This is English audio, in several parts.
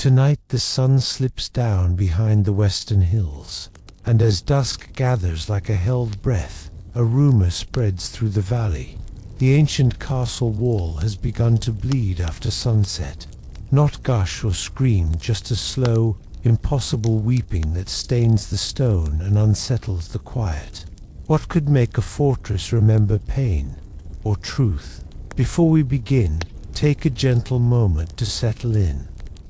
Tonight the sun slips down behind the western hills, and as dusk gathers like a held breath, a rumor spreads through the valley. The ancient castle wall has begun to bleed after sunset. Not gush or scream, just a slow, impossible weeping that stains the stone and unsettles the quiet. What could make a fortress remember pain or truth? Before we begin, take a gentle moment to settle in.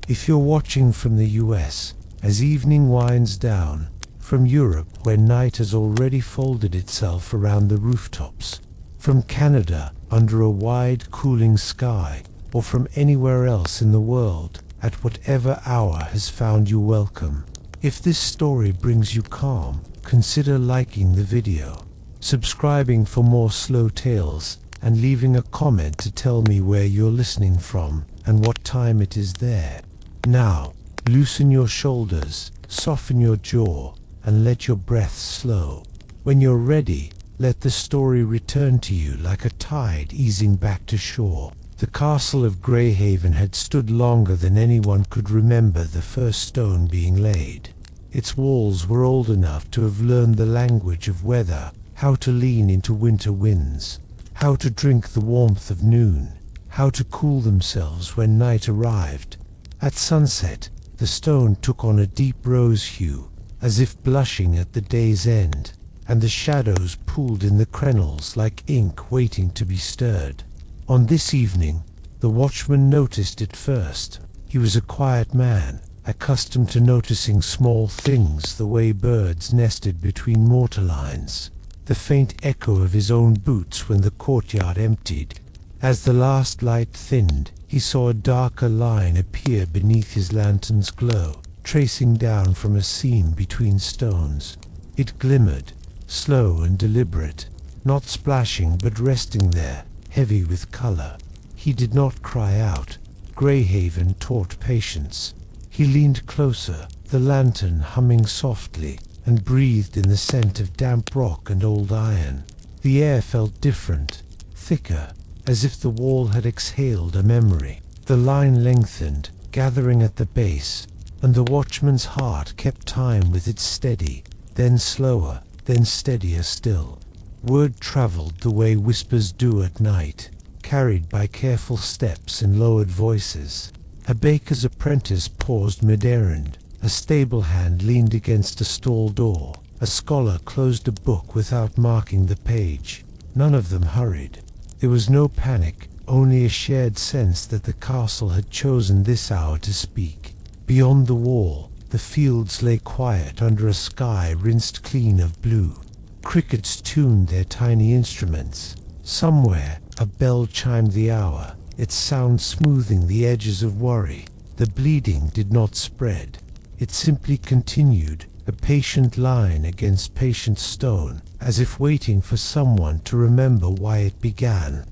If you're watching from the US, as evening winds down, from Europe where night has already folded itself around the rooftops, from Canada under a wide cooling sky, or from anywhere else in the world, at whatever hour has found you welcome. If this story brings you calm, consider liking the video, subscribing for more slow tales, and leaving a comment to tell me where you're listening from and what time it is there. Now, loosen your shoulders, soften your jaw, and let your breath slow. When you're ready, let the story return to you like a tide easing back to shore. The castle of Greyhaven had stood longer than anyone could remember the first stone being laid. Its walls were old enough to have learned the language of weather, how to lean into winter winds, how to drink the warmth of noon, how to cool themselves when night arrived. At sunset, the stone took on a deep rose hue, as if blushing at the day's end, and the shadows pooled in the crenels like ink waiting to be stirred. On this evening, the watchman noticed it first. He was a quiet man, accustomed to noticing small things, the way birds nested between mortar lines, the faint echo of his own boots when the courtyard emptied. As the last light thinned, he saw a darker line appear beneath his lantern's glow, tracing down from a seam between stones. It glimmered, slow and deliberate, not splashing but resting there, heavy with color. He did not cry out. Greyhaven taught patience. He leaned closer, the lantern humming softly, and breathed in the scent of damp rock and old iron. The air felt different, thicker, as if the wall had exhaled a memory. The line lengthened, gathering at the base, and the watchman's heart kept time with its steady, then slower, then steadier still. Word traveled the way whispers do at night, carried by careful steps and lowered voices. A baker's apprentice paused mid-errand. A stable hand leaned against a stall door. A scholar closed a book without marking the page. None of them hurried. There was no panic, only a shared sense that the castle had chosen this hour to speak. Beyond the wall, the fields lay quiet under a sky rinsed clean of blue. Crickets tuned their tiny instruments. Somewhere, a bell chimed the hour, its sound smoothing the edges of worry. The bleeding did not spread. It simply continued, a patient line against patient stone, as if waiting for someone to remember why it began.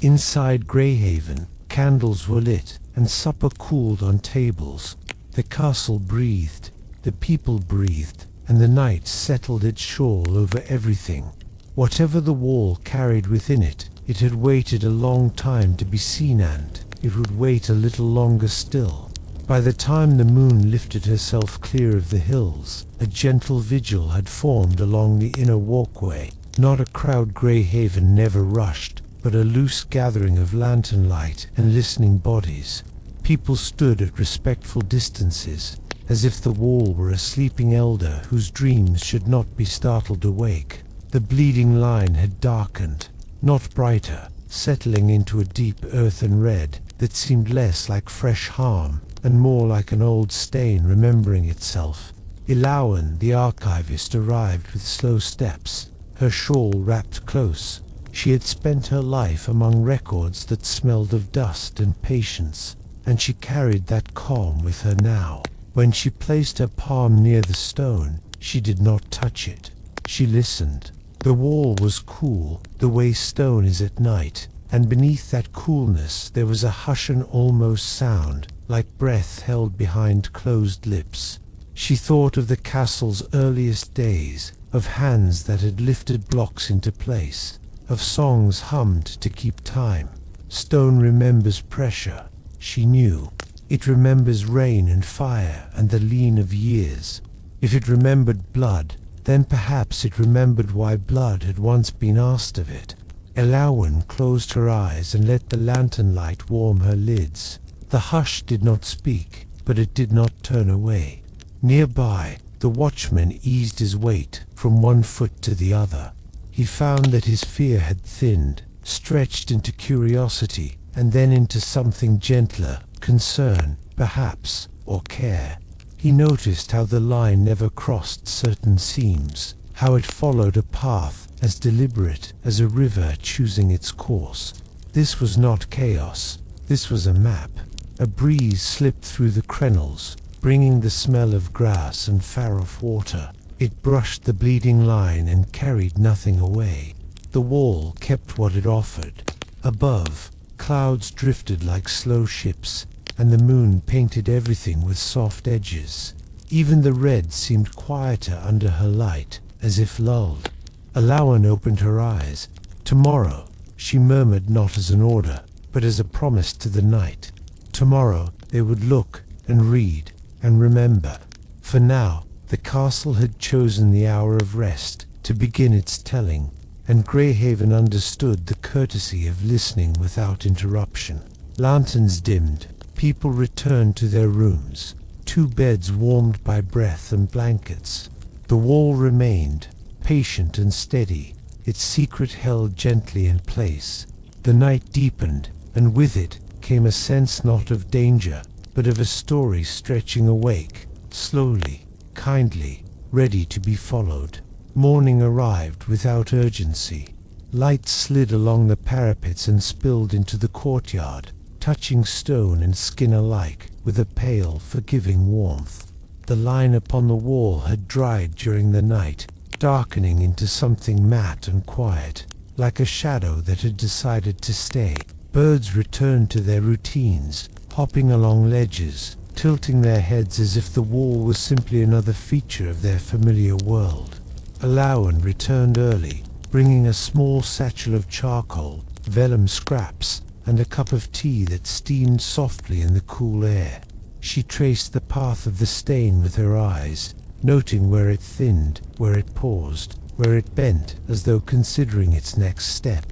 Inside Greyhaven, candles were lit, and supper cooled on tables. The castle breathed, the people breathed, and the night settled its shawl over everything. Whatever the wall carried within it, it had waited a long time to be seen, and it would wait a little longer still. By the time the moon lifted herself clear of the hills, a gentle vigil had formed along the inner walkway. Not a crowd Greyhaven never rushed, but a loose gathering of lantern light and listening bodies. People stood at respectful distances, as if the wall were a sleeping elder whose dreams should not be startled awake. The bleeding line had darkened, not brighter, settling into a deep earthen red that seemed less like fresh harm and more like an old stain remembering itself. Ilawan, the archivist, arrived with slow steps, her shawl wrapped close. She had spent her life among records that smelled of dust and patience, and she carried that calm with her now. When she placed her palm near the stone, she did not touch it. She listened. The wall was cool, the way stone is at night, and beneath that coolness there was a hush and almost sound, like breath held behind closed lips. She thought of the castle's earliest days, of hands that had lifted blocks into place, of songs hummed to keep time. Stone remembers pressure. She knew. It remembers rain and fire and the lean of years. If it remembered blood, then perhaps it remembered why blood had once been asked of it. Elawan closed her eyes and let the lantern light warm her lids. The hush did not speak, but it did not turn away. Nearby, the watchman eased his weight from one foot to the other. He found that his fear had thinned, stretched into curiosity, and then into something gentler, concern, perhaps, or care. He noticed how the line never crossed certain seams, how it followed a path as deliberate as a river choosing its course. This was not chaos, this was a map. A breeze slipped through the crenels, bringing the smell of grass and far off water. It brushed the bleeding line and carried nothing away. The wall kept what it offered. Above, clouds drifted like slow ships, and the moon painted everything with soft edges. Even the red seemed quieter under her light, as if lulled. Elawan opened her eyes. Tomorrow, she murmured, not as an order, but as a promise to the night. Tomorrow they would look and read and remember. For now, the castle had chosen the hour of rest to begin its telling, and Greyhaven understood the courtesy of listening without interruption. Lanterns dimmed, people returned to their rooms, 2 beds warmed by breath and blankets. The wall remained, patient and steady, its secret held gently in place. The night deepened, and with it came a sense not of danger, but of a story stretching awake, slowly, kindly, ready to be followed. Morning arrived without urgency. Light slid along the parapets and spilled into the courtyard, touching stone and skin alike with a pale, forgiving warmth. The line upon the wall had dried during the night, darkening into something matte and quiet, like a shadow that had decided to stay. Birds returned to their routines, hopping along ledges, tilting their heads as if the wall was simply another feature of their familiar world. Elawan returned early, bringing a small satchel of charcoal, vellum scraps, and a cup of tea that steamed softly in the cool air. She traced the path of the stain with her eyes, noting where it thinned, where it paused, where it bent as though considering its next step.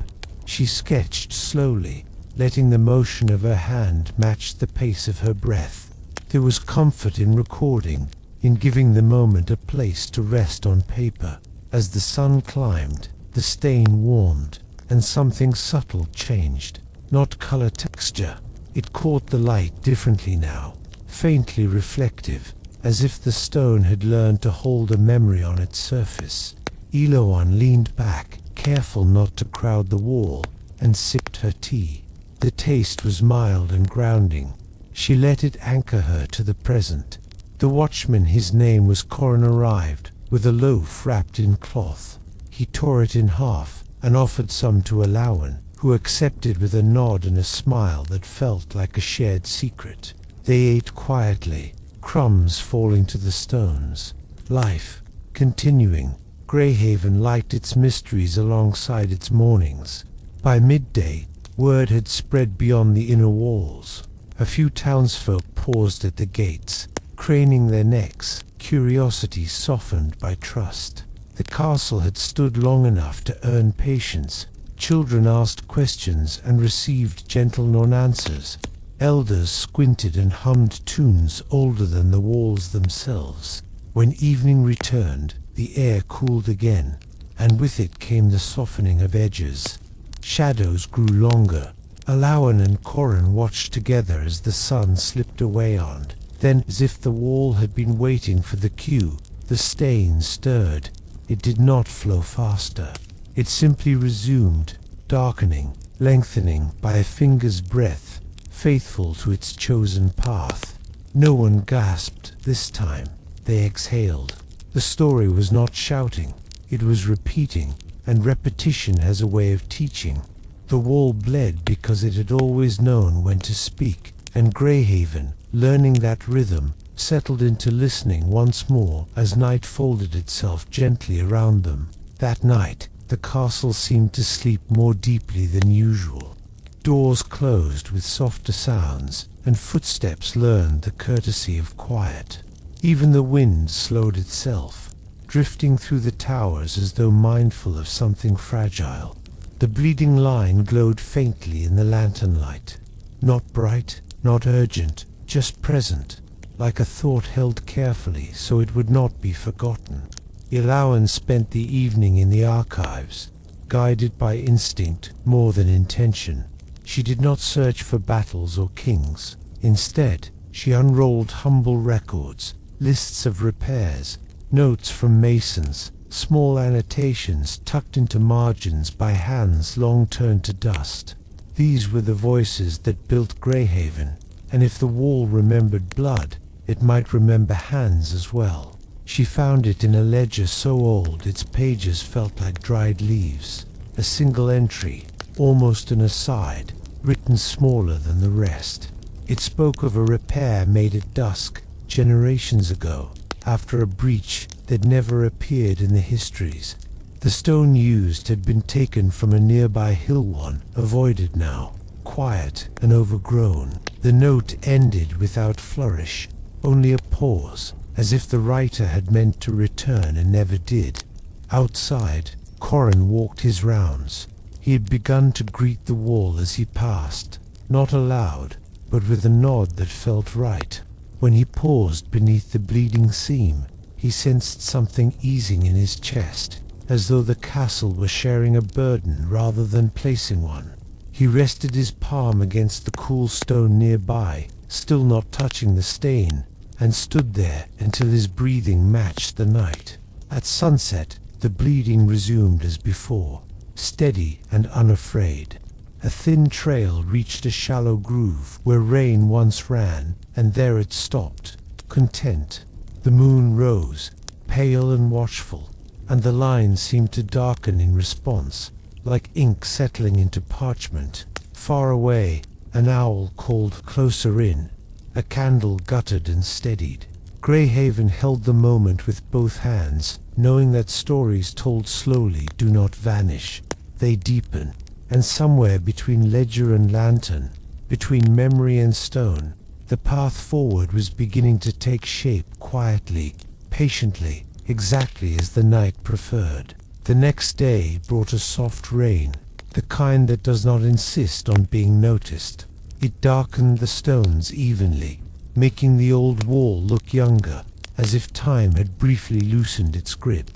She sketched slowly, letting the motion of her hand match the pace of her breath. There was comfort in recording, in giving the moment a place to rest on paper. As the sun climbed, the stain warmed, and something subtle changed. Not color, texture. It caught the light differently now, faintly reflective, as if the stone had learned to hold a memory on its surface. Elawan leaned back, careful not to crowd the wall, and sipped her tea. The taste was mild and grounding. She let it anchor her to the present. The watchman, his name was Corin, arrived, with a loaf wrapped in cloth. He tore it in half, and offered some to Elawan, who accepted with a nod and a smile that felt like a shared secret. They ate quietly, crumbs falling to the stones. Life, continuing, Greyhaven liked its mysteries alongside its mornings. By midday, word had spread beyond the inner walls. A few townsfolk paused at the gates, craning their necks, curiosity softened by trust. The castle had stood long enough to earn patience. Children asked questions and received gentle non-answers. Elders squinted and hummed tunes older than the walls themselves. When evening returned, the air cooled again, and with it came the softening of edges. Shadows grew longer. Elawan and Corin watched together as the sun slipped away on. Then, as if the wall had been waiting for the cue, the stain stirred. It did not flow faster. It simply resumed, darkening, lengthening by a finger's breadth, faithful to its chosen path. No one gasped this time. They exhaled. The story was not shouting. It was repeating, and repetition has a way of teaching. The wall bled because it had always known when to speak, and Greyhaven, learning that rhythm, settled into listening once more as night folded itself gently around them. That night, the castle seemed to sleep more deeply than usual. Doors closed with softer sounds, and footsteps learned the courtesy of quiet. Even the wind slowed itself, drifting through the towers as though mindful of something fragile. The bleeding line glowed faintly in the lantern light. Not bright, not urgent, just present, like a thought held carefully so it would not be forgotten. Illawen spent the evening in the archives, guided by instinct more than intention. She did not search for battles or kings. Instead, she unrolled humble records, lists of repairs, notes from masons, small annotations tucked into margins by hands long turned to dust. These were the voices that built Greyhaven, and if the wall remembered blood, it might remember hands as well. She found it in a ledger so old its pages felt like dried leaves. A single entry, almost an aside, written smaller than the rest. It spoke of a repair made at dusk, generations ago, after a breach that never appeared in the histories. The stone used had been taken from a nearby hill, one avoided now, quiet and overgrown. The note ended without flourish, only a pause, as if the writer had meant to return and never did. Outside, Corrin walked his rounds. He had begun to greet the wall as he passed, not aloud, but with a nod that felt right. When he paused beneath the bleeding seam, he sensed something easing in his chest, as though the castle were sharing a burden rather than placing one. He rested his palm against the cool stone nearby, still not touching the stain, and stood there until his breathing matched the night. At sunset, the bleeding resumed as before, steady and unafraid. A thin trail reached a shallow groove where rain once ran, and there it stopped, content. The moon rose, pale and watchful, and the lines seemed to darken in response, like ink settling into parchment. Far away, an owl called closer in. A candle guttered and steadied. Greyhaven held the moment with both hands, knowing that stories told slowly do not vanish. They deepen, and somewhere between ledger and lantern, between memory and stone, the path forward was beginning to take shape quietly, patiently, exactly as the night preferred. The next day brought a soft rain, the kind that does not insist on being noticed. It darkened the stones evenly, making the old wall look younger, as if time had briefly loosened its grip.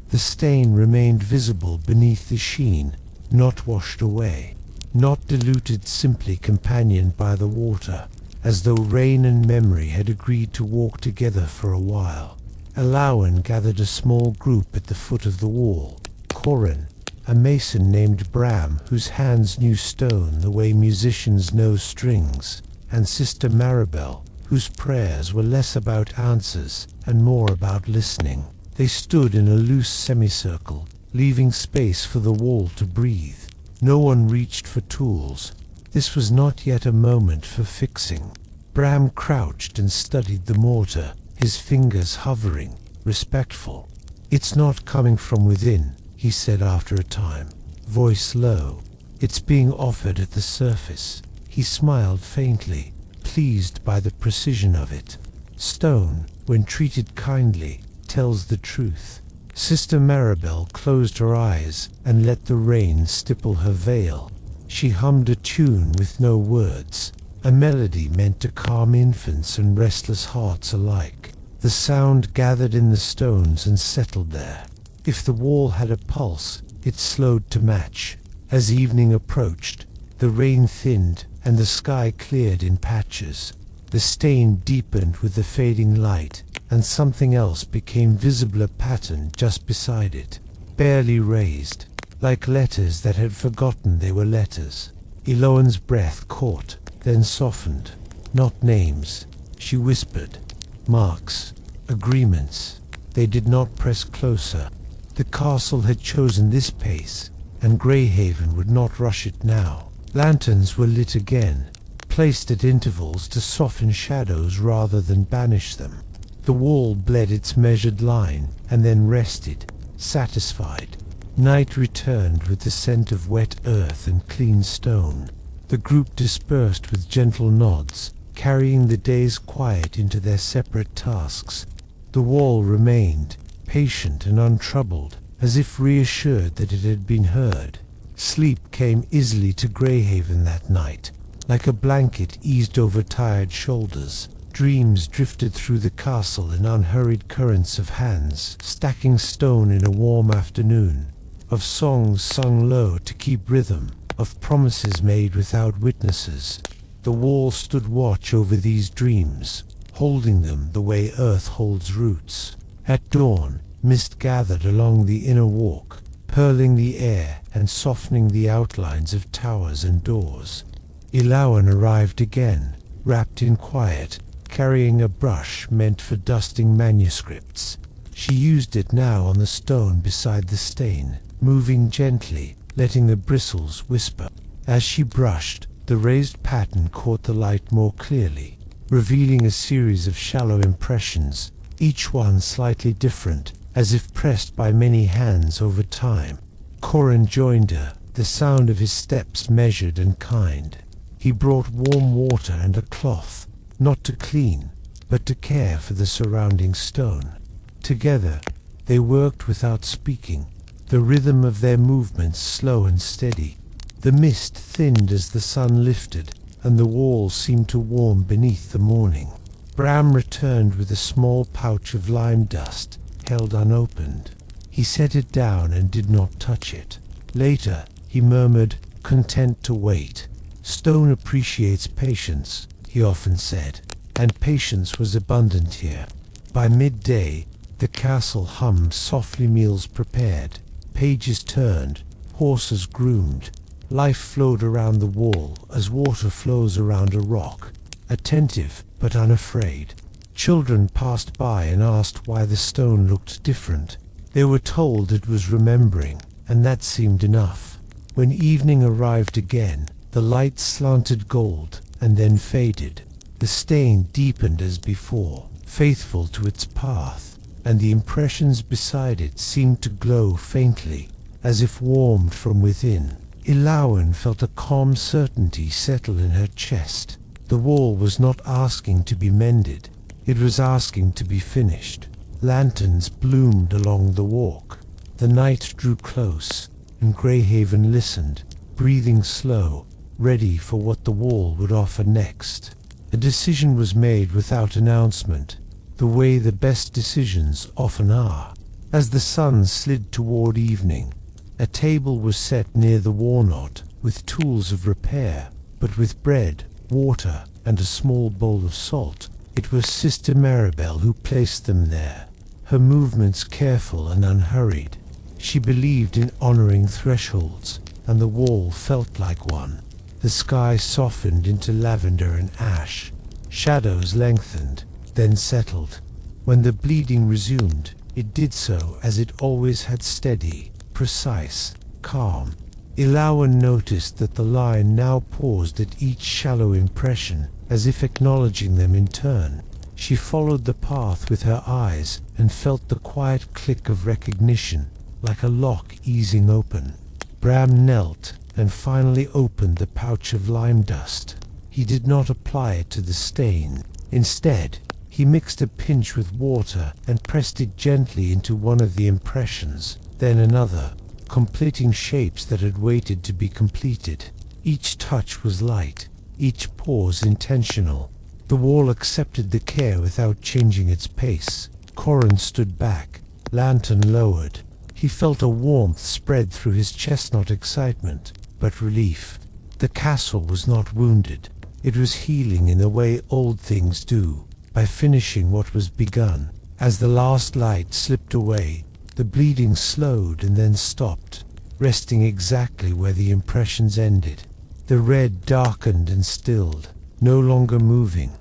The stain remained visible beneath the sheen, not washed away, not diluted, simply companioned by the water, as though rain and memory had agreed to walk together for a while. Illawen gathered a small group at the foot of the wall. Corrin, a mason named Bram, whose hands knew stone the way musicians know strings, and Sister Maribel, whose prayers were less about answers and more about listening. They stood in a loose semicircle, leaving space for the wall to breathe. No one reached for tools. This was not yet a moment for fixing. Bram crouched and studied the mortar, his fingers hovering, respectful. "It's not coming from within," he said after a time, voice low. "It's being offered at the surface." He smiled faintly, pleased by the precision of it. Stone, when treated kindly, tells the truth. Sister Maribel closed her eyes and let the rain stipple her veil. She hummed a tune with no words, a melody meant to calm infants and restless hearts alike. The sound gathered in the stones and settled there. If the wall had a pulse, it slowed to match. As evening approached, the rain thinned and the sky cleared in patches. The stain deepened with the fading light, and something else became visible, a pattern just beside it, barely raised, like letters that had forgotten they were letters. Illawen's breath caught, then softened. "Not names," she whispered. "Marks, agreements." They did not press closer. The castle had chosen this pace, and Greyhaven would not rush it now. Lanterns were lit again, placed at intervals to soften shadows rather than banish them. The wall bled its measured line, and then rested, satisfied. Night returned with the scent of wet earth and clean stone. The group dispersed with gentle nods, carrying the day's quiet into their separate tasks. The wall remained, patient and untroubled, as if reassured that it had been heard. Sleep came easily to Greyhaven that night, like a blanket eased over tired shoulders. Dreams drifted through the castle in unhurried currents of hands stacking stone in a warm afternoon, of songs sung low to keep rhythm, of promises made without witnesses. The wall stood watch over these dreams, holding them the way earth holds roots. At dawn, mist gathered along the inner walk, pearling the air and softening the outlines of towers and doors. Ilawan arrived again, wrapped in quiet, carrying a brush meant for dusting manuscripts. She used it now on the stone beside the stain, moving gently, letting the bristles whisper. As she brushed, the raised pattern caught the light more clearly, revealing a series of shallow impressions, each one slightly different, as if pressed by many hands over time. Corin joined her, the sound of his steps measured and kind. He brought warm water and a cloth, not to clean, but to care for the surrounding stone. Together, they worked without speaking, the rhythm of their movements slow and steady. The mist thinned as the sun lifted, and the walls seemed to warm beneath the morning. Bram returned with a small pouch of lime dust, held unopened. He set it down and did not touch it. Later, he murmured, content to wait. Stone appreciates patience, he often said, and patience was abundant here. By midday, the castle hummed softly, meals prepared, pages turned, horses groomed. Life flowed around the wall as water flows around a rock, attentive but unafraid. Children passed by and asked why the stone looked different. They were told it was remembering, and that seemed enough. When evening arrived again, the light slanted gold and then faded. The stain deepened as before, faithful to its path, and the impressions beside it seemed to glow faintly, as if warmed from within. Ilawan felt a calm certainty settle in her chest. The wall was not asking to be mended, it was asking to be finished. Lanterns bloomed along the walk. The night drew close, and Greyhaven listened, breathing slow, ready for what the wall would offer next. A decision was made without announcement, the way the best decisions often are. As the sun slid toward evening, a table was set near the Warnot, with tools of repair, but with bread, water, and a small bowl of salt. It was Sister Maribel who placed them there, her movements careful and unhurried. She believed in honoring thresholds, and the wall felt like one. The sky softened into lavender and ash. Shadows lengthened, then settled. When the bleeding resumed, it did so as it always had, steady, precise, calm. Ilawan noticed that the line now paused at each shallow impression, as if acknowledging them in turn. She followed the path with her eyes and felt the quiet click of recognition, like a lock easing open. Bram knelt and finally opened the pouch of lime dust. He did not apply it to the stain. Instead, he mixed a pinch with water and pressed it gently into one of the impressions, then another, completing shapes that had waited to be completed. Each touch was light, each pause intentional. The wall accepted the care without changing its pace. Corin stood back, lantern lowered. He felt a warmth spread through his chestnut excitement, but relief. The castle was not wounded. It was healing in the way old things do, by finishing what was begun. As the last light slipped away, the bleeding slowed and then stopped, resting exactly where the impressions ended. The red darkened and stilled, no longer moving.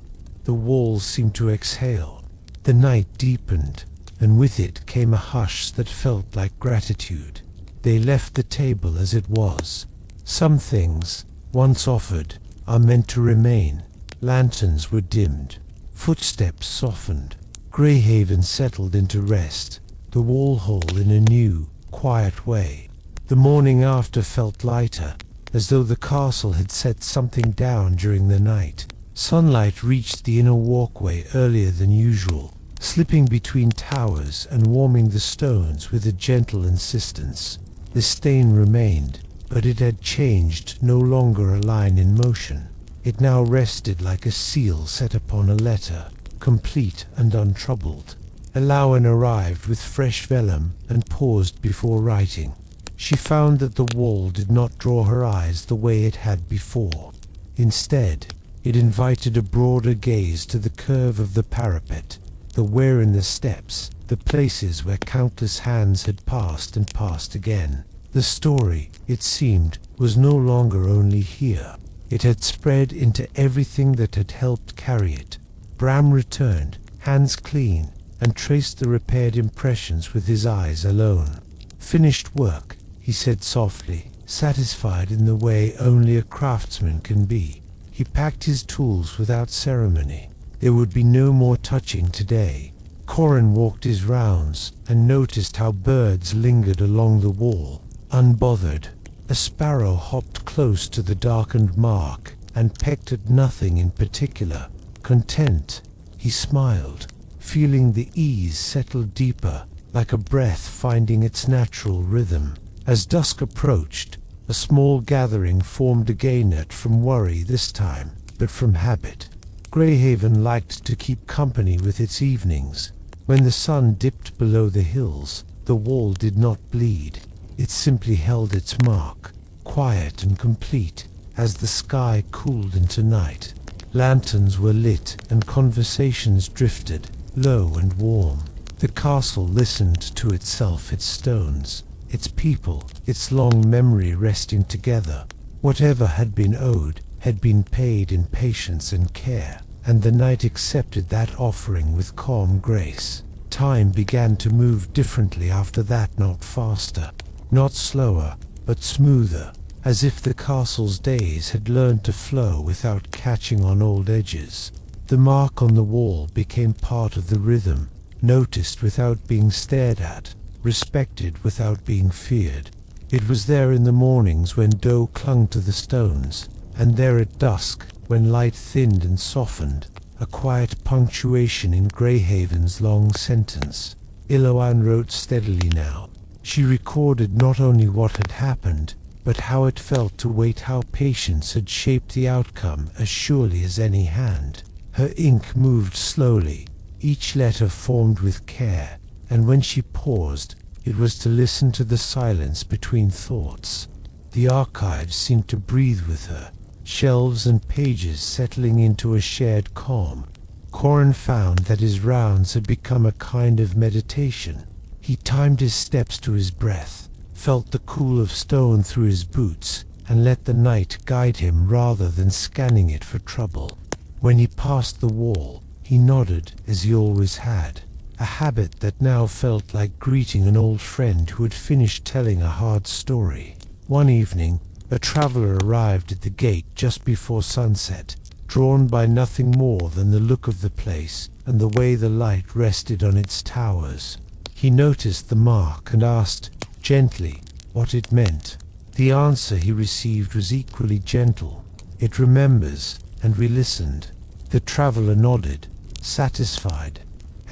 The walls seemed to exhale. The night deepened, and with it came a hush that felt like gratitude. They left the table as it was. Some things, once offered, are meant to remain. Lanterns were dimmed. Footsteps softened. Greyhaven settled into rest, the wall hole in a new, quiet way. The morning after felt lighter, as though the castle had set something down during the night, Sunlight reached the inner walkway earlier than usual, slipping between towers and warming the stones with a gentle insistence. The stain remained, but it had changed, no longer a line in motion. It now rested like a seal set upon a letter, complete and untroubled. Alawan arrived with fresh vellum and paused before writing. She found that the wall did not draw her eyes the way it had before. Instead, it invited a broader gaze to the curve of the parapet, the wear in the steps, the places where countless hands had passed and passed again. The story, it seemed, was no longer only here. It had spread into everything that had helped carry it. Bram returned, hands clean, and traced the repaired impressions with his eyes alone. "Finished work," he said softly, satisfied in the way only a craftsman can be. He packed his tools without ceremony. There would be no more touching today. Corin walked his rounds and noticed how birds lingered along the wall, unbothered. A sparrow hopped close to the darkened mark and pecked at nothing in particular. Content, he smiled, feeling the ease settle deeper, like a breath finding its natural rhythm. As dusk approached, a small gathering formed again, not from worry this time, but from habit. Greyhaven liked to keep company with its evenings. When the sun dipped below the hills, the wall did not bleed. It simply held its mark, quiet and complete, as the sky cooled into night. Lanterns were lit and conversations drifted, low and warm. The castle listened to itself, its stones, its people, its long memory resting together. Whatever had been owed had been paid in patience and care, and the night accepted that offering with calm grace. Time began to move differently after that, not faster, not slower, but smoother, as if the castle's days had learned to flow without catching on old edges. The mark on the wall became part of the rhythm, noticed without being stared at, respected without being feared. It was there in the mornings when Doe clung to the stones, and there at dusk when light thinned and softened, a quiet punctuation in Greyhaven's long sentence. Iloan wrote steadily now. She recorded not only what had happened, but how it felt to wait, how patience had shaped the outcome as surely as any hand. Her ink moved slowly, each letter formed with care, and when she paused, it was to listen to the silence between thoughts. The archives seemed to breathe with her, shelves and pages settling into a shared calm. Corin found that his rounds had become a kind of meditation. He timed his steps to his breath, felt the cool of stone through his boots, and let the night guide him rather than scanning it for trouble. When he passed the wall, he nodded as he always had, a habit that now felt like greeting an old friend who had finished telling a hard story. One evening, a traveler arrived at the gate just before sunset, drawn by nothing more than the look of the place and the way the light rested on its towers. He noticed the mark and asked, gently, what it meant. The answer he received was equally gentle. "It remembers," and we listened. The traveler nodded, satisfied,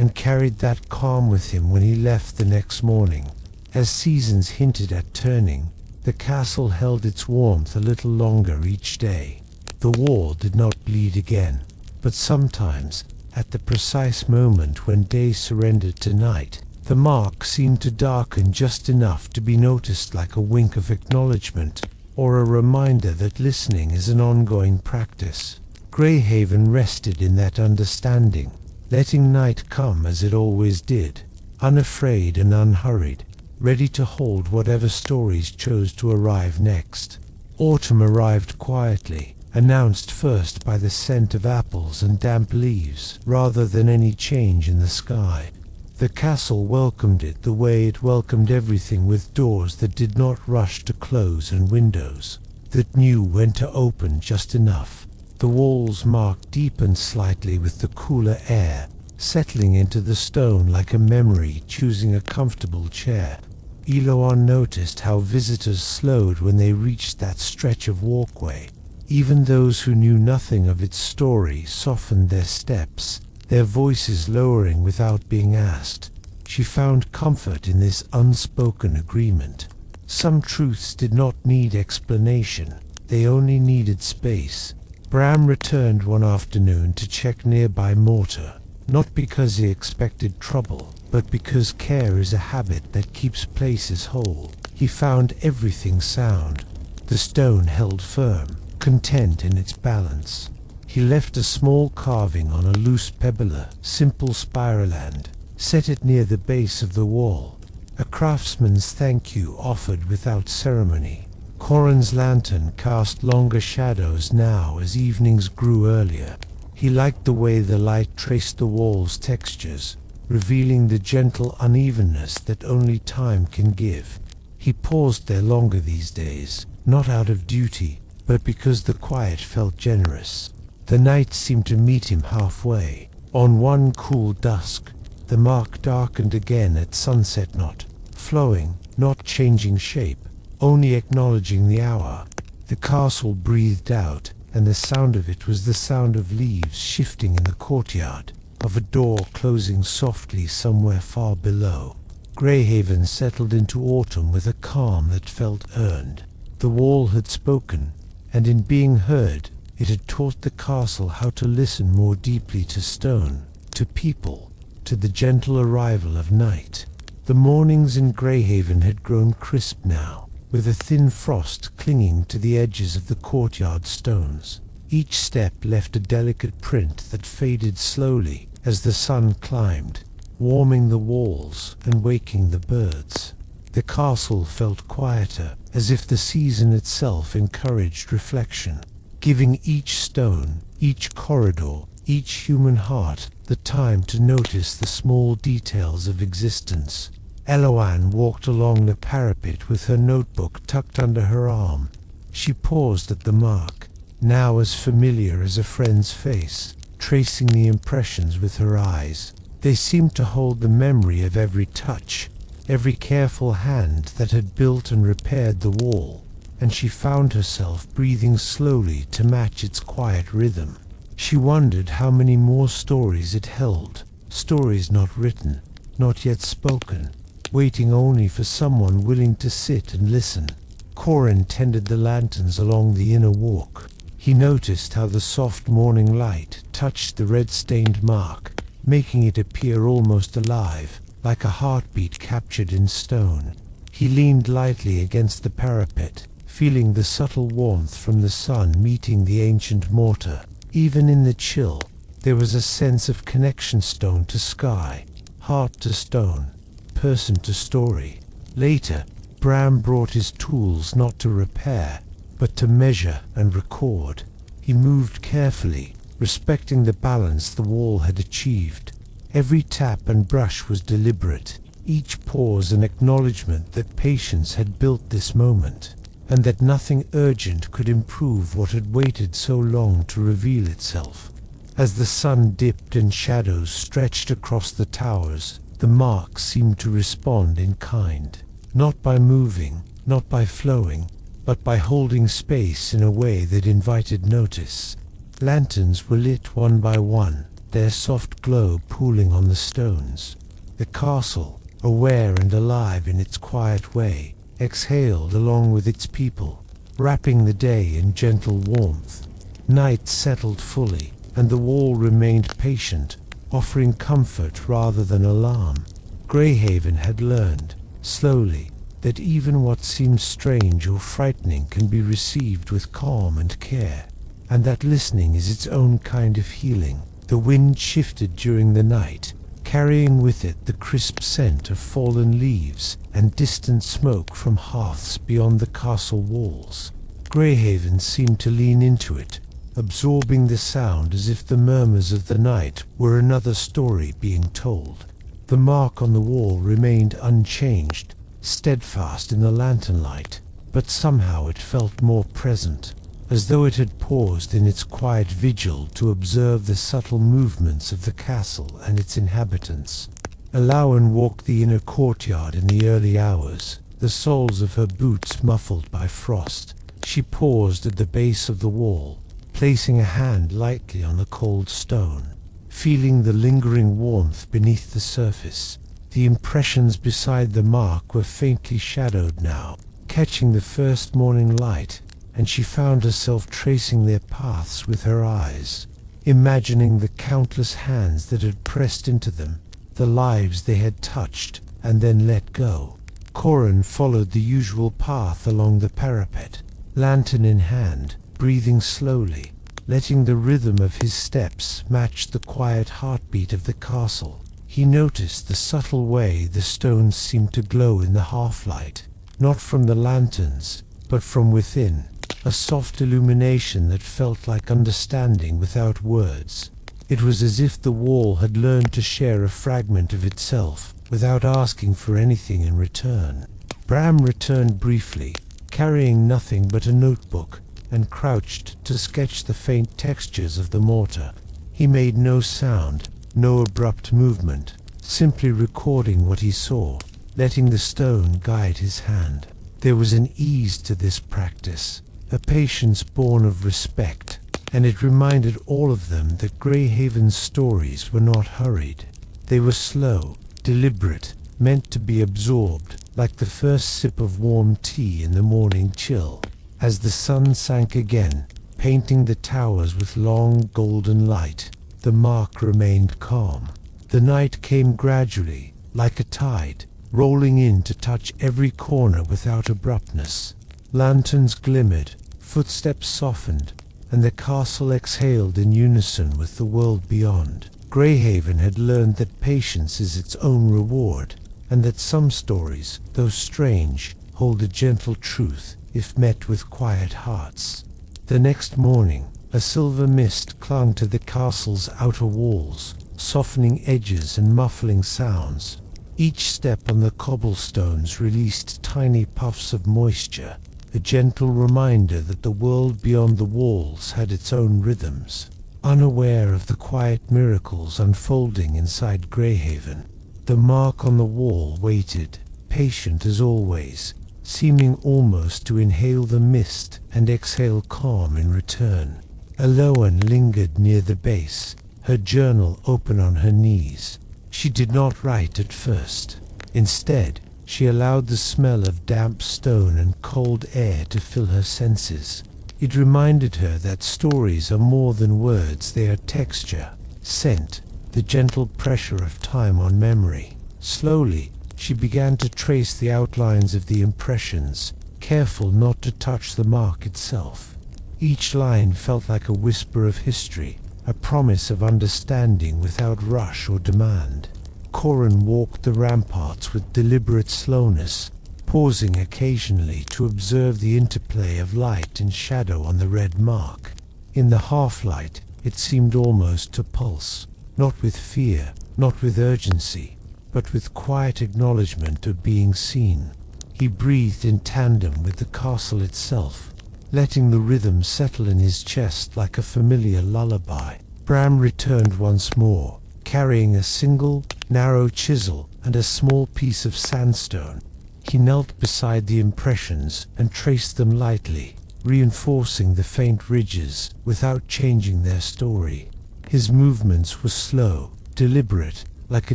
and carried that calm with him when he left the next morning. As seasons hinted at turning, the castle held its warmth a little longer each day. The wall did not bleed again, but sometimes, at the precise moment when day surrendered to night, the mark seemed to darken just enough to be noticed, like a wink of acknowledgement, or a reminder that listening is an ongoing practice. Greyhaven rested in that understanding, letting night come as it always did, unafraid and unhurried, ready to hold whatever stories chose to arrive next. Autumn arrived quietly, announced first by the scent of apples and damp leaves, rather than any change in the sky. The castle welcomed it the way it welcomed everything, with doors that did not rush to close and windows that knew when to open just enough. The walls' mark deepened slightly with the cooler air, settling into the stone like a memory choosing a comfortable chair. Iloan noticed how visitors slowed when they reached that stretch of walkway. Even those who knew nothing of its story softened their steps, their voices lowering without being asked. She found comfort in this unspoken agreement. Some truths did not need explanation, they only needed space. Bram returned one afternoon to check nearby mortar, not because he expected trouble, but because care is a habit that keeps places whole. He found everything sound. The stone held firm, content in its balance. He left a small carving on a loose pebbler, simple spiraland, set it near the base of the wall. A craftsman's thank you offered without ceremony. Corin's lantern cast longer shadows now as evenings grew earlier. He liked the way the light traced the wall's textures, revealing the gentle unevenness that only time can give. He paused there longer these days, not out of duty, but because the quiet felt generous. The night seemed to meet him halfway. On one cool dusk, the mark darkened again at sunset, not flowing, not changing shape, only acknowledging the hour. The castle breathed out, and the sound of it was the sound of leaves shifting in the courtyard, of a door closing softly somewhere far below. Greyhaven settled into autumn with a calm that felt earned. The wall had spoken, and in being heard, it had taught the castle how to listen more deeply to stone, to people, to the gentle arrival of night. The mornings in Greyhaven had grown crisp now, with a thin frost clinging to the edges of the courtyard stones. Each step left a delicate print that faded slowly as the sun climbed, warming the walls and waking the birds. The castle felt quieter, as if the season itself encouraged reflection, giving each stone, each corridor, each human heart the time to notice the small details of existence. Eloanne walked along the parapet with her notebook tucked under her arm. She paused at the mark, now as familiar as a friend's face, tracing the impressions with her eyes. They seemed to hold the memory of every touch, every careful hand that had built and repaired the wall, and she found herself breathing slowly to match its quiet rhythm. She wondered how many more stories it held, stories not written, not yet spoken, waiting only for someone willing to sit and listen. Corin tended the lanterns along the inner walk. He noticed how the soft morning light touched the red-stained mark, making it appear almost alive, like a heartbeat captured in stone. He leaned lightly against the parapet, feeling the subtle warmth from the sun meeting the ancient mortar. Even in the chill, there was a sense of connection, stone to sky, heart to stone, person to story. Later, Bram brought his tools not to repair, but to measure and record. He moved carefully, respecting the balance the wall had achieved. Every tap and brush was deliberate, each pause an acknowledgement that patience had built this moment, and that nothing urgent could improve what had waited so long to reveal itself. As the sun dipped and shadows stretched across the towers, the mark seemed to respond in kind, not by moving, not by flowing, but by holding space in a way that invited notice. Lanterns were lit one by one, their soft glow pooling on the stones. The castle, aware and alive in its quiet way, exhaled along with its people, wrapping the day in gentle warmth. Night settled fully, and the wall remained patient, offering comfort rather than alarm. Greyhaven had learned, slowly, that even what seems strange or frightening can be received with calm and care, and that listening is its own kind of healing. The wind shifted during the night, carrying with it the crisp scent of fallen leaves and distant smoke from hearths beyond the castle walls. Greyhaven seemed to lean into it, absorbing the sound as if the murmurs of the night were another story being told. The mark on the wall remained unchanged, steadfast in the lantern light, but somehow it felt more present, as though it had paused in its quiet vigil to observe the subtle movements of the castle and its inhabitants. Eloanne walked the inner courtyard in the early hours, the soles of her boots muffled by frost. She paused at the base of the wall, placing a hand lightly on the cold stone, feeling the lingering warmth beneath the surface. The impressions beside the mark were faintly shadowed now, catching the first morning light, and she found herself tracing their paths with her eyes, imagining the countless hands that had pressed into them, the lives they had touched and then let go. Corin followed the usual path along the parapet, lantern in hand, breathing slowly, letting the rhythm of his steps match the quiet heartbeat of the castle. He noticed the subtle way the stones seemed to glow in the half-light, not from the lanterns, but from within, a soft illumination that felt like understanding without words. It was as if the wall had learned to share a fragment of itself, without asking for anything in return. Bram returned briefly, carrying nothing but a notebook, and crouched to sketch the faint textures of the mortar. He made no sound, no abrupt movement, simply recording what he saw, letting the stone guide his hand. There was an ease to this practice, a patience born of respect, and it reminded all of them that Greyhaven's stories were not hurried. They were slow, deliberate, meant to be absorbed, like the first sip of warm tea in the morning chill. As the sun sank again, painting the towers with long golden light, the mark remained calm. The night came gradually, like a tide, rolling in to touch every corner without abruptness. Lanterns glimmered, footsteps softened, and the castle exhaled in unison with the world beyond. Greyhaven had learned that patience is its own reward, and that some stories, though strange, hold a gentle truth if met with quiet hearts. The next morning, a silver mist clung to the castle's outer walls, softening edges and muffling sounds. Each step on the cobblestones released tiny puffs of moisture, a gentle reminder that the world beyond the walls had its own rhythms. Unaware of the quiet miracles unfolding inside Greyhaven, the mark on the wall waited, patient as always, seeming almost to inhale the mist and exhale calm in return. Aloan lingered near the base, her journal open on her knees. She did not write at first. Instead, she allowed the smell of damp stone and cold air to fill her senses. It reminded her that stories are more than words, they are texture, scent, the gentle pressure of time on memory. Slowly, she began to trace the outlines of the impressions, careful not to touch the mark itself. Each line felt like a whisper of history, a promise of understanding without rush or demand. Corin walked the ramparts with deliberate slowness, pausing occasionally to observe the interplay of light and shadow on the red mark. In the half-light, it seemed almost to pulse, not with fear, not with urgency, but with quiet acknowledgement of being seen. He breathed in tandem with the castle itself, letting the rhythm settle in his chest like a familiar lullaby. Bram returned once more, carrying a single, narrow chisel and a small piece of sandstone. He knelt beside the impressions and traced them lightly, reinforcing the faint ridges without changing their story. His movements were slow, deliberate, like a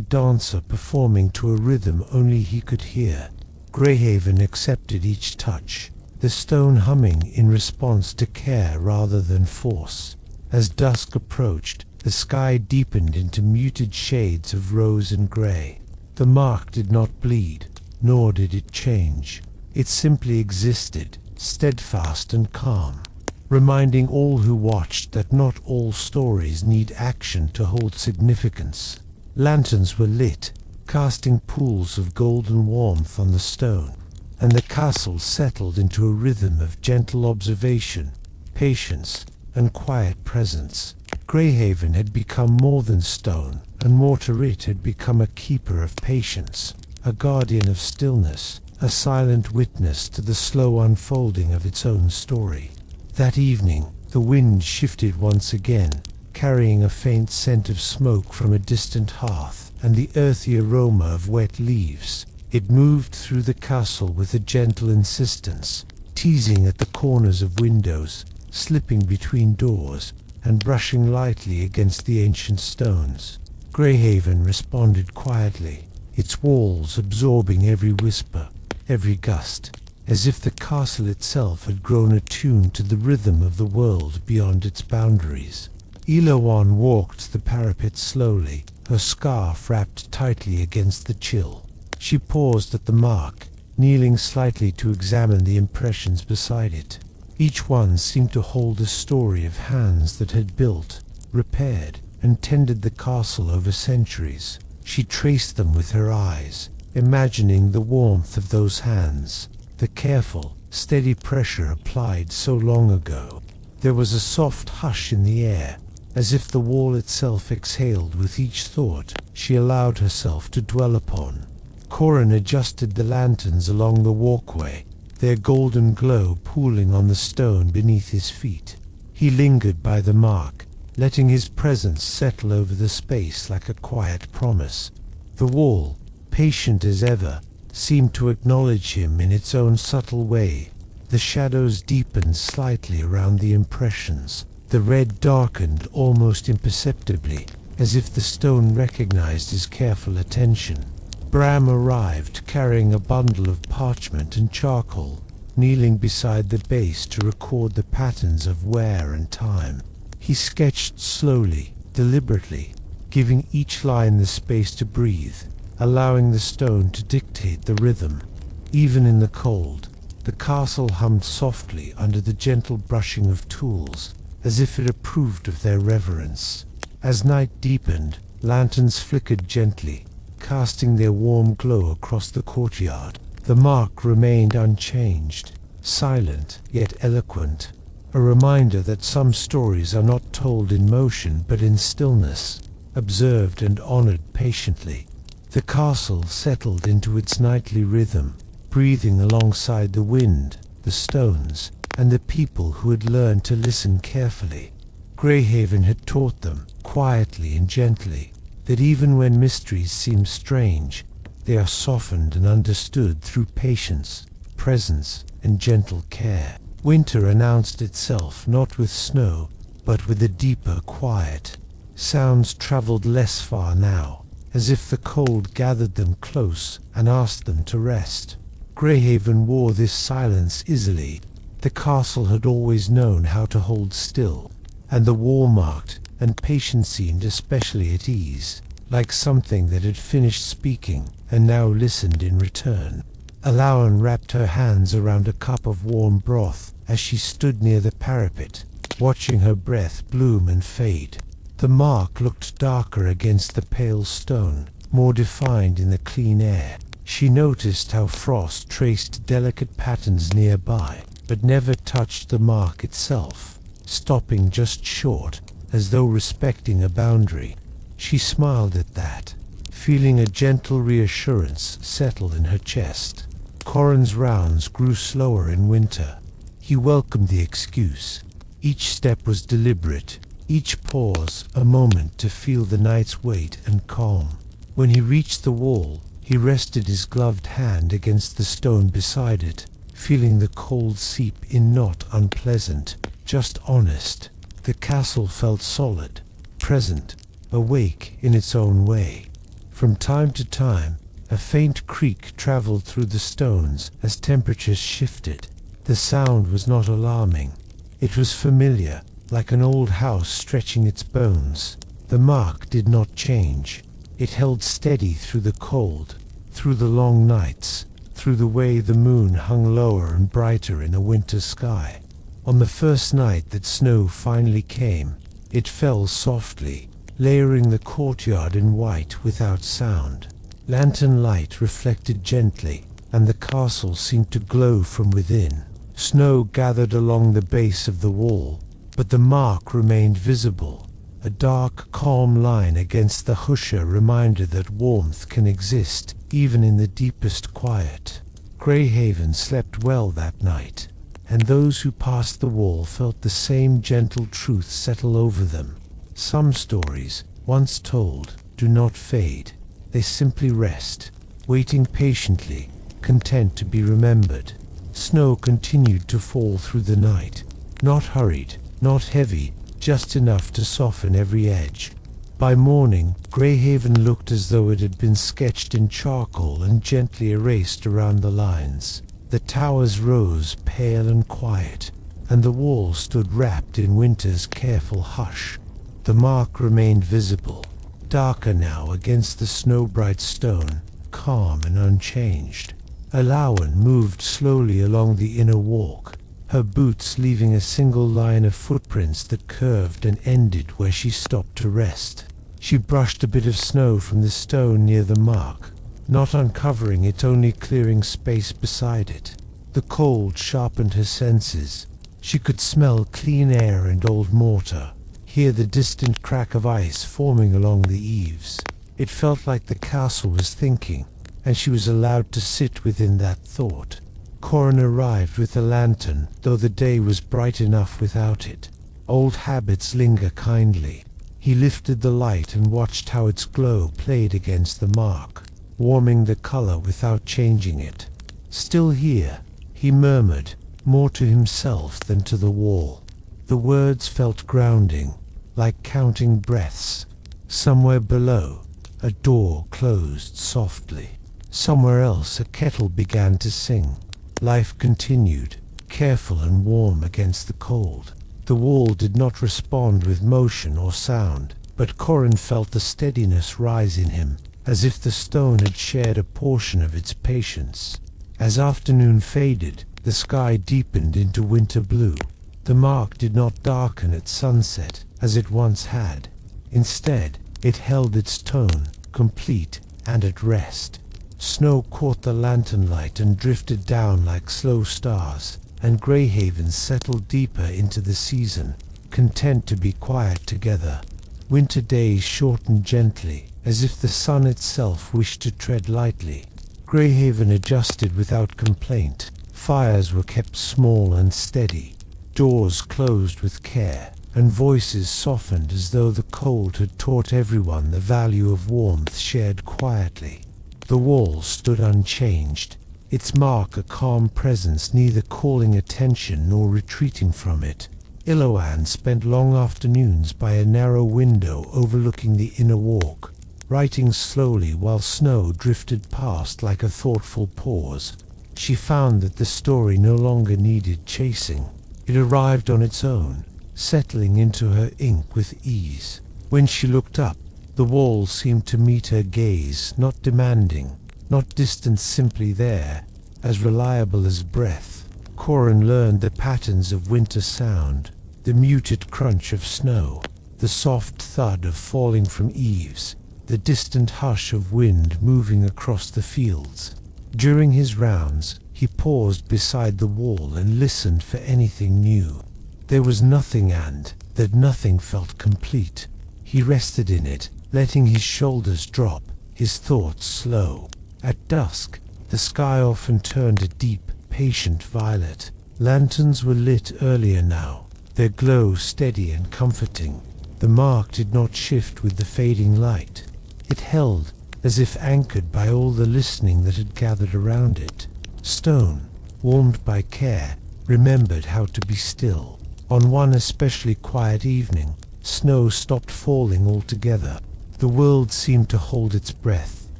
dancer performing to a rhythm only he could hear. Greyhaven accepted each touch, the stone humming in response to care rather than force. As dusk approached, the sky deepened into muted shades of rose and grey. The mark did not bleed, nor did it change. It simply existed, steadfast and calm, reminding all who watched that not all stories need action to hold significance. Lanterns were lit, casting pools of golden warmth on the stone, and the castle settled into a rhythm of gentle observation, patience, and quiet presence. Greyhaven had become more than stone, and Mortarit had become a keeper of patience, a guardian of stillness, a silent witness to the slow unfolding of its own story. That evening, the wind shifted once again, carrying a faint scent of smoke from a distant hearth and the earthy aroma of wet leaves. It moved through the castle with a gentle insistence, teasing at the corners of windows, slipping between doors, and brushing lightly against the ancient stones. Greyhaven responded quietly, its walls absorbing every whisper, every gust, as if the castle itself had grown attuned to the rhythm of the world beyond its boundaries. Eloan walked the parapet slowly, her scarf wrapped tightly against the chill. She paused at the mark, kneeling slightly to examine the impressions beside it. Each one seemed to hold a story of hands that had built, repaired, and tended the castle over centuries. She traced them with her eyes, imagining the warmth of those hands, the careful, steady pressure applied so long ago. There was a soft hush in the air, as if the wall itself exhaled with each thought she allowed herself to dwell upon. Corin adjusted the lanterns along the walkway, their golden glow pooling on the stone beneath his feet. He lingered by the mark, letting his presence settle over the space like a quiet promise. The wall, patient as ever, seemed to acknowledge him in its own subtle way. The shadows deepened slightly around the impressions. The red darkened almost imperceptibly, as if the stone recognized his careful attention. Bram arrived carrying a bundle of parchment and charcoal, kneeling beside the base to record the patterns of wear and time. He sketched slowly, deliberately, giving each line the space to breathe, allowing the stone to dictate the rhythm. Even in the cold, the castle hummed softly under the gentle brushing of tools, as if it approved of their reverence. As night deepened, lanterns flickered gently, casting their warm glow across the courtyard. The mark remained unchanged, silent yet eloquent, a reminder that some stories are not told in motion but in stillness, observed and honored patiently. The castle settled into its nightly rhythm, breathing alongside the wind, the stones, and the people who had learned to listen carefully. Greyhaven had taught them, quietly and gently, that even when mysteries seem strange, they are softened and understood through patience, presence, and gentle care. Winter announced itself not with snow, but with a deeper quiet. Sounds traveled less far now, as if the cold gathered them close and asked them to rest. Greyhaven wore this silence easily. The castle had always known how to hold still, and the wall-marked and patient seemed especially at ease, like something that had finished speaking and now listened in return. Alaun wrapped her hands around a cup of warm broth as she stood near the parapet, watching her breath bloom and fade. The mark looked darker against the pale stone, more defined in the clean air. She noticed how frost traced delicate patterns nearby, but never touched the mark itself, stopping just short, as though respecting a boundary. She smiled at that, feeling a gentle reassurance settle in her chest. Corin's rounds grew slower in winter. He welcomed the excuse. Each step was deliberate, each pause a moment to feel the night's weight and calm. When he reached the wall, he rested his gloved hand against the stone beside it, feeling the cold seep in, not unpleasant, just honest. The castle felt solid, present, awake in its own way. From time to time, a faint creak traveled through the stones as temperatures shifted. The sound was not alarming. It was familiar, like an old house stretching its bones. The mark did not change. It held steady through the cold, through the long nights, through the way the moon hung lower and brighter in a winter sky. On the first night that snow finally came, it fell softly, layering the courtyard in white without sound. Lantern light reflected gently, and the castle seemed to glow from within. Snow gathered along the base of the wall, but the mark remained visible, a dark, calm line against the husher reminder that warmth can exist even in the deepest quiet. Greyhaven slept well that night, and those who passed the wall felt the same gentle truth settle over them. Some stories, once told, do not fade. They simply rest, waiting patiently, content to be remembered. Snow continued to fall through the night. Not hurried, not heavy, just enough to soften every edge. By morning, Greyhaven looked as though it had been sketched in charcoal and gently erased around the lines. The towers rose pale and quiet, and the walls stood wrapped in winter's careful hush. The mark remained visible, darker now against the snow-bright stone, calm and unchanged. Alawen moved slowly along the inner walk, her boots leaving a single line of footprints that curved and ended where she stopped to rest. She brushed a bit of snow from the stone near the mark, not uncovering it, only clearing space beside it. The cold sharpened her senses. She could smell clean air and old mortar, hear the distant crack of ice forming along the eaves. It felt like the castle was thinking, and she was allowed to sit within that thought. Corin arrived with a lantern, though the day was bright enough without it. Old habits linger kindly. He lifted the light and watched how its glow played against the mark, warming the color without changing it. "Still here," he murmured, more to himself than to the wall. The words felt grounding, like counting breaths. Somewhere below, a door closed softly. Somewhere else a kettle began to sing. Life continued, careful and warm against the cold. The wall did not respond with motion or sound, but Corin felt the steadiness rise in him, as if the stone had shared a portion of its patience. As afternoon faded, the sky deepened into winter blue. The mark did not darken at sunset, as it once had. Instead, it held its tone, complete and at rest. Snow caught the lantern light and drifted down like slow stars, and Greyhaven settled deeper into the season, content to be quiet together. Winter days shortened gently, as if the sun itself wished to tread lightly. Greyhaven adjusted without complaint. Fires were kept small and steady, doors closed with care, and voices softened as though the cold had taught everyone the value of warmth shared quietly. The wall stood unchanged, its mark a calm presence, neither calling attention nor retreating from it. Iloan spent long afternoons by a narrow window overlooking the inner walk, writing slowly while snow drifted past like a thoughtful pause. She found that the story no longer needed chasing. It arrived on its own, settling into her ink with ease. When she looked up, the wall seemed to meet her gaze, not demanding, not distant, simply there, as reliable as breath. Corin learned the patterns of winter sound, the muted crunch of snow, the soft thud of falling from eaves, the distant hush of wind moving across the fields. During his rounds, he paused beside the wall and listened for anything new. There was nothing, and that nothing felt complete. He rested in it, letting his shoulders drop, his thoughts slow. At dusk, the sky often turned a deep, patient violet. Lanterns were lit earlier now, their glow steady and comforting. The mark did not shift with the fading light. It held, as if anchored by all the listening that had gathered around it. Stone, warmed by care, remembered how to be still. On one especially quiet evening, snow stopped falling altogether. The world seemed to hold its breath.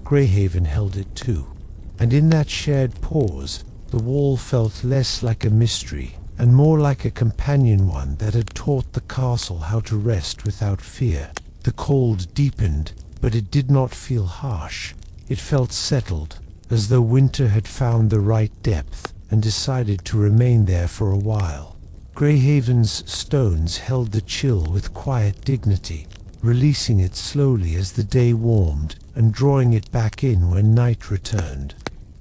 Greyhaven held it too. And in that shared pause, the wall felt less like a mystery, and more like a companion, one that had taught the castle how to rest without fear. The cold deepened, but it did not feel harsh. It felt settled, as though winter had found the right depth and decided to remain there for a while. Greyhaven's stones held the chill with quiet dignity, releasing it slowly as the day warmed and drawing it back in when night returned.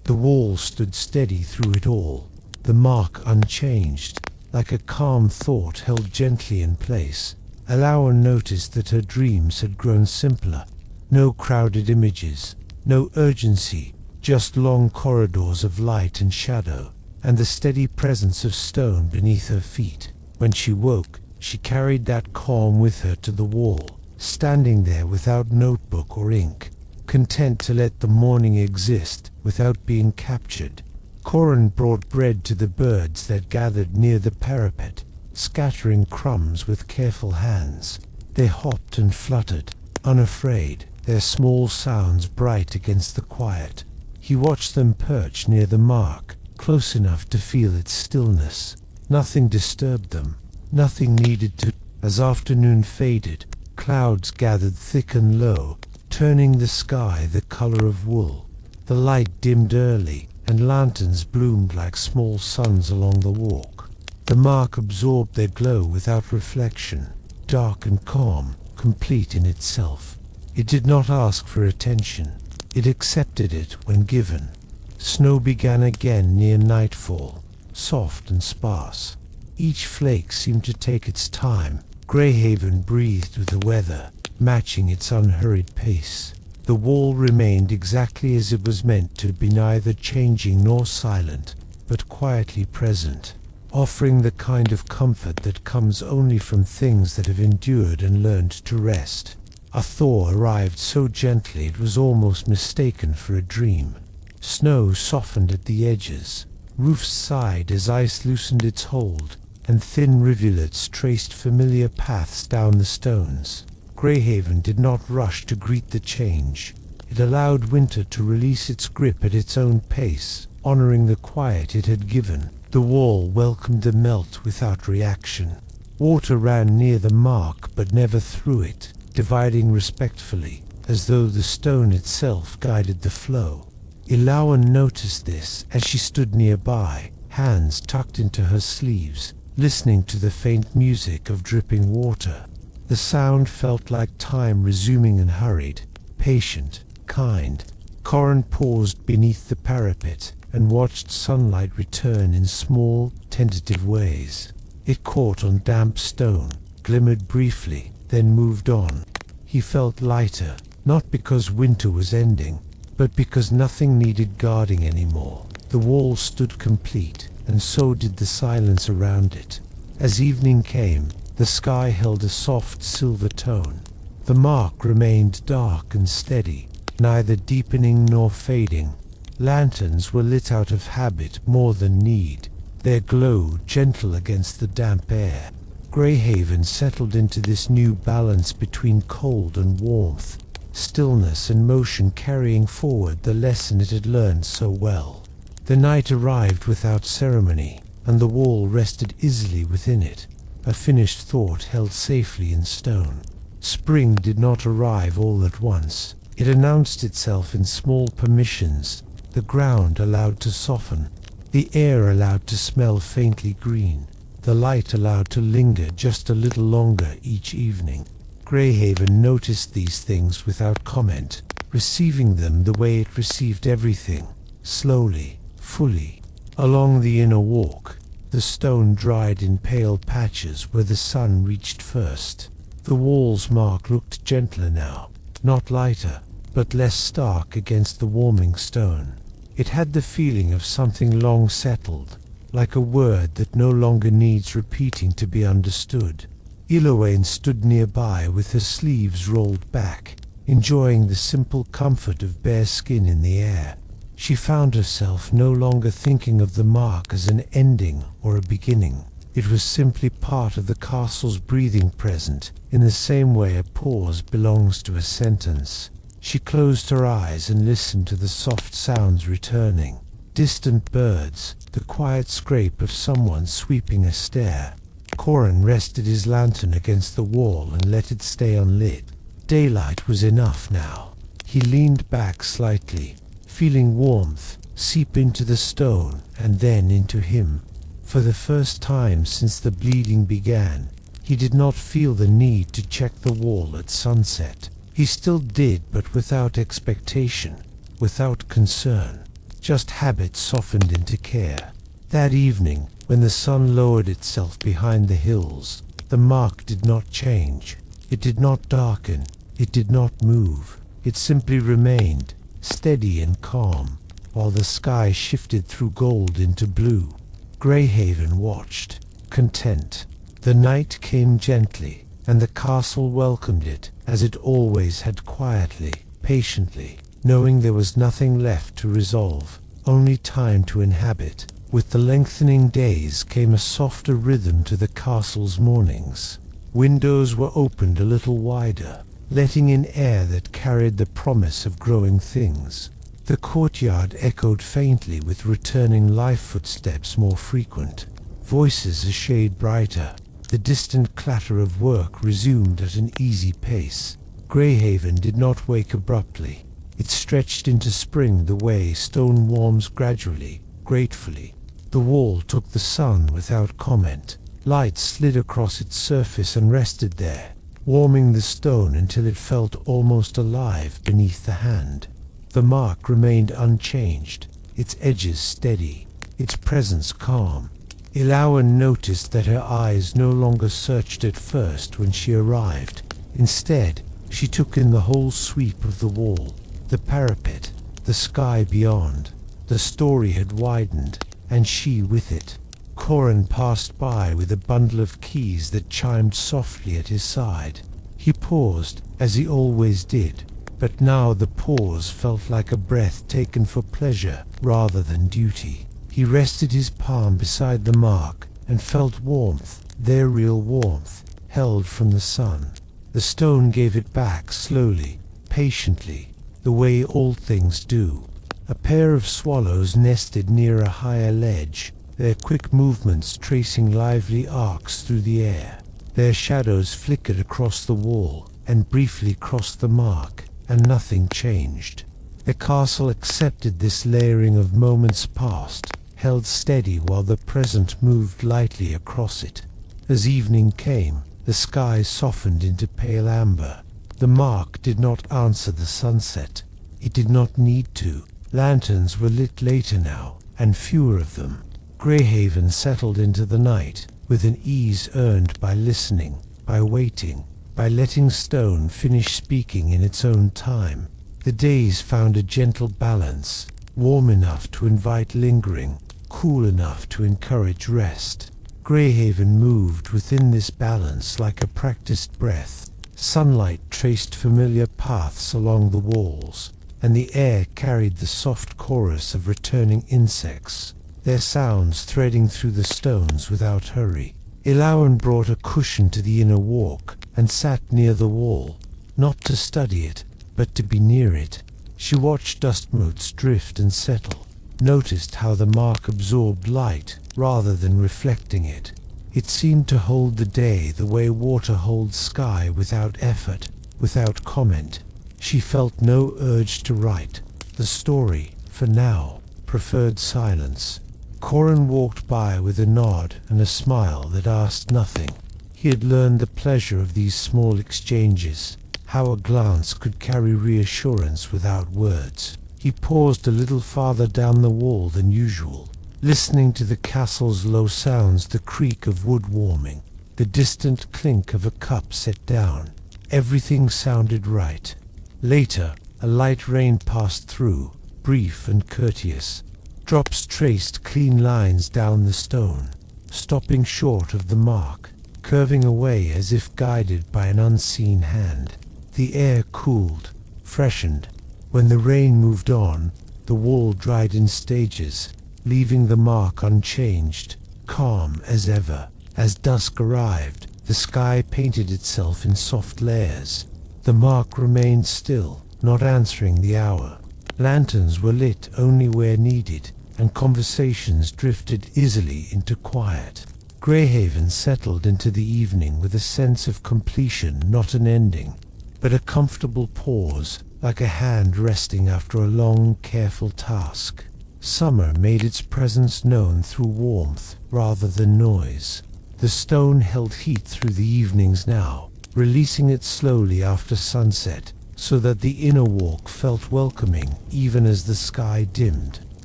The wall stood steady through it all, the mark unchanged, like a calm thought held gently in place. Alawen noticed that her dreams had grown simpler. No crowded images, no urgency, just long corridors of light and shadow, and the steady presence of stone beneath her feet. When she woke, she carried that calm with her to the wall, standing there without notebook or ink, content to let the morning exist without being captured. Corin brought bread to the birds that gathered near the parapet, scattering crumbs with careful hands. They hopped and fluttered, unafraid, their small sounds bright against the quiet. He watched them perch near the mark, close enough to feel its stillness. Nothing disturbed them, nothing needed to. As afternoon faded, clouds gathered thick and low, turning the sky the color of wool. The light dimmed early, and lanterns bloomed like small suns along the walk. The mark absorbed their glow without reflection, dark and calm, complete in itself. It did not ask for attention. It accepted it when given. Snow began again near nightfall, soft and sparse. Each flake seemed to take its time. Greyhaven breathed with the weather, matching its unhurried pace. The wall remained exactly as it was meant to be, neither changing nor silent, but quietly present, offering the kind of comfort that comes only from things that have endured and learned to rest. A thaw arrived so gently it was almost mistaken for a dream. Snow softened at the edges, roofs sighed as ice loosened its hold, and thin rivulets traced familiar paths down the stones. Greyhaven did not rush to greet the change. It allowed winter to release its grip at its own pace, honoring the quiet it had given. The wall welcomed the melt without reaction. Water ran near the mark but never through it, dividing respectfully, as though the stone itself guided the flow. Ilawan noticed this as she stood nearby, hands tucked into her sleeves, listening to the faint music of dripping water. The sound felt like time resuming unhurried, patient, kind. Corin paused beneath the parapet and watched sunlight return in small, tentative ways. It caught on damp stone, glimmered briefly, then moved on. He felt lighter, not because winter was ending, but because nothing needed guarding anymore. The wall stood complete, and so did the silence around it. As evening came, the sky held a soft silver tone. The mark remained dark and steady, neither deepening nor fading. Lanterns were lit out of habit more than need, their glow gentle against the damp air. Greyhaven settled into this new balance between cold and warmth, stillness and motion, carrying forward the lesson it had learned so well. The night arrived without ceremony, and the wall rested easily within it, a finished thought held safely in stone. Spring did not arrive all at once. It announced itself in small permissions, the ground allowed to soften, the air allowed to smell faintly green, the light allowed to linger just a little longer each evening. Greyhaven noticed these things without comment, receiving them the way it received everything, slowly, fully. Along the inner walk, the stone dried in pale patches where the sun reached first. The wall's mark looked gentler now, not lighter, but less stark against the warming stone. It had the feeling of something long settled, like a word that no longer needs repeating to be understood. Ilawan stood nearby with her sleeves rolled back, enjoying the simple comfort of bare skin in the air. She found herself no longer thinking of the mark as an ending or a beginning. It was simply part of the castle's breathing present, in the same way a pause belongs to a sentence. She closed her eyes and listened to the soft sounds returning. Distant birds, the quiet scrape of someone sweeping a stair. Corin rested his lantern against the wall and let it stay unlit. Daylight was enough now. He leaned back slightly, feeling warmth seep into the stone and then into him. For the first time since the bleeding began, he did not feel the need to check the wall at sunset. He still did, but without expectation, without concern. Just habit softened into care. That evening, when the sun lowered itself behind the hills, the mark did not change. It did not darken. It did not move. It simply remained, steady and calm, while the sky shifted through gold into blue. Greyhaven watched, content. The night came gently, and the castle welcomed it, as it always had, quietly, patiently, knowing there was nothing left to resolve, only time to inhabit. With the lengthening days came a softer rhythm to the castle's mornings. Windows were opened a little wider, letting in air that carried the promise of growing things. The courtyard echoed faintly with returning life, footsteps more frequent, voices a shade brighter. The distant clatter of work resumed at an easy pace. Greyhaven did not wake abruptly. It stretched into spring the way stone warms gradually, gratefully. The wall took the sun without comment. Light slid across its surface and rested there, warming the stone until it felt almost alive beneath the hand. The mark remained unchanged, its edges steady, its presence calm. Illawen noticed that her eyes no longer searched at first when she arrived. Instead, she took in the whole sweep of the wall, the parapet, the sky beyond. The story had widened, and she with it. Corin passed by with a bundle of keys that chimed softly at his side. He paused, as he always did, but now the pause felt like a breath taken for pleasure rather than duty. He rested his palm beside the mark and felt warmth, their real warmth, held from the sun. The stone gave it back slowly, patiently, the way all things do. A pair of swallows nested near a higher ledge, their quick movements tracing lively arcs through the air. Their shadows flickered across the wall and briefly crossed the mark, and nothing changed. The castle accepted this layering of moments past, held steady while the present moved lightly across it. As evening came, the sky softened into pale amber. The mark did not answer the sunset. It did not need to. Lanterns were lit later now, and fewer of them. Greyhaven settled into the night, with an ease earned by listening, by waiting, by letting stone finish speaking in its own time. The days found a gentle balance, warm enough to invite lingering, cool enough to encourage rest. Greyhaven moved within this balance like a practiced breath. Sunlight traced familiar paths along the walls, and the air carried the soft chorus of returning insects, their sounds threading through the stones without hurry. Illawen brought a cushion to the inner walk and sat near the wall, not to study it, but to be near it. She watched dust motes drift and settle, noticed how the mark absorbed light rather than reflecting it. It seemed to hold the day the way water holds sky, without effort, without comment. She felt no urge to write. The story, for now, preferred silence. Corin walked by with a nod and a smile that asked nothing. He had learned the pleasure of these small exchanges, how a glance could carry reassurance without words. He paused a little farther down the wall than usual, listening to the castle's low sounds, the creak of wood warming, the distant clink of a cup set down. Everything sounded right. Later, a light rain passed through, brief and courteous. Drops traced clean lines down the stone, stopping short of the mark, curving away as if guided by an unseen hand. The air cooled, freshened. When the rain moved on, the wall dried in stages, leaving the mark unchanged, calm as ever. As dusk arrived, the sky painted itself in soft layers. The mark remained still, not answering the hour. Lanterns were lit only where needed, and conversations drifted easily into quiet. Greyhaven settled into the evening with a sense of completion, not an ending, but a comfortable pause, like a hand resting after a long, careful task. Summer made its presence known through warmth rather than noise. The stone held heat through the evenings now, releasing it slowly after sunset, so that the inner walk felt welcoming even as the sky dimmed.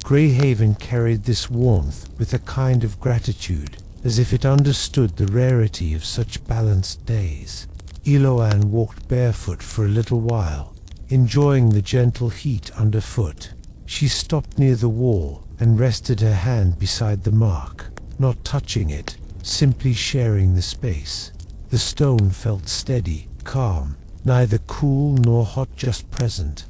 Greyhaven carried this warmth with a kind of gratitude, as if it understood the rarity of such balanced days. Illawen walked barefoot for a little while, enjoying the gentle heat underfoot. She stopped near the wall and rested her hand beside the mark, not touching it, simply sharing the space. The stone felt steady, calm, neither cool nor hot, just present.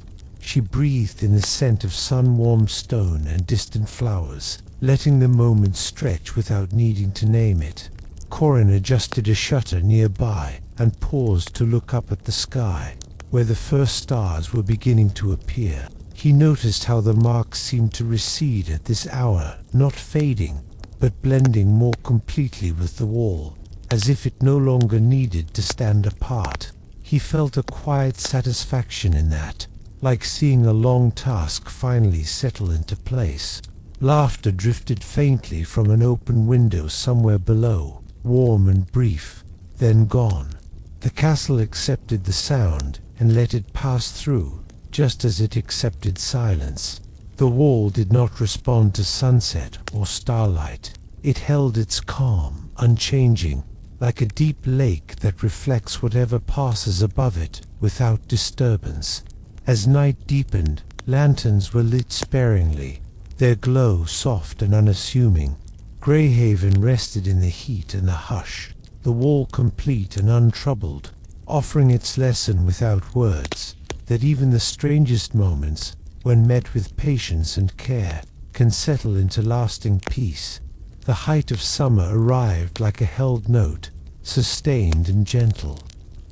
She breathed in the scent of sun-warmed stone and distant flowers, letting the moment stretch without needing to name it. Corin adjusted a shutter nearby and paused to look up at the sky, where the first stars were beginning to appear. He noticed how the mark seemed to recede at this hour, not fading, but blending more completely with the wall, as if it no longer needed to stand apart. He felt a quiet satisfaction in that, like seeing a long task finally settle into place. Laughter drifted faintly from an open window somewhere below, warm and brief, then gone. The castle accepted the sound and let it pass through, just as it accepted silence. The wall did not respond to sunset or starlight. It held its calm, unchanging, like a deep lake that reflects whatever passes above it without disturbance. As night deepened, lanterns were lit sparingly, their glow soft and unassuming. Greyhaven rested in the heat and the hush, the wall complete and untroubled, offering its lesson without words, that even the strangest moments, when met with patience and care, can settle into lasting peace. The height of summer arrived like a held note, sustained and gentle.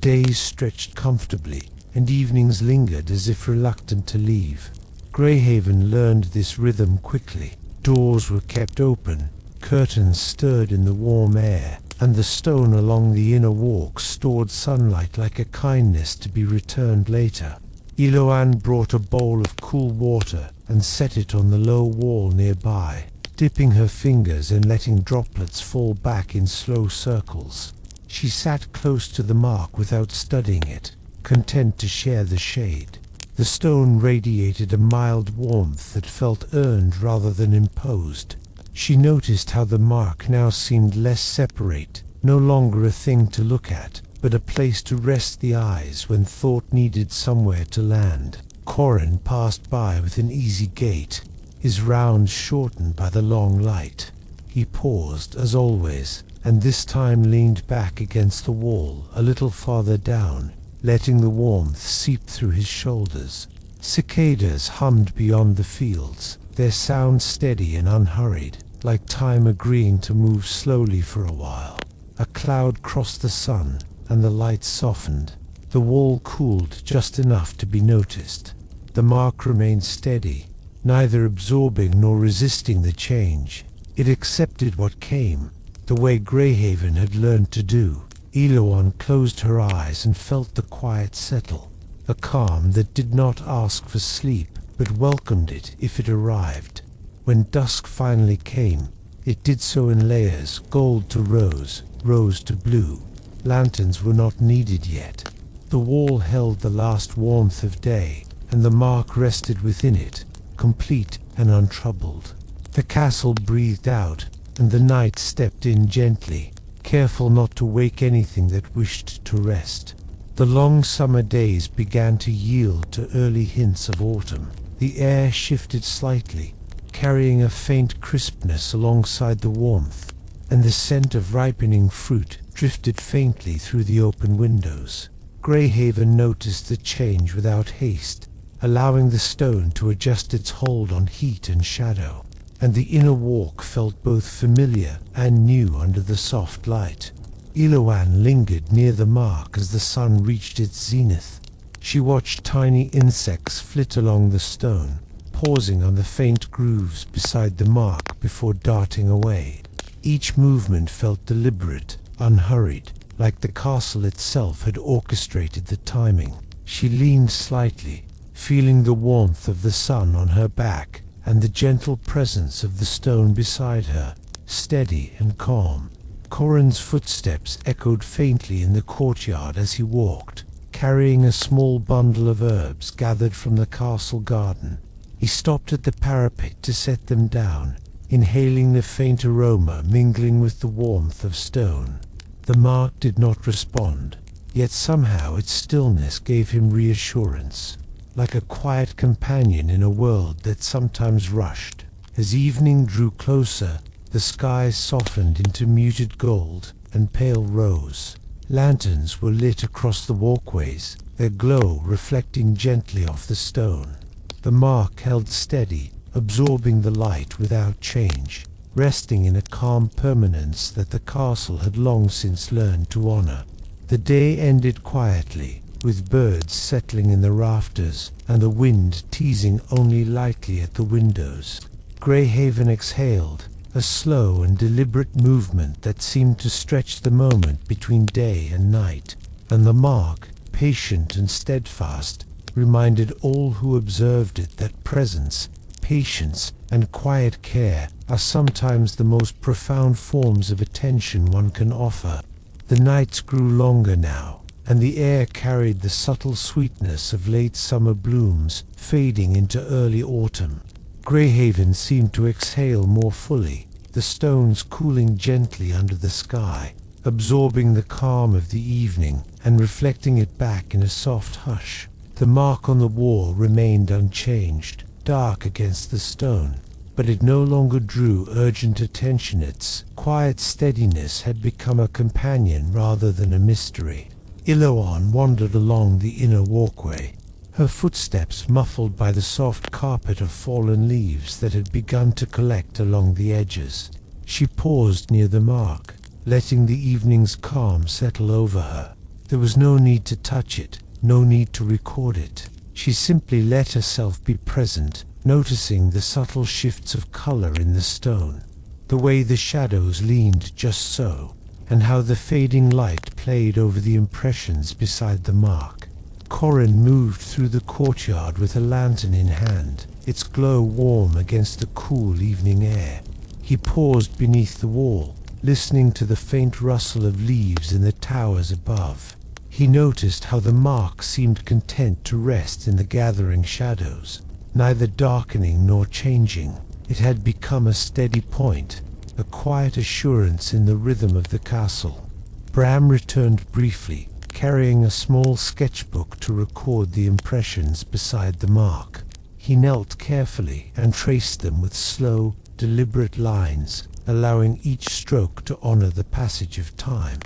Days stretched comfortably, and evenings lingered as if reluctant to leave. Greyhaven learned this rhythm quickly. Doors were kept open, curtains stirred in the warm air, and the stone along the inner walk stored sunlight like a kindness to be returned later. Eloanne brought a bowl of cool water and set it on the low wall nearby, dipping her fingers and letting droplets fall back in slow circles. She sat close to the mark without studying it, content to share the shade. The stone radiated a mild warmth that felt earned rather than imposed. She noticed how the mark now seemed less separate, no longer a thing to look at, but a place to rest the eyes when thought needed somewhere to land. Corin passed by with an easy gait, his rounds shortened by the long light. He paused, as always, and this time leaned back against the wall a little farther down, letting the warmth seep through his shoulders. Cicadas hummed beyond the fields, their sound steady and unhurried, like time agreeing to move slowly for a while. A cloud crossed the sun, and the light softened. The wall cooled just enough to be noticed. The mark remained steady, neither absorbing nor resisting the change. It accepted what came, the way Greyhaven had learned to do. Eloanne closed her eyes and felt the quiet settle, a calm that did not ask for sleep, but welcomed it if it arrived. When dusk finally came, it did so in layers, gold to rose, rose to blue. Lanterns were not needed yet. The wall held the last warmth of day, and the mark rested within it, complete and untroubled. The castle breathed out, and the night stepped in gently, careful not to wake anything that wished to rest. The long summer days began to yield to early hints of autumn. The air shifted slightly, carrying a faint crispness alongside the warmth, and the scent of ripening fruit drifted faintly through the open windows. Greyhaven noticed the change without haste, allowing the stone to adjust its hold on heat and shadow, and the inner walk felt both familiar and new under the soft light. Eloanne lingered near the mark as the sun reached its zenith. She watched tiny insects flit along the stone, pausing on the faint grooves beside the mark before darting away. Each movement felt deliberate, unhurried, like the castle itself had orchestrated the timing. She leaned slightly, feeling the warmth of the sun on her back and the gentle presence of the stone beside her, steady and calm. Corin's footsteps echoed faintly in the courtyard as he walked, carrying a small bundle of herbs gathered from the castle garden. He stopped at the parapet to set them down, inhaling the faint aroma mingling with the warmth of stone. The mark did not respond, yet somehow its stillness gave him reassurance, like a quiet companion in a world that sometimes rushed. As evening drew closer, the sky softened into muted gold and pale rose. Lanterns were lit across the walkways, their glow reflecting gently off the stone. The mark held steady, absorbing the light without change, resting in a calm permanence that the castle had long since learned to honor. The day ended quietly, with birds settling in the rafters and the wind teasing only lightly at the windows. Greyhaven exhaled, a slow and deliberate movement that seemed to stretch the moment between day and night, and the mark, patient and steadfast, reminded all who observed it that presence, patience, and quiet care are sometimes the most profound forms of attention one can offer. The nights grew longer now, and the air carried the subtle sweetness of late summer blooms fading into early autumn. Greyhaven seemed to exhale more fully, the stones cooling gently under the sky, absorbing the calm of the evening and reflecting it back in a soft hush. The mark on the wall remained unchanged, dark against the stone, but it no longer drew urgent attention. Its quiet steadiness had become a companion rather than a mystery. Ilouan wandered along the inner walkway, her footsteps muffled by the soft carpet of fallen leaves that had begun to collect along the edges. She paused near the mark, letting the evening's calm settle over her. There was no need to touch it, no need to record it. She simply let herself be present, noticing the subtle shifts of color in the stone, the way the shadows leaned just so, and how the fading light played over the impressions beside the mark. Corin moved through the courtyard with a lantern in hand, its glow warm against the cool evening air. He paused beneath the wall, listening to the faint rustle of leaves in the towers above. He noticed how the mark seemed content to rest in the gathering shadows, neither darkening nor changing. It had become a steady point, a quiet assurance in the rhythm of the castle. Bram returned briefly, carrying a small sketchbook to record the impressions beside the mark. He knelt carefully and traced them with slow, deliberate lines, allowing each stroke to honor the passage of time.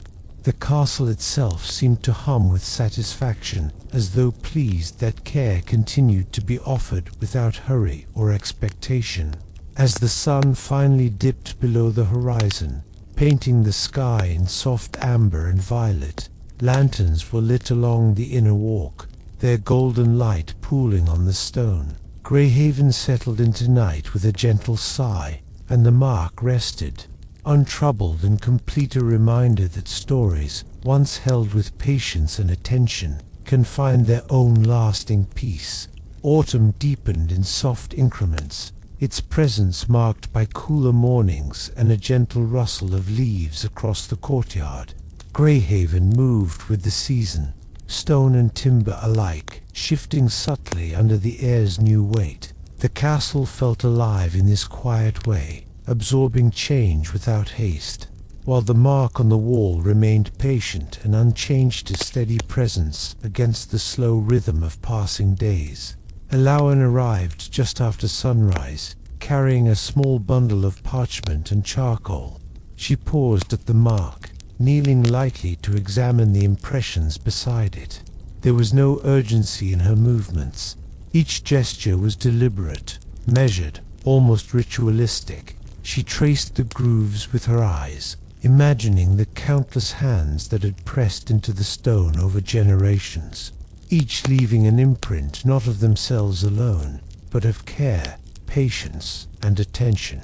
The castle itself seemed to hum with satisfaction, as though pleased that care continued to be offered without hurry or expectation. As the sun finally dipped below the horizon, painting the sky in soft amber and violet, lanterns were lit along the inner walk, their golden light pooling on the stone. Greyhaven settled into night with a gentle sigh, and the mark rested, untroubled and complete, a reminder that stories, once held with patience and attention, can find their own lasting peace. Autumn deepened in soft increments, its presence marked by cooler mornings and a gentle rustle of leaves across the courtyard. Greyhaven moved with the season, stone and timber alike, shifting subtly under the air's new weight. The castle felt alive in this quiet way, absorbing change without haste, while the mark on the wall remained patient and unchanged, a steady presence against the slow rhythm of passing days. Ilouan arrived just after sunrise, carrying a small bundle of parchment and charcoal. She paused at the mark, kneeling lightly to examine the impressions beside it. There was no urgency in her movements. Each gesture was deliberate, measured, almost ritualistic. She traced the grooves with her eyes, imagining the countless hands that had pressed into the stone over generations, each leaving an imprint not of themselves alone, but of care, patience, and attention.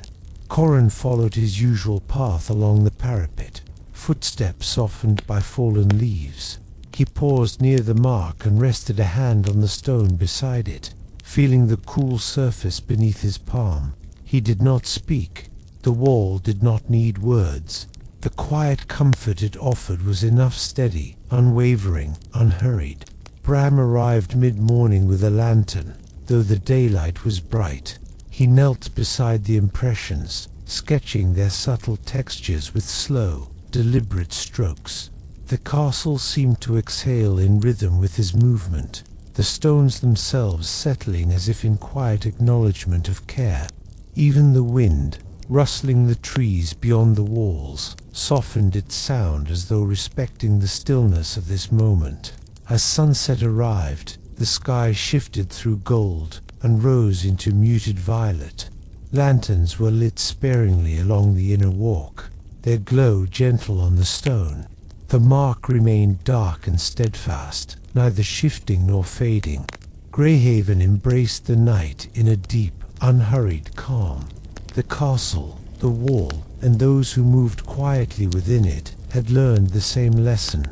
Corin followed his usual path along the parapet, footsteps softened by fallen leaves. He paused near the mark and rested a hand on the stone beside it, feeling the cool surface beneath his palm. He did not speak. The wall did not need words. The quiet comfort it offered was enough, steady, unwavering, unhurried. Bram arrived mid-morning with a lantern, though the daylight was bright. He knelt beside the impressions, sketching their subtle textures with slow, deliberate strokes. The castle seemed to exhale in rhythm with his movement, the stones themselves settling as if in quiet acknowledgement of care. Even the wind, rustling the trees beyond the walls, softened its sound as though respecting the stillness of this moment. As sunset arrived, the sky shifted through gold, and rose into muted violet. Lanterns were lit sparingly along the inner walk, their glow gentle on the stone. The mark remained dark and steadfast, neither shifting nor fading. Greyhaven embraced the night in a deep, unhurried calm. The castle, the wall, and those who moved quietly within it had learned the same lesson,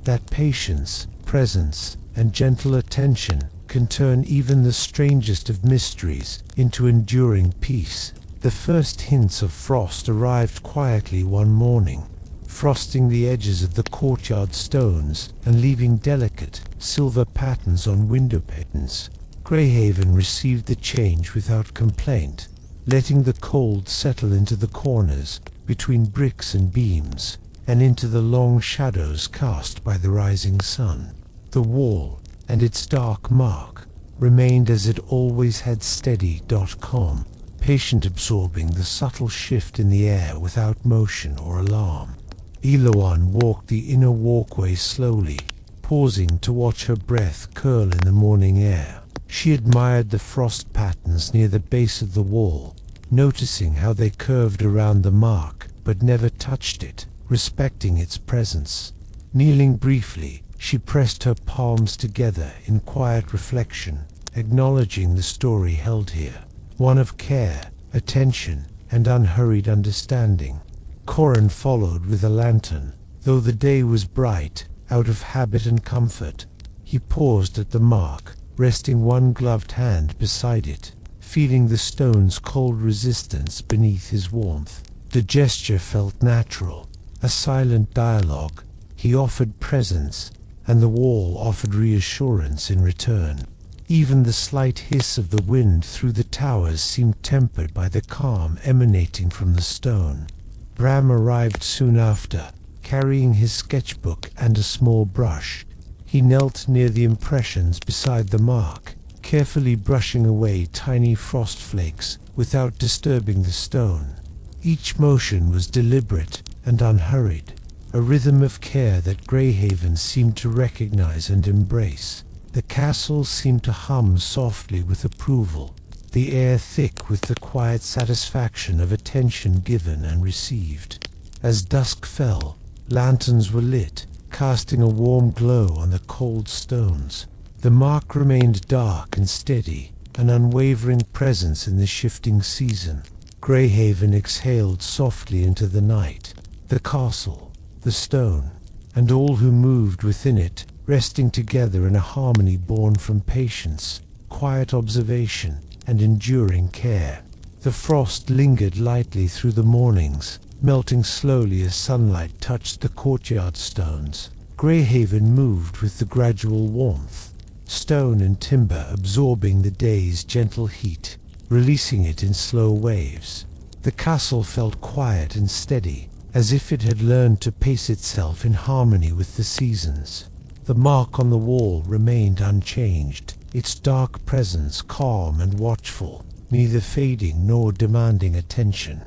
that patience, presence, and gentle attention can turn even the strangest of mysteries into enduring peace. The first hints of frost arrived quietly one morning, frosting the edges of the courtyard stones and leaving delicate, silver patterns on window panes. Greyhaven received the change without complaint, letting the cold settle into the corners, between bricks and beams, and into the long shadows cast by the rising sun. The wall, and its dark mark, remained as it always had, steady, calm, patient, absorbing the subtle shift in the air without motion or alarm. Eloann walked the inner walkway slowly, pausing to watch her breath curl in the morning air. She admired the frost patterns near the base of the wall, noticing how they curved around the mark but never touched it, respecting its presence. Kneeling briefly, she pressed her palms together in quiet reflection, acknowledging the story held here, one of care, attention, and unhurried understanding. Corin followed with a lantern. Though the day was bright, out of habit and comfort, he paused at the mark, resting one gloved hand beside it, feeling the stone's cold resistance beneath his warmth. The gesture felt natural, a silent dialogue. He offered presence, and the wall offered reassurance in return. Even the slight hiss of the wind through the towers seemed tempered by the calm emanating from the stone. Bram arrived soon after, carrying his sketchbook and a small brush. He knelt near the impressions beside the mark, carefully brushing away tiny frost flakes without disturbing the stone. Each motion was deliberate and unhurried, a rhythm of care that Greyhaven seemed to recognize and embrace. The castle seemed to hum softly with approval, the air thick with the quiet satisfaction of attention given and received. As dusk fell, lanterns were lit, casting a warm glow on the cold stones. The mark remained dark and steady, an unwavering presence in the shifting season. Greyhaven exhaled softly into the night. The castle, the stone, and all who moved within it, resting together in a harmony born from patience, quiet observation, and enduring care. The frost lingered lightly through the mornings, melting slowly as sunlight touched the courtyard stones. Greyhaven moved with the gradual warmth, stone and timber absorbing the day's gentle heat, releasing it in slow waves. The castle felt quiet and steady, as if it had learned to pace itself in harmony with the seasons. The mark on the wall remained unchanged, its dark presence calm and watchful, neither fading nor demanding attention.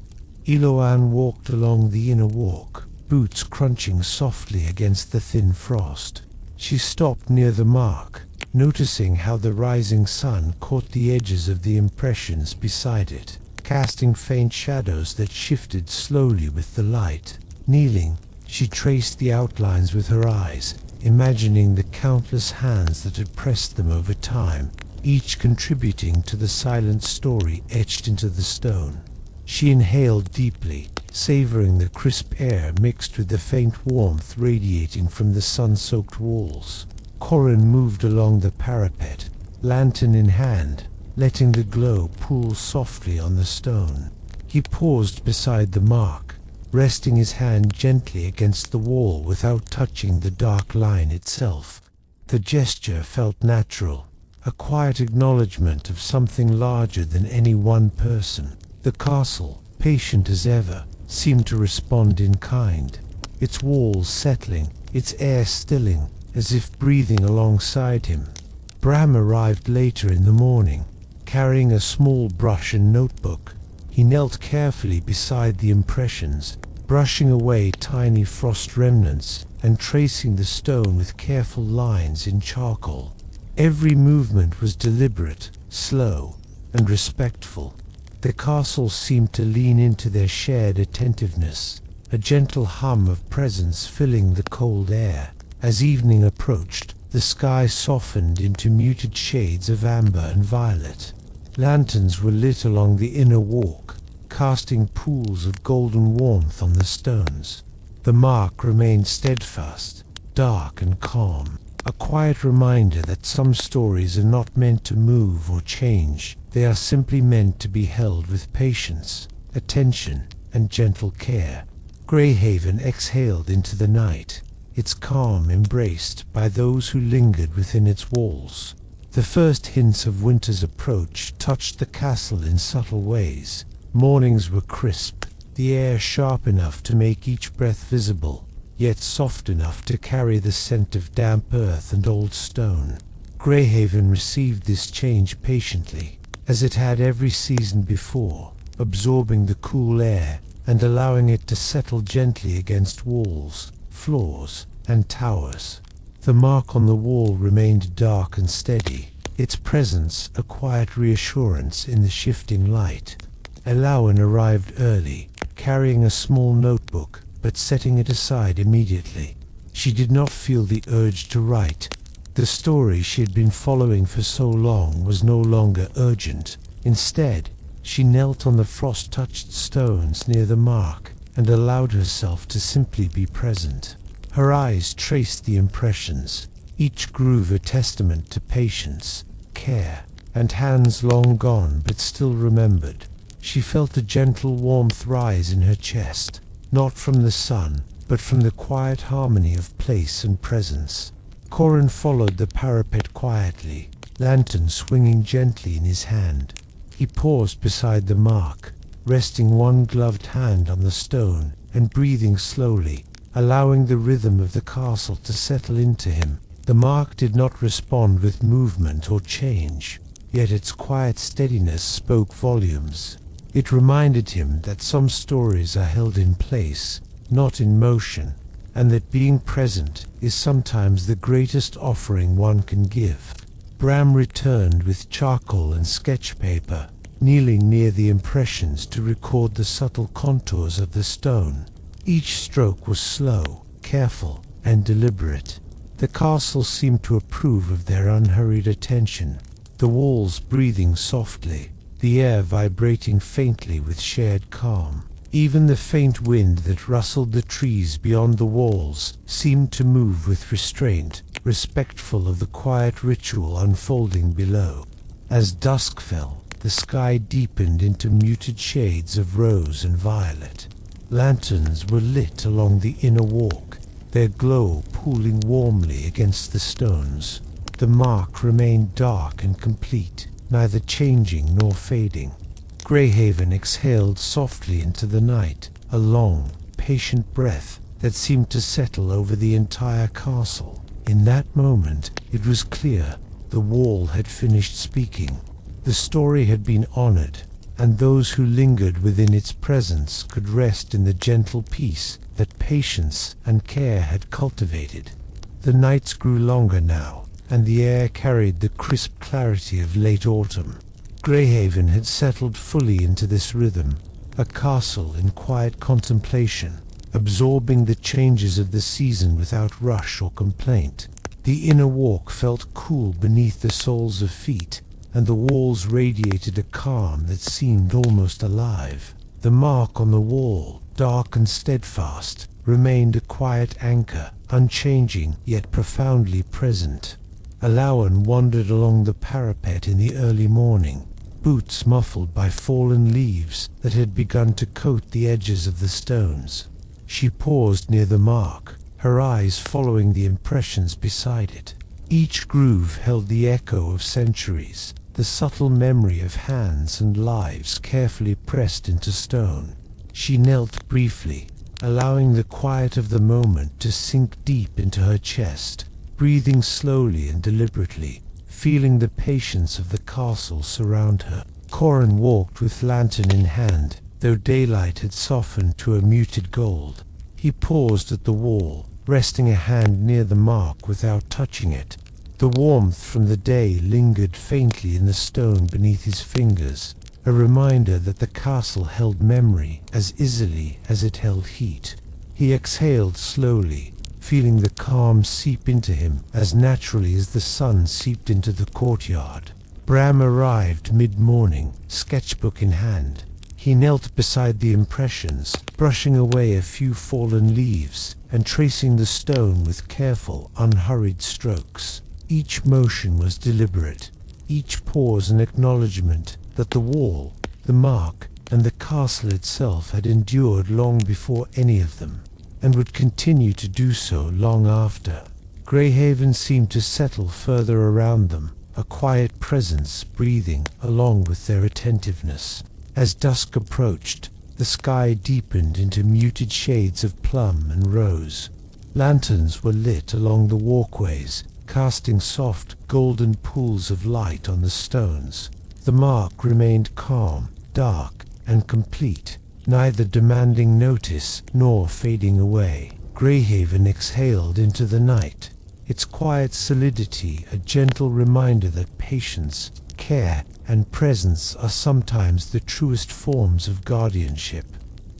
Eloann walked along the inner walk, boots crunching softly against the thin frost. She stopped near the mark, noticing how the rising sun caught the edges of the impressions beside it, casting faint shadows that shifted slowly with the light. Kneeling, she traced the outlines with her eyes, imagining the countless hands that had pressed them over time, each contributing to the silent story etched into the stone. She inhaled deeply, savoring the crisp air mixed with the faint warmth radiating from the sun-soaked walls. Corin moved along the parapet, lantern in hand, letting the glow pool softly on the stone. He paused beside the mark, resting his hand gently against the wall without touching the dark line itself. The gesture felt natural, a quiet acknowledgement of something larger than any one person. The castle, patient as ever, seemed to respond in kind, its walls settling, its air stilling, as if breathing alongside him. Bram arrived later in the morning, carrying a small brush and notebook. He knelt carefully beside the impressions, brushing away tiny frost remnants and tracing the stone with careful lines in charcoal. Every movement was deliberate, slow, and respectful. The castle seemed to lean into their shared attentiveness, a gentle hum of presence filling the cold air. As evening approached, the sky softened into muted shades of amber and violet. Lanterns were lit along the inner walk, casting pools of golden warmth on the stones. The mark remained steadfast, dark and calm, a quiet reminder that some stories are not meant to move or change. They are simply meant to be held with patience, attention, and gentle care. Greyhaven exhaled into the night, its calm embraced by those who lingered within its walls. The first hints of winter's approach touched the castle in subtle ways. Mornings were crisp, the air sharp enough to make each breath visible, yet soft enough to carry the scent of damp earth and old stone. Greyhaven received this change patiently, as it had every season before, absorbing the cool air and allowing it to settle gently against walls, floors, and towers. The mark on the wall remained dark and steady, its presence a quiet reassurance in the shifting light. Elawan arrived early, carrying a small notebook, but setting it aside immediately. She did not feel the urge to write. The story she had been following for so long was no longer urgent. Instead, she knelt on the frost-touched stones near the mark and allowed herself to simply be present. Her eyes traced the impressions, each groove a testament to patience, care, and hands long gone but still remembered. She felt a gentle warmth rise in her chest, not from the sun, but from the quiet harmony of place and presence. Corin followed the parapet quietly, lantern swinging gently in his hand. He paused beside the mark, resting one gloved hand on the stone and breathing slowly, allowing the rhythm of the castle to settle into him. The mark did not respond with movement or change, yet its quiet steadiness spoke volumes. It reminded him that some stories are held in place, not in motion, and that being present is sometimes the greatest offering one can give. Bram returned with charcoal and sketch paper, kneeling near the impressions to record the subtle contours of the stone. Each stroke was slow, careful, and deliberate. The castle seemed to approve of their unhurried attention, the walls breathing softly, the air vibrating faintly with shared calm. Even the faint wind that rustled the trees beyond the walls seemed to move with restraint, respectful of the quiet ritual unfolding below. As dusk fell, the sky deepened into muted shades of rose and violet. Lanterns were lit along the inner walk, their glow pooling warmly against the stones. The mark remained dark and complete, neither changing nor fading. Greyhaven exhaled softly into the night, a long, patient breath that seemed to settle over the entire castle. In that moment, it was clear the wall had finished speaking. The story had been honored, and those who lingered within its presence could rest in the gentle peace that patience and care had cultivated. The nights grew longer now, and the air carried the crisp clarity of late autumn. Greyhaven had settled fully into this rhythm, a castle in quiet contemplation, absorbing the changes of the season without rush or complaint. The inner walk felt cool beneath the soles of feet, and the walls radiated a calm that seemed almost alive. The mark on the wall, dark and steadfast, remained a quiet anchor, unchanging yet profoundly present. Elawan wandered along the parapet in the early morning, boots muffled by fallen leaves that had begun to coat the edges of the stones. She paused near the mark, her eyes following the impressions beside it. Each groove held the echo of centuries, the subtle memory of hands and lives carefully pressed into stone. She knelt briefly, allowing the quiet of the moment to sink deep into her chest, breathing slowly and deliberately, feeling the patience of the castle surround her. Corin walked with lantern in hand, though daylight had softened to a muted gold. He paused at the wall, resting a hand near the mark without touching it. The The warmth from the day lingered faintly in the stone beneath his fingers, a reminder that the castle held memory as easily as it held heat. He exhaled slowly, feeling the calm seep into him as naturally as the sun seeped into the courtyard. Bram arrived mid-morning, sketchbook in hand. He knelt beside the impressions, brushing away a few fallen leaves and tracing the stone with careful, unhurried strokes. Each motion was deliberate, each pause an acknowledgement that the wall, the mark, and the castle itself had endured long before any of them, and would continue to do so long after. Greyhaven seemed to settle further around them, a quiet presence breathing along with their attentiveness. As dusk approached, the sky deepened into muted shades of plum and rose. Lanterns were lit along the walkways, casting soft, golden pools of light on the stones. The mark remained calm, dark, and complete, neither demanding notice nor fading away. Greyhaven exhaled into the night, its quiet solidity a gentle reminder that patience, care, and presence are sometimes the truest forms of guardianship.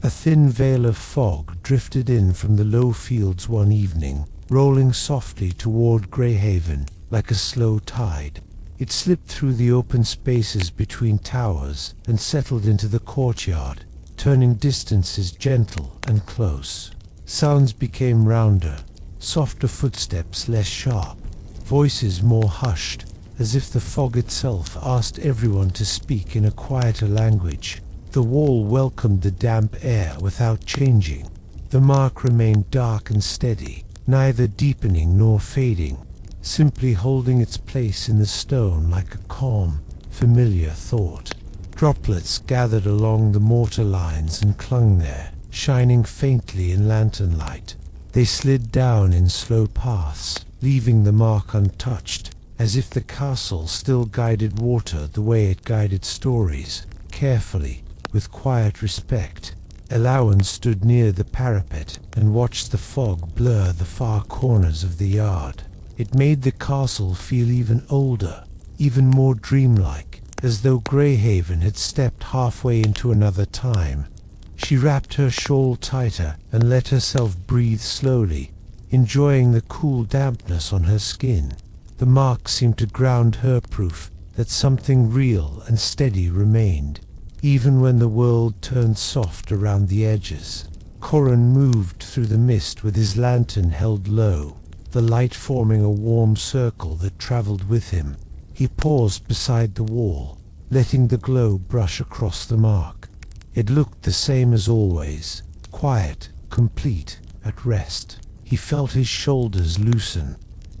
A thin veil of fog drifted in from the low fields one evening, rolling softly toward Greyhaven like a slow tide. It slipped through the open spaces between towers and settled into the courtyard, turning distances gentle and close. Sounds became rounder, softer footsteps less sharp, voices more hushed, as if the fog itself asked everyone to speak in a quieter language. The wall welcomed the damp air without changing. The mark remained dark and steady, neither deepening nor fading, simply holding its place in the stone like a calm, familiar thought. Droplets gathered along the mortar lines and clung there, shining faintly in lantern light. They slid down in slow paths, leaving the mark untouched, as if the castle still guided water the way it guided stories, carefully, with quiet respect. Ellawen stood near the parapet and watched the fog blur the far corners of the yard. It made the castle feel even older, even more dreamlike, as though Greyhaven had stepped halfway into another time. She wrapped her shawl tighter and let herself breathe slowly, enjoying the cool dampness on her skin. The mark seemed to ground her proof that something real and steady remained, even when the world turned soft around the edges. Corran moved through the mist with his lantern held low, the light forming a warm circle that traveled with him. He paused beside the wall, letting the glow brush across the mark. It looked the same as always, quiet, complete, at rest. He felt his shoulders loosen.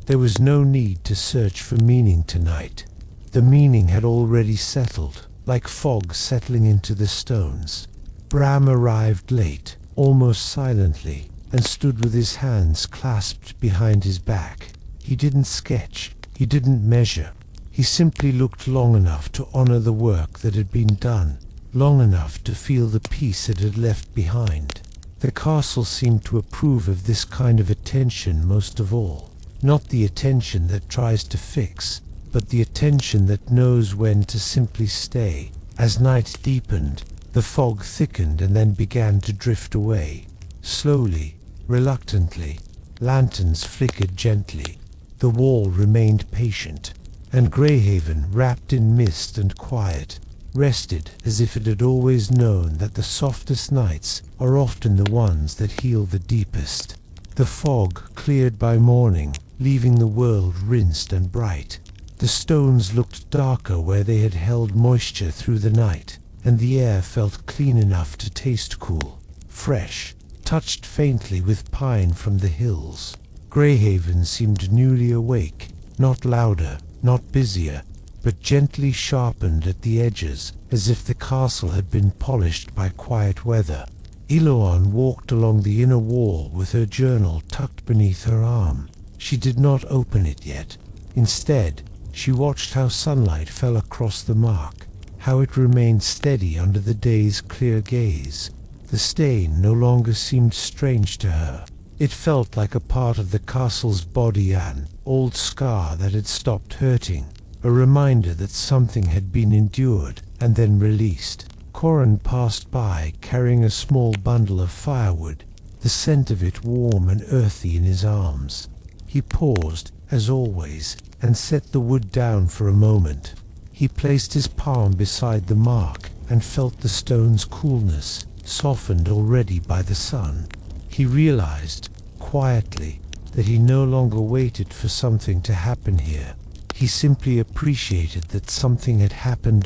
There was no need to search for meaning tonight. The meaning had already settled, like fog settling into the stones. Bram arrived late, almost silently, and stood with his hands clasped behind his back. He didn't sketch, he didn't measure. He simply looked long enough to honor the work that had been done, long enough to feel the peace it had left behind. The castle seemed to approve of this kind of attention most of all. Not the attention that tries to fix, but the attention that knows when to simply stay. As night deepened, the fog thickened and then began to drift away. Slowly, reluctantly, lanterns flickered gently. The wall remained patient, and Greyhaven, wrapped in mist and quiet, rested as if it had always known that the softest nights are often the ones that heal the deepest. The fog cleared by morning, leaving the world rinsed and bright. The stones looked darker where they had held moisture through the night, and the air felt clean enough to taste cool, fresh, touched faintly with pine from the hills. Greyhaven seemed newly awake, not louder, not busier, but gently sharpened at the edges, as if the castle had been polished by quiet weather. Ellawen walked along the inner wall with her journal tucked beneath her arm. She did not open it yet. Instead, she watched how sunlight fell across the mark, how it remained steady under the day's clear gaze. The stain no longer seemed strange to her. It felt like a part of the castle's body, and, old scar that had stopped hurting, a reminder that something had been endured and then released. Corin passed by carrying a small bundle of firewood, the scent of it warm and earthy in his arms. He paused, as always, and set the wood down for a moment. He placed his palm beside the mark and felt the stone's coolness, softened already by the sun. He realized, quietly, that he no longer waited for something to happen here. He simply appreciated that something had happened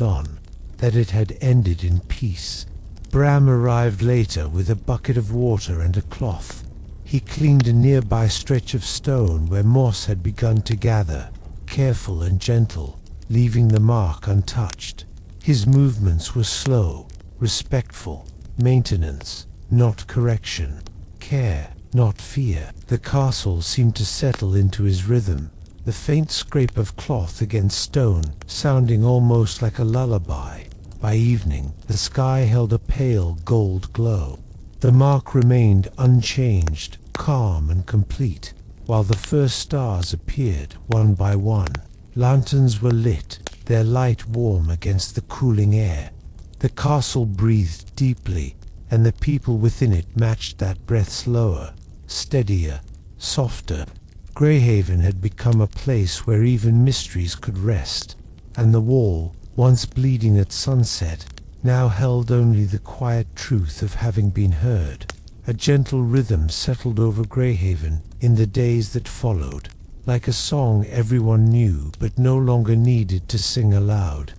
that it had ended in peace. Bram arrived later with a bucket of water and a cloth. He cleaned a nearby stretch of stone where moss had begun to gather, careful and gentle, leaving the mark untouched. His movements were slow, respectful, maintenance, not correction, care, not fear. The castle seemed to settle into his rhythm, the faint scrape of cloth against stone sounding almost like a lullaby. By evening, the sky held a pale gold glow. The mark remained unchanged, calm and complete, while the first stars appeared one by one. Lanterns were lit, their light warm against the cooling air. The castle breathed deeply, and the people within it matched that breath, slower, steadier, softer. Greyhaven had become a place where even mysteries could rest, and the wall, once bleeding at sunset, now held only the quiet truth of having been heard. A gentle rhythm settled over Greyhaven in the days that followed, like a song everyone knew but no longer needed to sing aloud.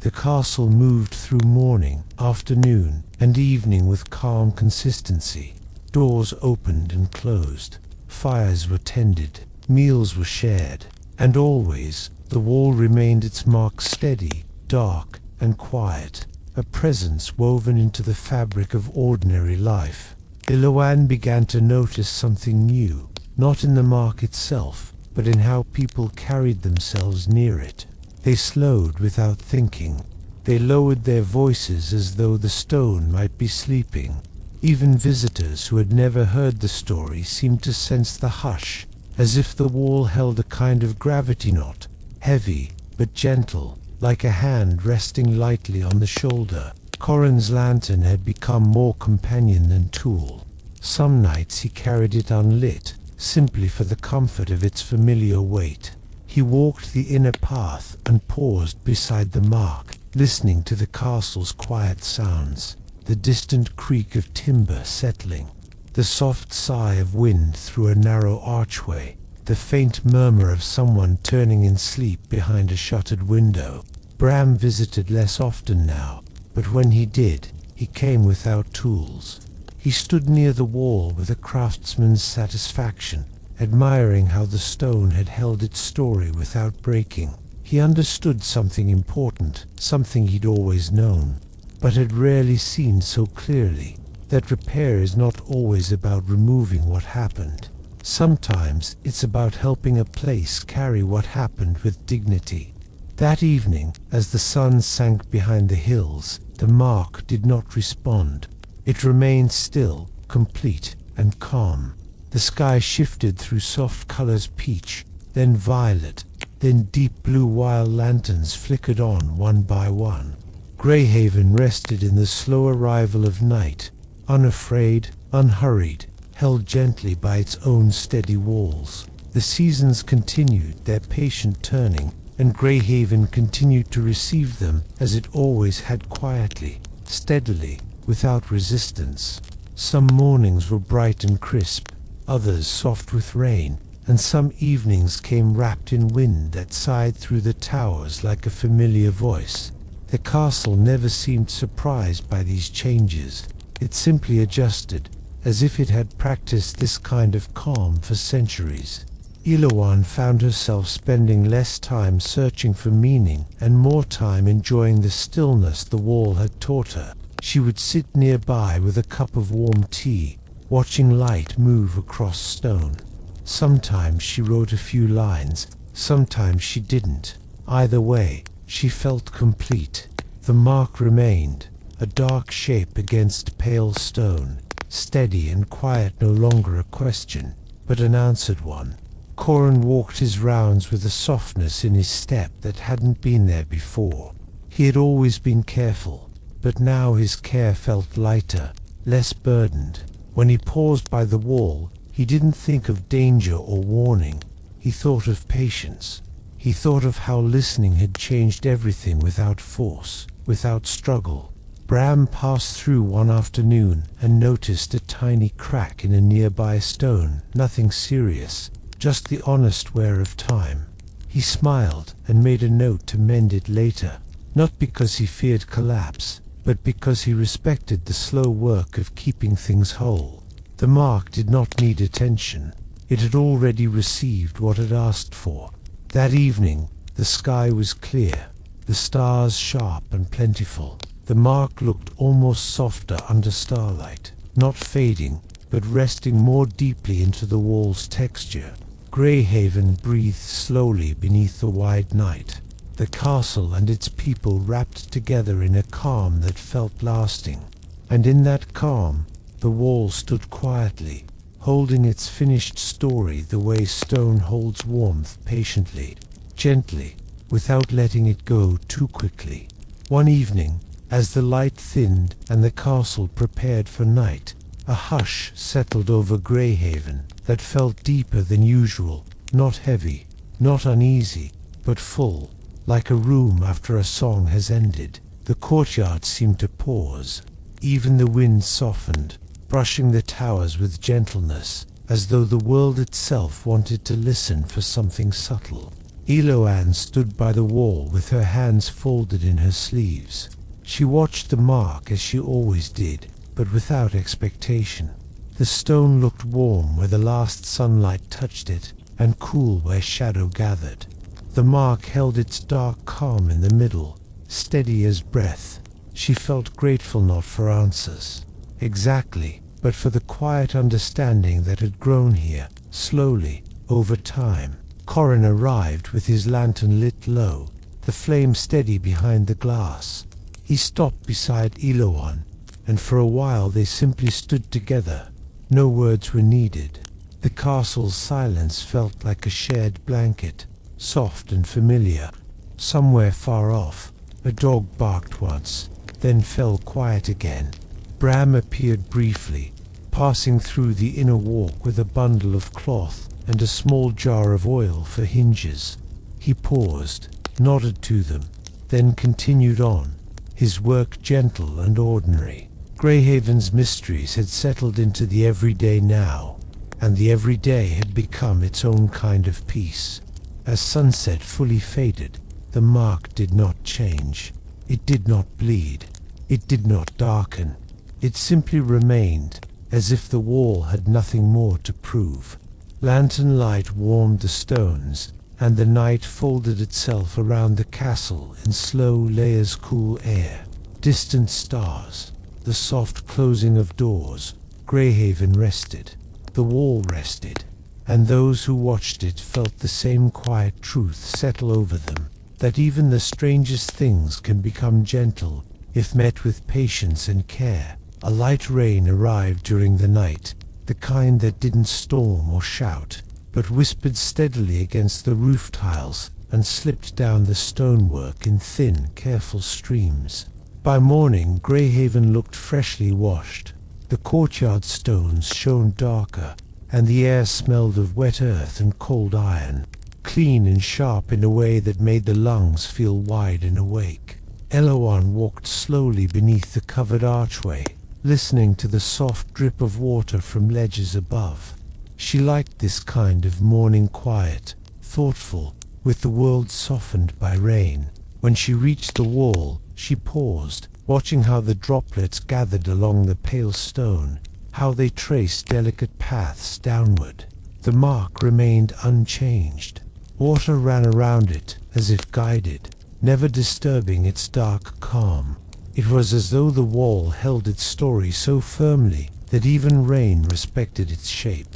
The castle moved through morning, afternoon, and evening with calm consistency. Doors opened and closed, fires were tended, meals were shared, and always the wall remained its mark, steady, dark, and quiet, a presence woven into the fabric of ordinary life. Iluan began to notice something new, not in the mark itself, but in how people carried themselves near it. They slowed without thinking. They lowered their voices as though the stone might be sleeping. Even visitors who had never heard the story seemed to sense the hush, as if the wall held a kind of gravity knot, heavy but gentle, like a hand resting lightly on the shoulder. Corin's lantern had become more companion than tool. Some nights he carried it unlit, simply for the comfort of its familiar weight. He walked the inner path and paused beside the mark, listening to the castle's quiet sounds, the distant creak of timber settling, the soft sigh of wind through a narrow archway, the faint murmur of someone turning in sleep behind a shuttered window. Bram visited less often now, but when he did, he came without tools. He stood near the wall with a craftsman's satisfaction, admiring how the stone had held its story without breaking. He understood something important, something he'd always known, but had rarely seen so clearly, that repair is not always about removing what happened. Sometimes it's about helping a place carry what happened with dignity. That evening, as the sun sank behind the hills, the mark did not respond. It remained still, complete, and calm. The sky shifted through soft colors, peach, then violet, then deep blue, while lanterns flickered on one by one. Greyhaven rested in the slow arrival of night, unafraid, unhurried, held gently by its own steady walls. The seasons continued their patient turning, and Greyhaven continued to receive them as it always had, quietly, steadily, without resistance. Some mornings were bright and crisp, others soft with rain, and some evenings came wrapped in wind that sighed through the towers like a familiar voice. The castle never seemed surprised by these changes. It simply adjusted, as if it had practiced this kind of calm for centuries. Iluan found herself spending less time searching for meaning and more time enjoying the stillness the wall had taught her. She would sit nearby with a cup of warm tea, watching light move across stone. Sometimes she wrote a few lines, sometimes she didn't. Either way, she felt complete. The mark remained, a dark shape against pale stone, steady and quiet, no longer a question, but an answered one. Corin walked his rounds with a softness in his step that hadn't been there before. He had always been careful, but now his care felt lighter, less burdened. When he paused by the wall, he didn't think of danger or warning. He thought of patience. He thought of how listening had changed everything without force, without struggle. Bram passed through one afternoon and noticed a tiny crack in a nearby stone. Nothing serious, just the honest wear of time. He smiled and made a note to mend it later, not because he feared collapse, but because he respected the slow work of keeping things whole. The mark did not need attention. It had already received what it asked for. That evening, the sky was clear, the stars sharp and plentiful. The mark looked almost softer under starlight, not fading, but resting more deeply into the wall's texture. Greyhaven breathed slowly beneath the wide night. The castle and its people wrapped together in a calm that felt lasting. And in that calm, the wall stood quietly, holding its finished story the way stone holds warmth, patiently, gently, without letting it go too quickly. One evening, as the light thinned and the castle prepared for night, a hush settled over Greyhaven that felt deeper than usual, not heavy, not uneasy, but full, like a room after a song has ended. The courtyard seemed to pause. Even the wind softened, brushing the towers with gentleness, as though the world itself wanted to listen for something subtle. Eloanne stood by the wall with her hands folded in her sleeves. She watched the mark as she always did, but without expectation. The stone looked warm where the last sunlight touched it, and cool where shadow gathered. The mark held its dark calm in the middle, steady as breath. She felt grateful not for answers, exactly, but for the quiet understanding that had grown here, slowly, over time. Corin arrived with his lantern lit low, the flame steady behind the glass. He stopped beside Eloanne, and for a while they simply stood together. No words were needed. The castle's silence felt like a shared blanket, soft and familiar. Somewhere far off, a dog barked once, then fell quiet again. Bram appeared briefly, passing through the inner walk with a bundle of cloth and a small jar of oil for hinges. He paused, nodded to them, then continued on, his work gentle and ordinary. Greyhaven's mysteries had settled into the everyday now, and the everyday had become its own kind of peace. As sunset fully faded, the mark did not change. It did not bleed. It did not darken. It simply remained, as if the wall had nothing more to prove. Lantern light warmed the stones, and the night folded itself around the castle in slow layers, cool air, distant stars, the soft closing of doors. Greyhaven rested. The wall rested, and those who watched it felt the same quiet truth settle over them, that even the strangest things can become gentle if met with patience and care. A light rain arrived during the night, the kind that didn't storm or shout, but whispered steadily against the roof tiles and slipped down the stonework in thin, careful streams. By morning, Greyhaven looked freshly washed. The courtyard stones shone darker, and the air smelled of wet earth and cold iron, clean and sharp in a way that made the lungs feel wide and awake. Eloanne walked slowly beneath the covered archway, listening to the soft drip of water from ledges above. She liked this kind of morning quiet, thoughtful, with the world softened by rain. When she reached the wall, she paused, watching how the droplets gathered along the pale stone, how they traced delicate paths downward. The mark remained unchanged. Water ran around it, as if guided, never disturbing its dark calm. It was as though the wall held its story so firmly that even rain respected its shape.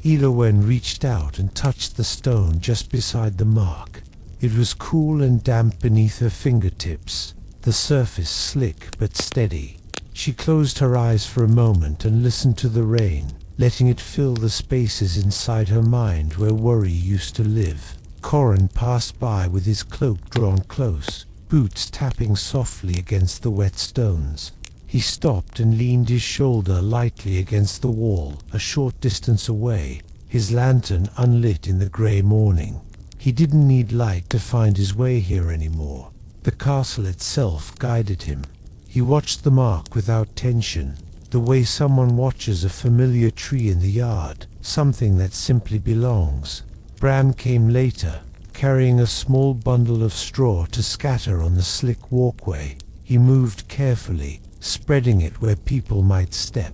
Eloanne reached out and touched the stone just beside the mark. It was cool and damp beneath her fingertips, the surface slick but steady. She closed her eyes for a moment and listened to the rain, letting it fill the spaces inside her mind where worry used to live. Corin passed by with his cloak drawn close, boots tapping softly against the wet stones. He stopped and leaned his shoulder lightly against the wall, a short distance away, his lantern unlit in the grey morning. He didn't need light to find his way here anymore. The castle itself guided him. He watched the mark without tension, the way someone watches a familiar tree in the yard, something that simply belongs. Bram came later, carrying a small bundle of straw to scatter on the slick walkway. He moved carefully, spreading it where people might step,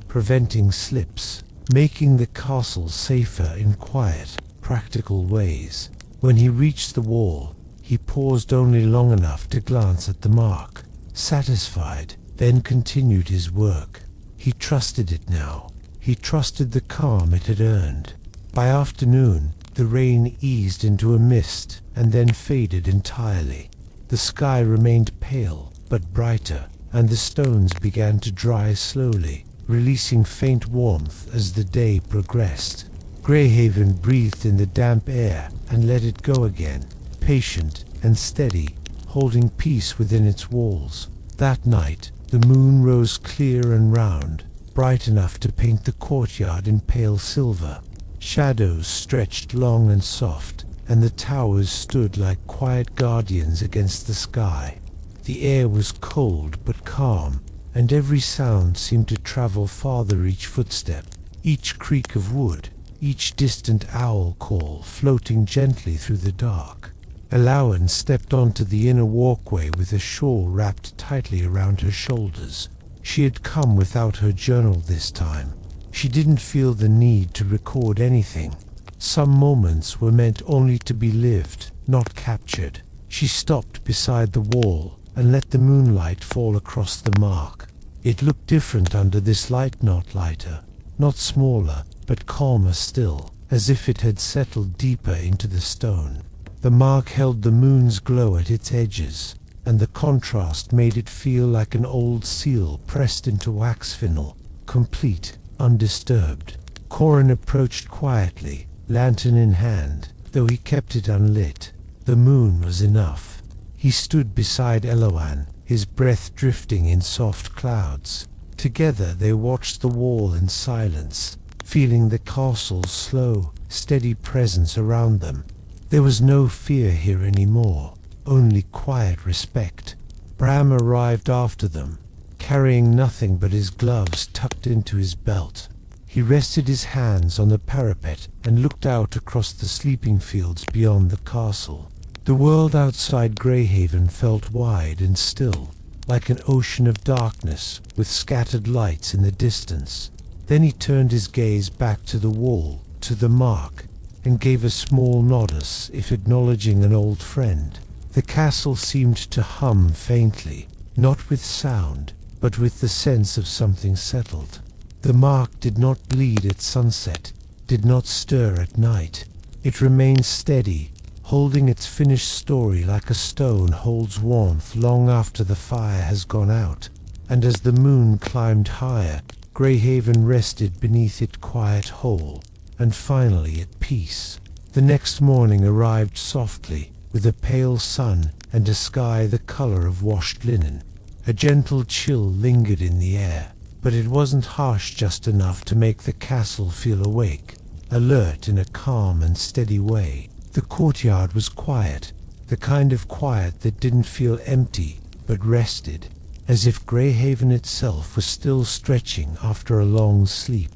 preventing slips, making the castle safer in quiet, practical ways. When he reached the wall, he paused only long enough to glance at the mark, satisfied, then continued his work. He trusted it now. He trusted the calm it had earned. By afternoon, the rain eased into a mist and then faded entirely. The sky remained pale but brighter, and the stones began to dry slowly, releasing faint warmth as the day progressed. Greyhaven breathed in the damp air and let it go again, patient and steady, holding peace within its walls. That night, the moon rose clear and round, bright enough to paint the courtyard in pale silver. Shadows stretched long and soft, and the towers stood like quiet guardians against the sky. The air was cold but calm, and every sound seemed to travel farther each footstep, each creak of wood, each distant owl call floating gently through the dark. Ellawen stepped onto the inner walkway with a shawl wrapped tightly around her shoulders. She had come without her journal this time. She didn't feel the need to record anything. Some moments were meant only to be lived, not captured. She stopped beside the wall and let the moonlight fall across the mark. It looked different under this light, not lighter, not smaller, but calmer still, as if it had settled deeper into the stone. The mark held the moon's glow at its edges, and the contrast made it feel like an old seal pressed into wax vinyl, complete, undisturbed. Corin approached quietly, lantern in hand, though he kept it unlit. The moon was enough. He stood beside Ellawen, his breath drifting in soft clouds. Together they watched the wall in silence, feeling the castle's slow, steady presence around them. There was no fear here anymore, only quiet respect. Bram arrived after them, carrying nothing but his gloves tucked into his belt. He rested his hands on the parapet and looked out across the sleeping fields beyond the castle. The world outside Greyhaven felt wide and still, like an ocean of darkness with scattered lights in the distance. Then he turned his gaze back to the wall, to the mark, and gave a small nod as if acknowledging an old friend. The castle seemed to hum faintly, not with sound, but with the sense of something settled. The mark did not bleed at sunset, did not stir at night. It remained steady, holding its finished story like a stone holds warmth long after the fire has gone out. And as the moon climbed higher, Greyhaven rested beneath its quiet hole, and finally at peace. The next morning arrived softly, with a pale sun and a sky the color of washed linen. A gentle chill lingered in the air, but it wasn't harsh just enough to make the castle feel awake, alert in a calm and steady way. The courtyard was quiet, the kind of quiet that didn't feel empty, but rested, as if Greyhaven itself was still stretching after a long sleep.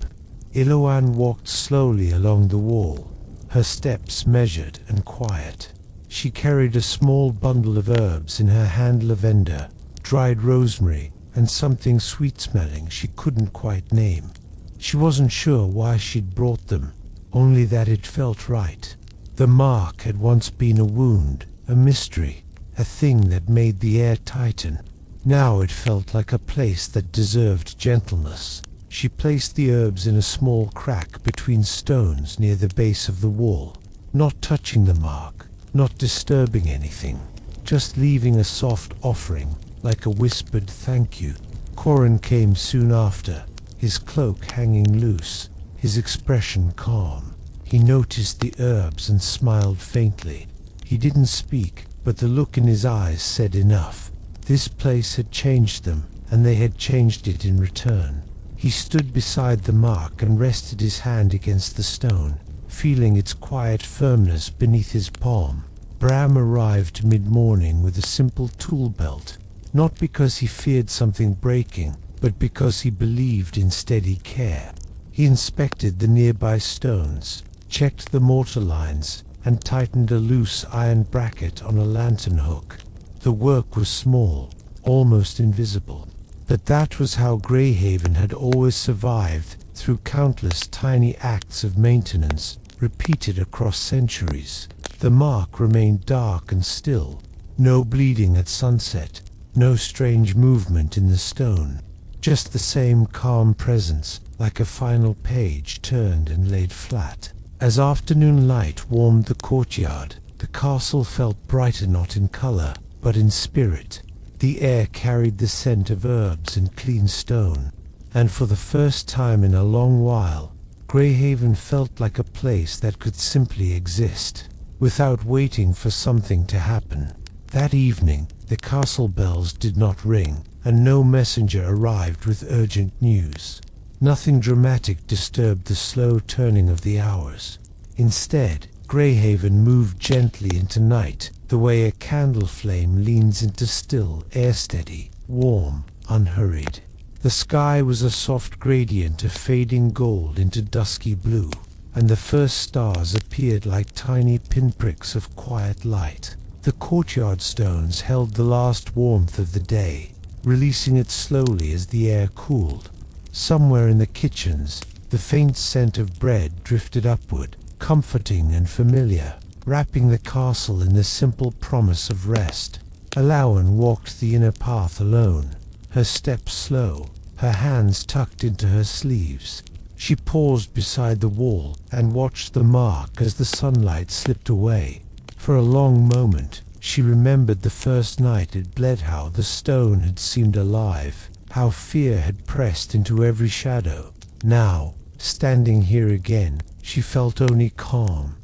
Ellawen walked slowly along the wall, her steps measured and quiet. She carried a small bundle of herbs in her hand, lavender, dried rosemary, and something sweet-smelling she couldn't quite name. She wasn't sure why she'd brought them, only that it felt right. The mark had once been a wound, a mystery, a thing that made the air tighten. Now it felt like a place that deserved gentleness. She placed the herbs in a small crack between stones near the base of the wall, not touching the mark, not disturbing anything, just leaving a soft offering, like a whispered thank you. Corin came soon after, his cloak hanging loose, his expression calm. He noticed the herbs and smiled faintly. He didn't speak, but the look in his eyes said enough. This place had changed them, and they had changed it in return. He stood beside the mark and rested his hand against the stone, feeling its quiet firmness beneath his palm. Bram arrived mid-morning with a simple tool belt, not because he feared something breaking, but because he believed in steady care. He inspected the nearby stones, checked the mortar lines, and tightened a loose iron bracket on a lantern hook. The work was small, almost invisible. But that was how Greyhaven had always survived, through countless tiny acts of maintenance, repeated across centuries. The mark remained dark and still. No bleeding at sunset, no strange movement in the stone. Just the same calm presence, like a final page turned and laid flat. As afternoon light warmed the courtyard, the castle felt brighter not in color, but in spirit. The air carried the scent of herbs and clean stone, and for the first time in a long while, Greyhaven felt like a place that could simply exist, without waiting for something to happen. That evening, the castle bells did not ring, and no messenger arrived with urgent news. Nothing dramatic disturbed the slow turning of the hours. Instead, Greyhaven moved gently into night, the way a candle flame leans into still air, steady, warm, unhurried. The sky was a soft gradient of fading gold into dusky blue, and the first stars appeared like tiny pinpricks of quiet light. The courtyard stones held the last warmth of the day, releasing it slowly as the air cooled. Somewhere in the kitchens, the faint scent of bread drifted upward, comforting and familiar, wrapping the castle in the simple promise of rest. Alawen walked the inner path alone, her steps slow, her hands tucked into her sleeves. She paused beside the wall and watched the mark as the sunlight slipped away. For a long moment, she remembered the first night at Bledhow. The stone had seemed alive, how fear had pressed into every shadow. Now, standing here again, she felt only calm.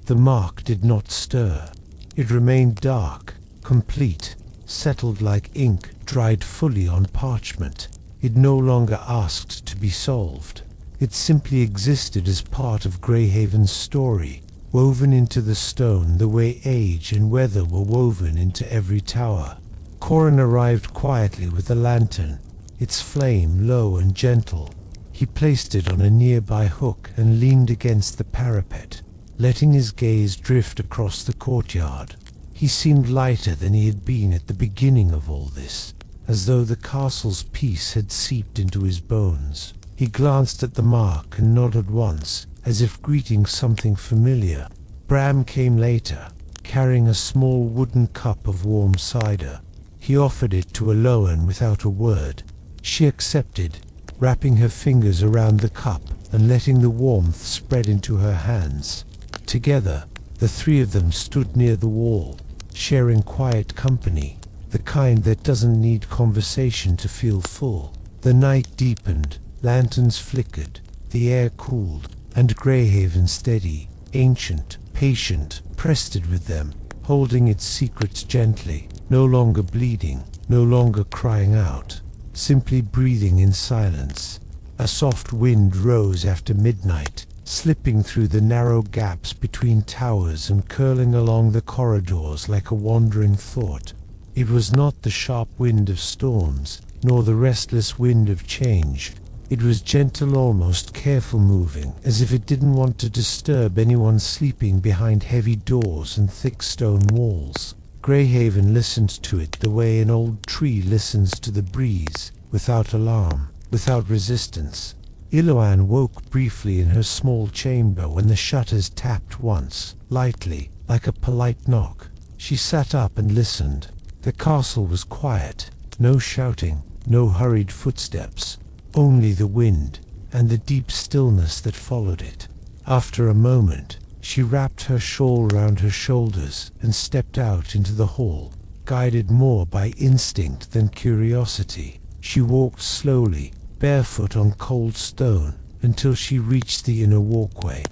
The mark did not stir. It remained dark, complete, settled like ink dried fully on parchment. It no longer asked to be solved. It simply existed as part of Greyhaven's story, woven into the stone the way age and weather were woven into every tower. Corin arrived quietly with a lantern, its flame low and gentle. He placed it on a nearby hook and leaned against the parapet, letting his gaze drift across the courtyard. He seemed lighter than he had been at the beginning of all this, as though the castle's peace had seeped into his bones. He glanced at the mark and nodded once, as if greeting something familiar. Bram came later, carrying a small wooden cup of warm cider. He offered it to Alawen without a word. She accepted, wrapping her fingers around the cup and letting the warmth spread into her hands. Together, the three of them stood near the wall, sharing quiet company, the kind that doesn't need conversation to feel full. The night deepened, lanterns flickered, the air cooled, and Greyhaven, steady, ancient, patient, rested with them, holding its secrets gently, no longer bleeding, no longer crying out, simply breathing in silence. A soft wind rose after midnight, slipping through the narrow gaps between towers and curling along the corridors like a wandering thought. It was not the sharp wind of storms, nor the restless wind of change. It was gentle, almost careful moving, as if it didn't want to disturb anyone sleeping behind heavy doors and thick stone walls. Greyhaven listened to it the way an old tree listens to the breeze, without alarm, without resistance. Iluan woke briefly in her small chamber when the shutters tapped once, lightly, like a polite knock. She sat up and listened. The castle was quiet, no shouting, no hurried footsteps, only the wind and the deep stillness that followed it. After a moment, she wrapped her shawl round her shoulders and stepped out into the hall, guided more by instinct than curiosity. She walked slowly, barefoot on cold stone, until she reached the inner walkway.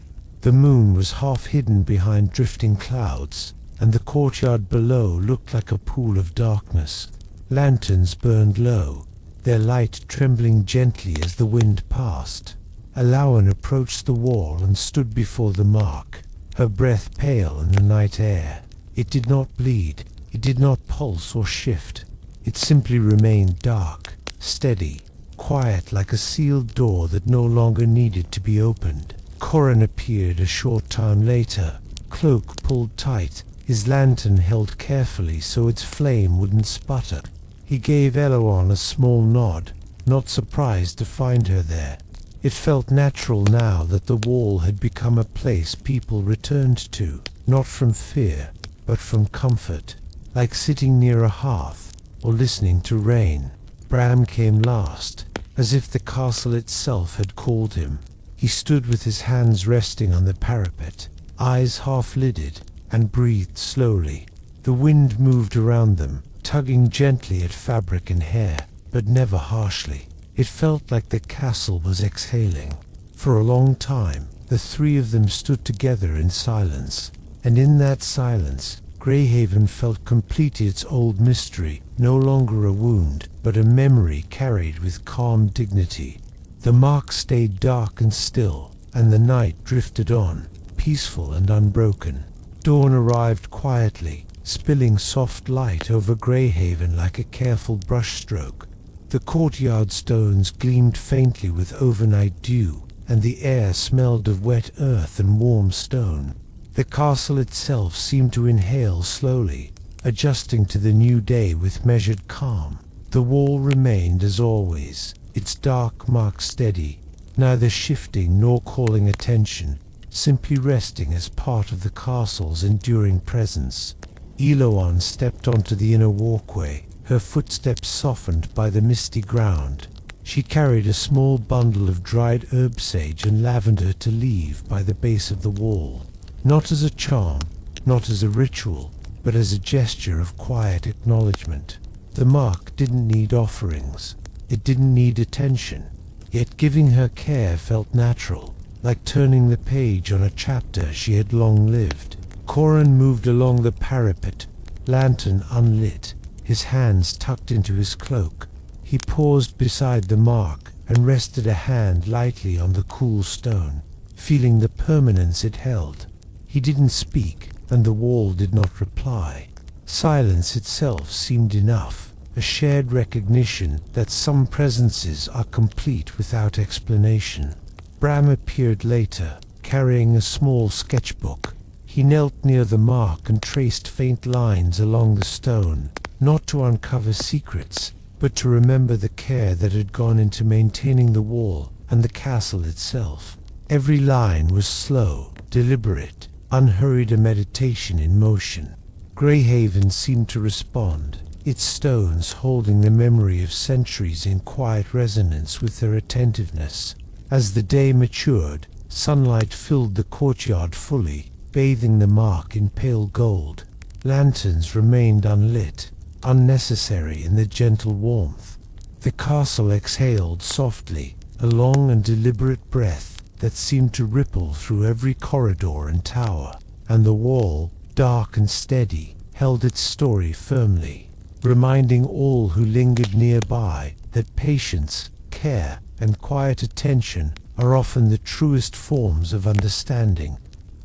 The moon was half hidden behind drifting clouds, and the courtyard below looked like a pool of darkness. Lanterns burned low, their light trembling gently as the wind passed. Alawan approached the wall and stood before the mark, her breath pale in the night air. It did not bleed, it did not pulse or shift. It simply remained dark, steady, quiet like a sealed door that no longer needed to be opened. Corin appeared a short time later, cloak pulled tight, his lantern held carefully so its flame wouldn't sputter. He gave Eloan a small nod, not surprised to find her there. It felt natural now that the wall had become a place people returned to, not from fear, but from comfort, like sitting near a hearth or listening to rain. Bram came last, as if the castle itself had called him. He stood with his hands resting on the parapet, eyes half-lidded, and breathed slowly. The wind moved around them, tugging gently at fabric and hair, but never harshly. It felt like the castle was exhaling. For a long time, the three of them stood together in silence, and in that silence, Greyhaven felt complete its old mystery, no longer a wound, but a memory carried with calm dignity. The mark stayed dark and still, and the night drifted on, peaceful and unbroken. Dawn arrived quietly, spilling soft light over Greyhaven like a careful brushstroke. The courtyard stones gleamed faintly with overnight dew, and the air smelled of wet earth and warm stone. The castle itself seemed to inhale slowly, adjusting to the new day with measured calm. The wall remained as always, its dark mark steady, neither shifting nor calling attention, simply resting as part of the castle's enduring presence. Eloan stepped onto the inner walkway, her footsteps softened by the misty ground. She carried a small bundle of dried herb sage and lavender to leave by the base of the wall. Not as a charm, not as a ritual, but as a gesture of quiet acknowledgement. The mark didn't need offerings. It didn't need attention. Yet giving her care felt natural, like turning the page on a chapter she had long lived. Corin moved along the parapet, lantern unlit, his hands tucked into his cloak. He paused beside the mark and rested a hand lightly on the cool stone, feeling the permanence it held. He didn't speak, and the wall did not reply. Silence itself seemed enough, a shared recognition that some presences are complete without explanation. Bram appeared later, carrying a small sketchbook. He knelt near the mark and traced faint lines along the stone, not to uncover secrets, but to remember the care that had gone into maintaining the wall and the castle itself. Every line was slow, deliberate, unhurried, a meditation in motion. Greyhaven seemed to respond, its stones holding the memory of centuries in quiet resonance with their attentiveness. As the day matured, sunlight filled the courtyard fully, bathing the mark in pale gold. Lanterns remained unlit, unnecessary in the gentle warmth. The castle exhaled softly, a long and deliberate breath that seemed to ripple through every corridor and tower, and the wall, dark and steady, held its story firmly, reminding all who lingered nearby that patience, care, and quiet attention are often the truest forms of understanding.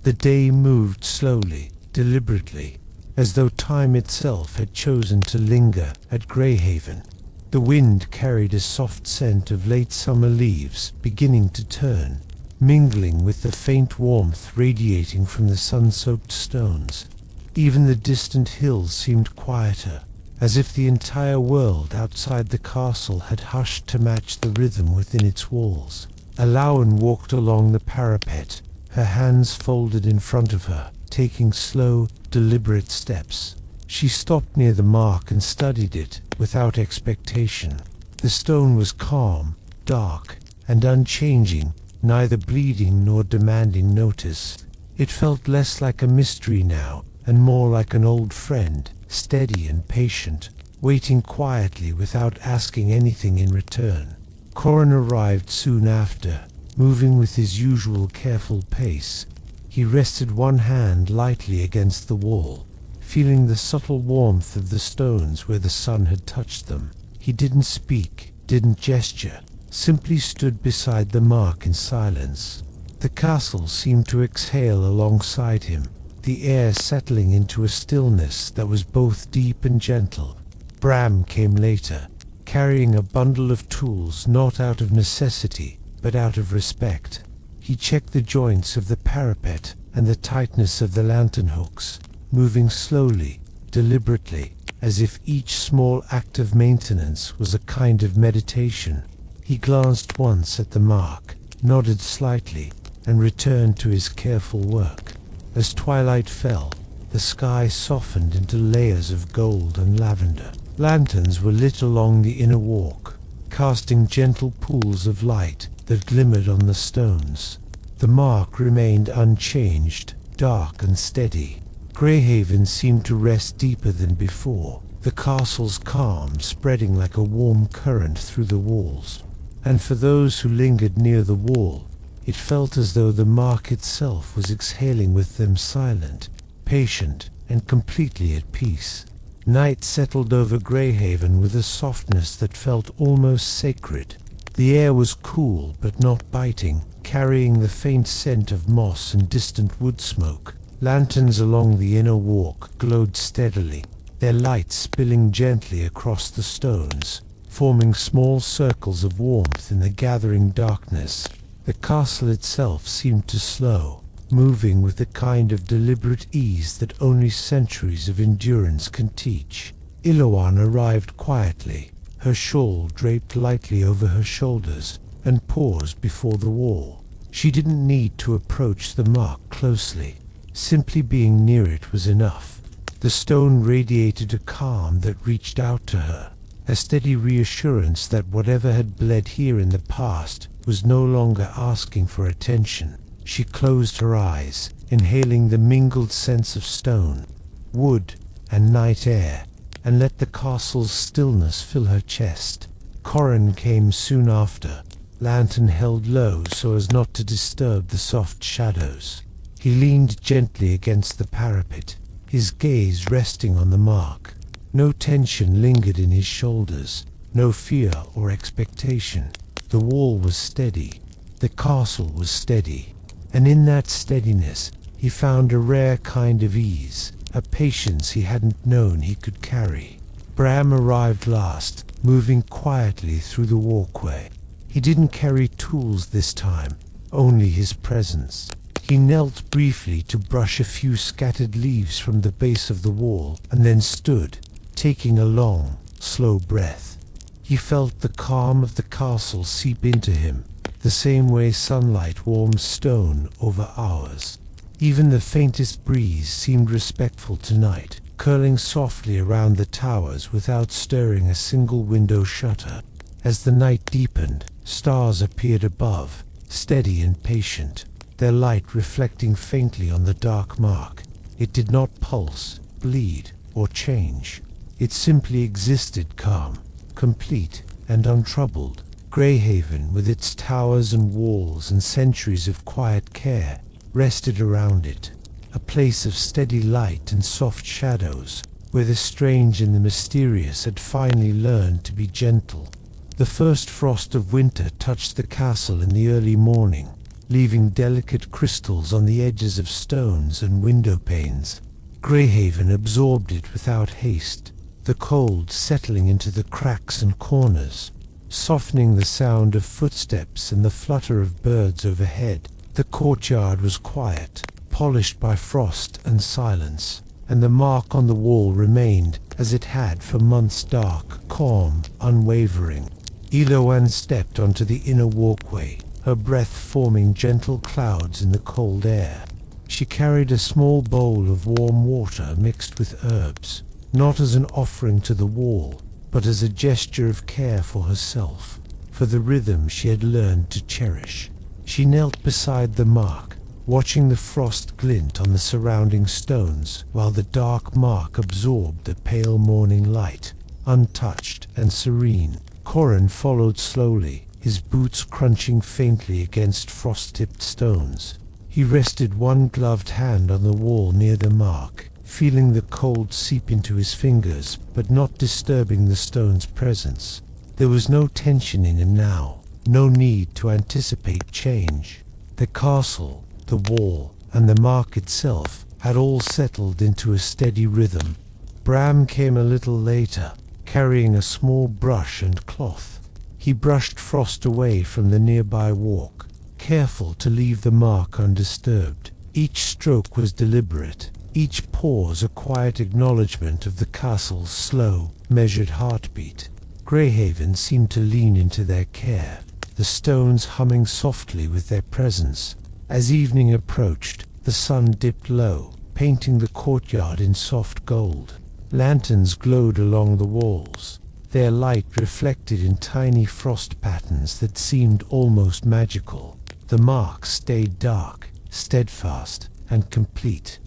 The day moved slowly, deliberately, as though time itself had chosen to linger at Greyhaven. The wind carried a soft scent of late summer leaves beginning to turn, mingling with the faint warmth radiating from the sun-soaked stones. Even the distant hills seemed quieter, as if the entire world outside the castle had hushed to match the rhythm within its walls. Alawan walked along the parapet, her hands folded in front of her, taking slow, deliberate steps. She stopped near the mark and studied it, without expectation. The stone was calm, dark, and unchanging, neither bleeding nor demanding notice. It felt less like a mystery now, and more like an old friend, steady and patient, waiting quietly without asking anything in return. Corin arrived soon after, moving with his usual careful pace. He rested one hand lightly against the wall, feeling the subtle warmth of the stones where the sun had touched them. He didn't speak, didn't gesture, simply stood beside the mark in silence. The castle seemed to exhale alongside him, the air settling into a stillness that was both deep and gentle. Bram came later, carrying a bundle of tools not out of necessity, but out of respect. He checked the joints of the parapet and the tightness of the lantern hooks, moving slowly, deliberately, as if each small act of maintenance was a kind of meditation. He glanced once at the mark, nodded slightly, and returned to his careful work. As twilight fell, the sky softened into layers of gold and lavender. Lanterns were lit along the inner walk, casting gentle pools of light that glimmered on the stones. The mark remained unchanged, dark and steady. Greyhaven seemed to rest deeper than before, the castle's calm spreading like a warm current through the walls. And for those who lingered near the wall, it felt as though the mark itself was exhaling with them, silent, patient, and completely at peace. Night settled over Greyhaven with a softness that felt almost sacred. The air was cool but not biting, carrying the faint scent of moss and distant wood smoke. Lanterns along the inner walk glowed steadily, their light spilling gently across the stones, forming small circles of warmth in the gathering darkness. The castle itself seemed to slow, moving with the kind of deliberate ease that only centuries of endurance can teach. Illawan arrived quietly, her shawl draped lightly over her shoulders, and paused before the wall. She didn't need to approach the mark closely. Simply being near it was enough. The stone radiated a calm that reached out to her, a steady reassurance that whatever had bled here in the past was no longer asking for attention. She closed her eyes, inhaling the mingled sense of stone, wood, and night air, and let the castle's stillness fill her chest. Corin came soon after, lantern held low so as not to disturb the soft shadows. He leaned gently against the parapet, his gaze resting on the mark. No tension lingered in his shoulders, no fear or expectation. The wall was steady, the castle was steady, and in that steadiness he found a rare kind of ease, a patience he hadn't known he could carry. Bram arrived last, moving quietly through the walkway. He didn't carry tools this time, only his presence. He knelt briefly to brush a few scattered leaves from the base of the wall, and then stood, taking a long, slow breath. He felt the calm of the castle seep into him, the same way sunlight warms stone over hours. Even the faintest breeze seemed respectful tonight, curling softly around the towers without stirring a single window shutter. As the night deepened, stars appeared above, steady and patient, their light reflecting faintly on the dark mark. It did not pulse, bleed, or change. It simply existed, calm, complete, and untroubled. Greyhaven, with its towers and walls and centuries of quiet care, rested around it, a place of steady light and soft shadows, where the strange and the mysterious had finally learned to be gentle. The first frost of winter touched the castle in the early morning, leaving delicate crystals on the edges of stones and window panes. Greyhaven absorbed it without haste, the cold settling into the cracks and corners, softening the sound of footsteps and the flutter of birds overhead. The courtyard was quiet, polished by frost and silence, and the mark on the wall remained as it had for months, dark, calm, unwavering. Illawan stepped onto the inner walkway, her breath forming gentle clouds in the cold air. She carried a small bowl of warm water mixed with herbs, not as an offering to the wall, but as a gesture of care for herself, for the rhythm she had learned to cherish. She knelt beside the mark, watching the frost glint on the surrounding stones while the dark mark absorbed the pale morning light, untouched and serene. Corin followed slowly, his boots crunching faintly against frost-tipped stones. He rested one gloved hand on the wall near the mark, feeling the cold seep into his fingers, but not disturbing the stone's presence. There was no tension in him now, no need to anticipate change. The castle, the wall, and the mark itself had all settled into a steady rhythm. Bram came a little later, carrying a small brush and cloth. He brushed frost away from the nearby walk, careful to leave the mark undisturbed. Each stroke was deliberate, each pause a quiet acknowledgement of the castle's slow, measured heartbeat. Greyhaven seemed to lean into their care, the stones humming softly with their presence. As evening approached, the sun dipped low, painting the courtyard in soft gold. Lanterns glowed along the walls, their light reflected in tiny frost patterns that seemed almost magical. The mark stayed dark, steadfast, and complete.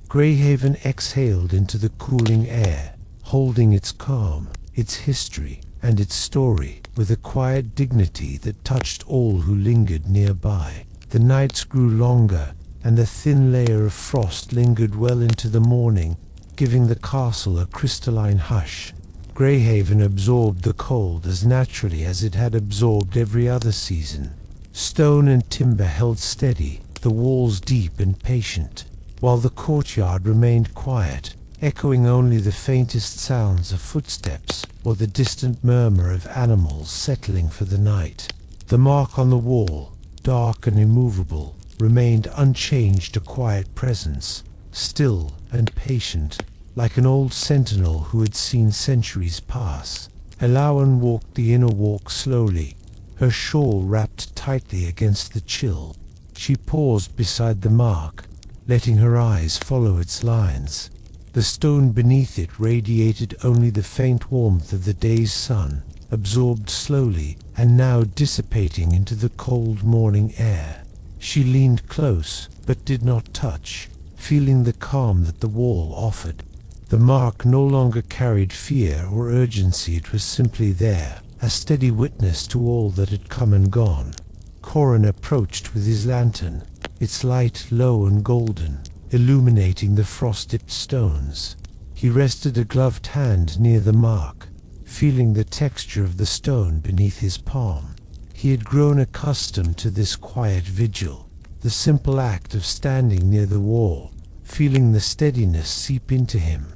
Greyhaven exhaled into the cooling air, holding its calm, its history, and its story with a quiet dignity that touched all who lingered nearby. The nights grew longer, and the thin layer of frost lingered well into the morning, giving the castle a crystalline hush. Greyhaven absorbed the cold as naturally as it had absorbed every other season. Stone and timber held steady, the walls deep and patient, while the courtyard remained quiet, echoing only the faintest sounds of footsteps or the distant murmur of animals settling for the night. The mark on the wall, dark and immovable, remained unchanged, a quiet presence, still and patient, like an old sentinel who had seen centuries pass. Elawan walked the inner walk slowly, her shawl wrapped tightly against the chill. She paused beside the mark, letting her eyes follow its lines. The stone beneath it radiated only the faint warmth of the day's sun, absorbed slowly and now dissipating into the cold morning air. She leaned close, but did not touch, feeling the calm that the wall offered. The mark no longer carried fear or urgency, it was simply there, a steady witness to all that had come and gone. Corin approached with his lantern, its light low and golden, illuminating the frost-tipped stones. He rested a gloved hand near the mark, feeling the texture of the stone beneath his palm. He had grown accustomed to this quiet vigil, the simple act of standing near the wall, feeling the steadiness seep into him.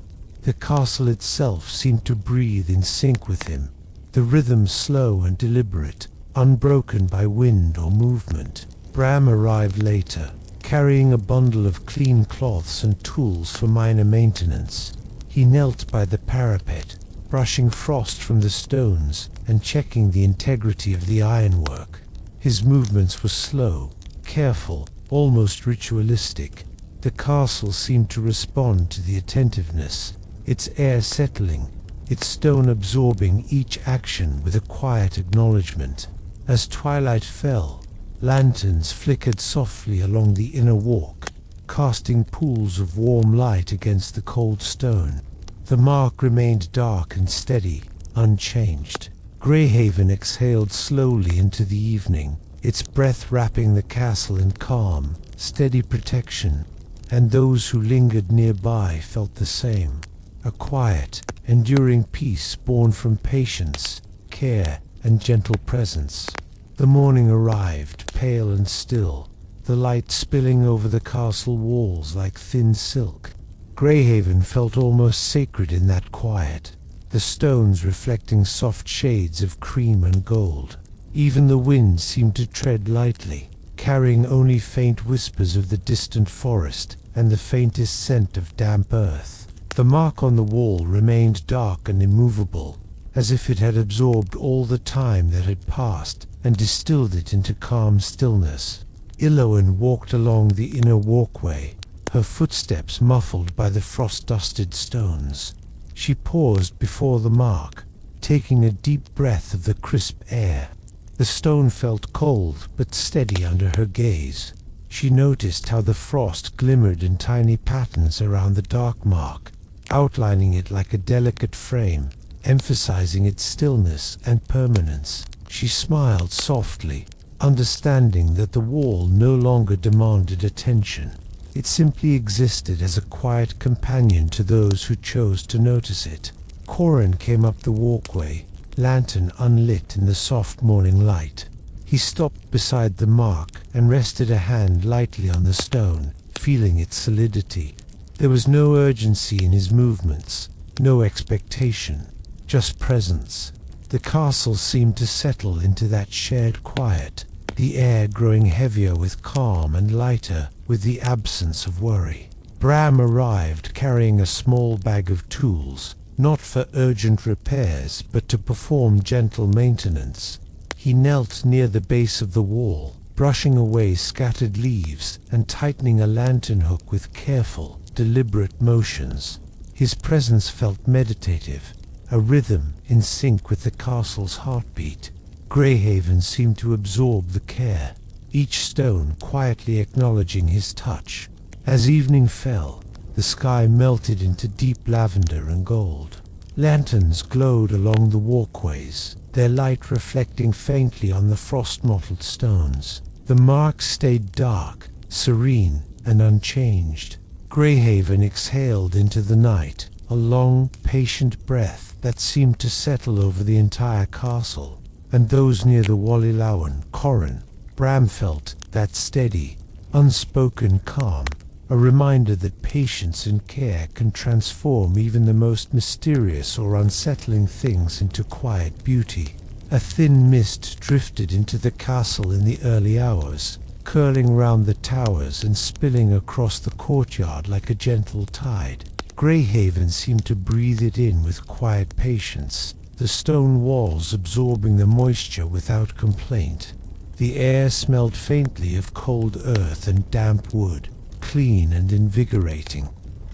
The castle itself seemed to breathe in sync with him, the rhythm slow and deliberate, unbroken by wind or movement. Bram arrived later, carrying a bundle of clean cloths and tools for minor maintenance. He knelt by the parapet, brushing frost from the stones and checking the integrity of the ironwork. His movements were slow, careful, almost ritualistic. The castle seemed to respond to the attentiveness, its air settling, its stone absorbing each action with a quiet acknowledgement. As twilight fell, lanterns flickered softly along the inner walk, casting pools of warm light against the cold stone. The mark remained dark and steady, unchanged. Greyhaven exhaled slowly into the evening, its breath wrapping the castle in calm, steady protection, and those who lingered nearby felt the same. A quiet, enduring peace born from patience, care, and gentle presence. The morning arrived, pale and still, the light spilling over the castle walls like thin silk. Greyhaven felt almost sacred in that quiet, the stones reflecting soft shades of cream and gold. Even the wind seemed to tread lightly, carrying only faint whispers of the distant forest and the faintest scent of damp earth. The mark on the wall remained dark and immovable, as if it had absorbed all the time that had passed and distilled it into calm stillness. Iloan walked along the inner walkway, her footsteps muffled by the frost-dusted stones. She paused before the mark, taking a deep breath of the crisp air. The stone felt cold but steady under her gaze. She noticed how the frost glimmered in tiny patterns around the dark mark, outlining it like a delicate frame, emphasizing its stillness and permanence. She smiled softly, understanding that the wall no longer demanded attention. It simply existed as a quiet companion to those who chose to notice it. Corin came up the walkway, lantern unlit in the soft morning light. He stopped beside the mark and rested a hand lightly on the stone, feeling its solidity. There was no urgency in his movements, no expectation, just presence. The castle seemed to settle into that shared quiet, the air growing heavier with calm and lighter with the absence of worry. Bram arrived carrying a small bag of tools, not for urgent repairs but to perform gentle maintenance. He knelt near the base of the wall, brushing away scattered leaves and tightening a lantern hook with careful, deliberate motions. His presence felt meditative, a rhythm in sync with the castle's heartbeat. Greyhaven seemed to absorb the care, each stone quietly acknowledging his touch. As evening fell, the sky melted into deep lavender and gold. Lanterns glowed along the walkways, their light reflecting faintly on the frost-mottled stones. The mark stayed dark, serene, and unchanged. Greyhaven exhaled into the night, a long, patient breath that seemed to settle over the entire castle. And those near the Wallilawan, Corin, Bram felt that steady, unspoken calm, a reminder that patience and care can transform even the most mysterious or unsettling things into quiet beauty. A thin mist drifted into the castle in the early hours, curling round the towers and spilling across the courtyard like a gentle tide. Greyhaven seemed to breathe it in with quiet patience, the stone walls absorbing the moisture without complaint. The air smelled faintly of cold earth and damp wood, clean and invigorating.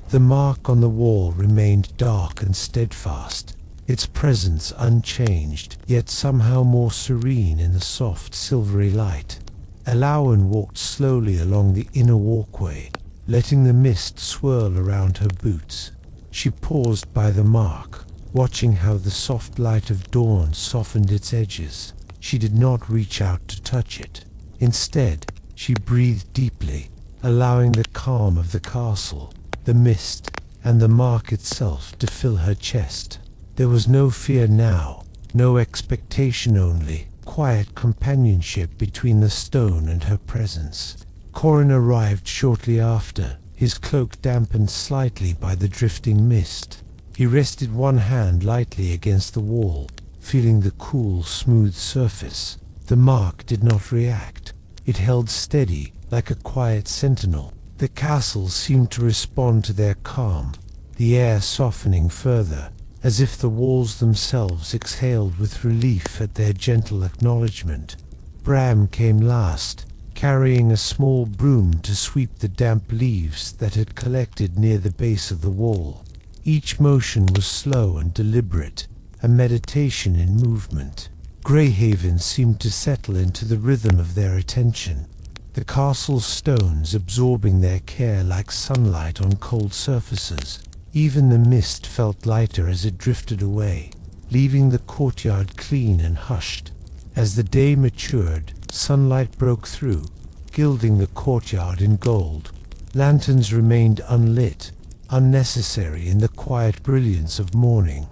The mark on the wall remained dark and steadfast, its presence unchanged, yet somehow more serene in the soft silvery light. Alawan walked slowly along the inner walkway, letting the mist swirl around her boots. She paused by the mark, watching how the soft light of dawn softened its edges. She did not reach out to touch it. Instead, she breathed deeply, allowing the calm of the castle, the mist, and the mark itself to fill her chest. There was no fear now, no expectation, only quiet companionship between the stone and her presence. Corin arrived shortly after, his cloak dampened slightly by the drifting mist. He rested one hand lightly against the wall, feeling the cool, smooth surface. The mark did not react. It held steady, like a quiet sentinel. The castle seemed to respond to their calm, the air softening further, as if the walls themselves exhaled with relief at their gentle acknowledgement. Bram came last, carrying a small broom to sweep the damp leaves that had collected near the base of the wall. Each motion was slow and deliberate, a meditation in movement. Greyhaven seemed to settle into the rhythm of their attention, the castle's stones absorbing their care like sunlight on cold surfaces. Even the mist felt lighter as it drifted away, leaving the courtyard clean and hushed. As the day matured, sunlight broke through, gilding the courtyard in gold. Lanterns remained unlit, unnecessary in the quiet brilliance of morning.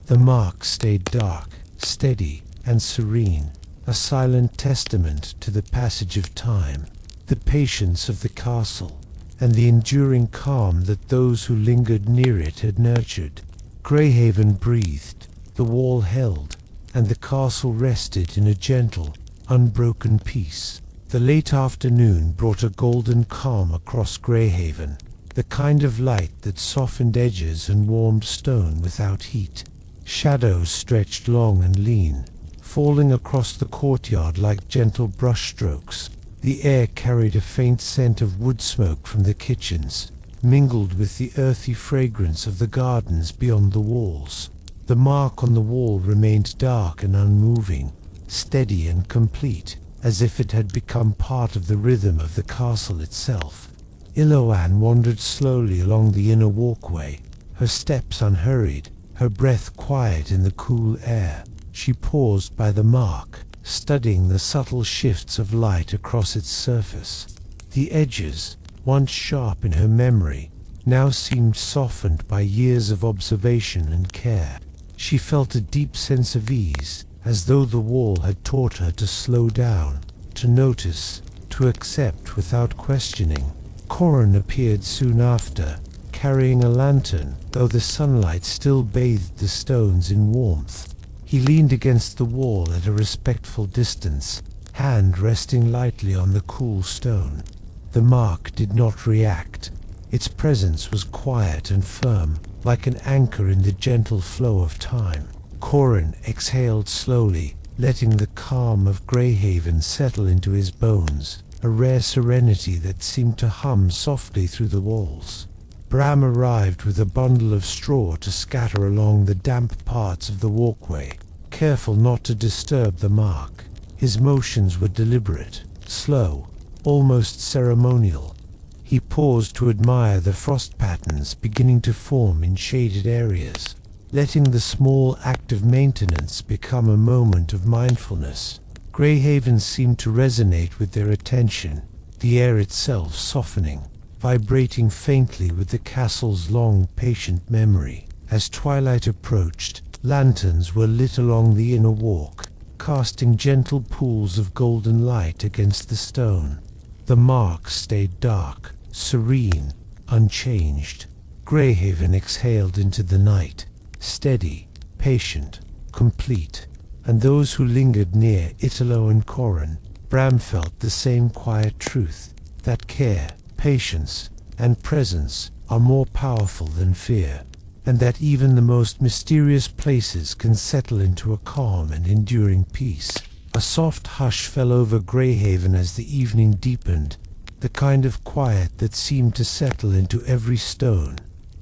The mark stayed dark, steady, and serene, a silent testament to the passage of time, the patience of the castle, and the enduring calm that those who lingered near it had nurtured. Greyhaven breathed, the wall held, and the castle rested in a gentle, unbroken peace. The late afternoon brought a golden calm across Greyhaven, the kind of light that softened edges and warmed stone without heat. Shadows stretched long and lean, falling across the courtyard like gentle brushstrokes. The air carried a faint scent of wood smoke from the kitchens, mingled with the earthy fragrance of the gardens beyond the walls. The mark on the wall remained dark and unmoving, steady and complete, as if it had become part of the rhythm of the castle itself. Iloan wandered slowly along the inner walkway, her steps unhurried, her breath quiet in the cool air. She paused by the mark, studying the subtle shifts of light across its surface. The edges, once sharp in her memory, now seemed softened by years of observation and care. She felt a deep sense of ease, as though the wall had taught her to slow down, to notice, to accept without questioning. Corin appeared soon after, carrying a lantern, though the sunlight still bathed the stones in warmth. He leaned against the wall at a respectful distance, hand resting lightly on the cool stone. The mark did not react. Its presence was quiet and firm, like an anchor in the gentle flow of time. Corin exhaled slowly, letting the calm of Greyhaven settle into his bones, a rare serenity that seemed to hum softly through the walls. Bram arrived with a bundle of straw to scatter along the damp parts of the walkway, careful not to disturb the mark. His motions were deliberate, slow, almost ceremonial. He paused to admire the frost patterns beginning to form in shaded areas, letting the small act of maintenance become a moment of mindfulness. Greyhaven seemed to resonate with their attention, the air itself softening, vibrating faintly with the castle's long, patient memory. As twilight approached, lanterns were lit along the inner walk, casting gentle pools of golden light against the stone. The mark stayed dark, serene, unchanged. Greyhaven exhaled into the night, steady, patient, complete, and those who lingered near Italo and Corin, Bram felt the same quiet truth, that care, patience, and presence are more powerful than fear, and that even the most mysterious places can settle into a calm and enduring peace. A soft hush fell over Greyhaven as the evening deepened, the kind of quiet that seemed to settle into every stone,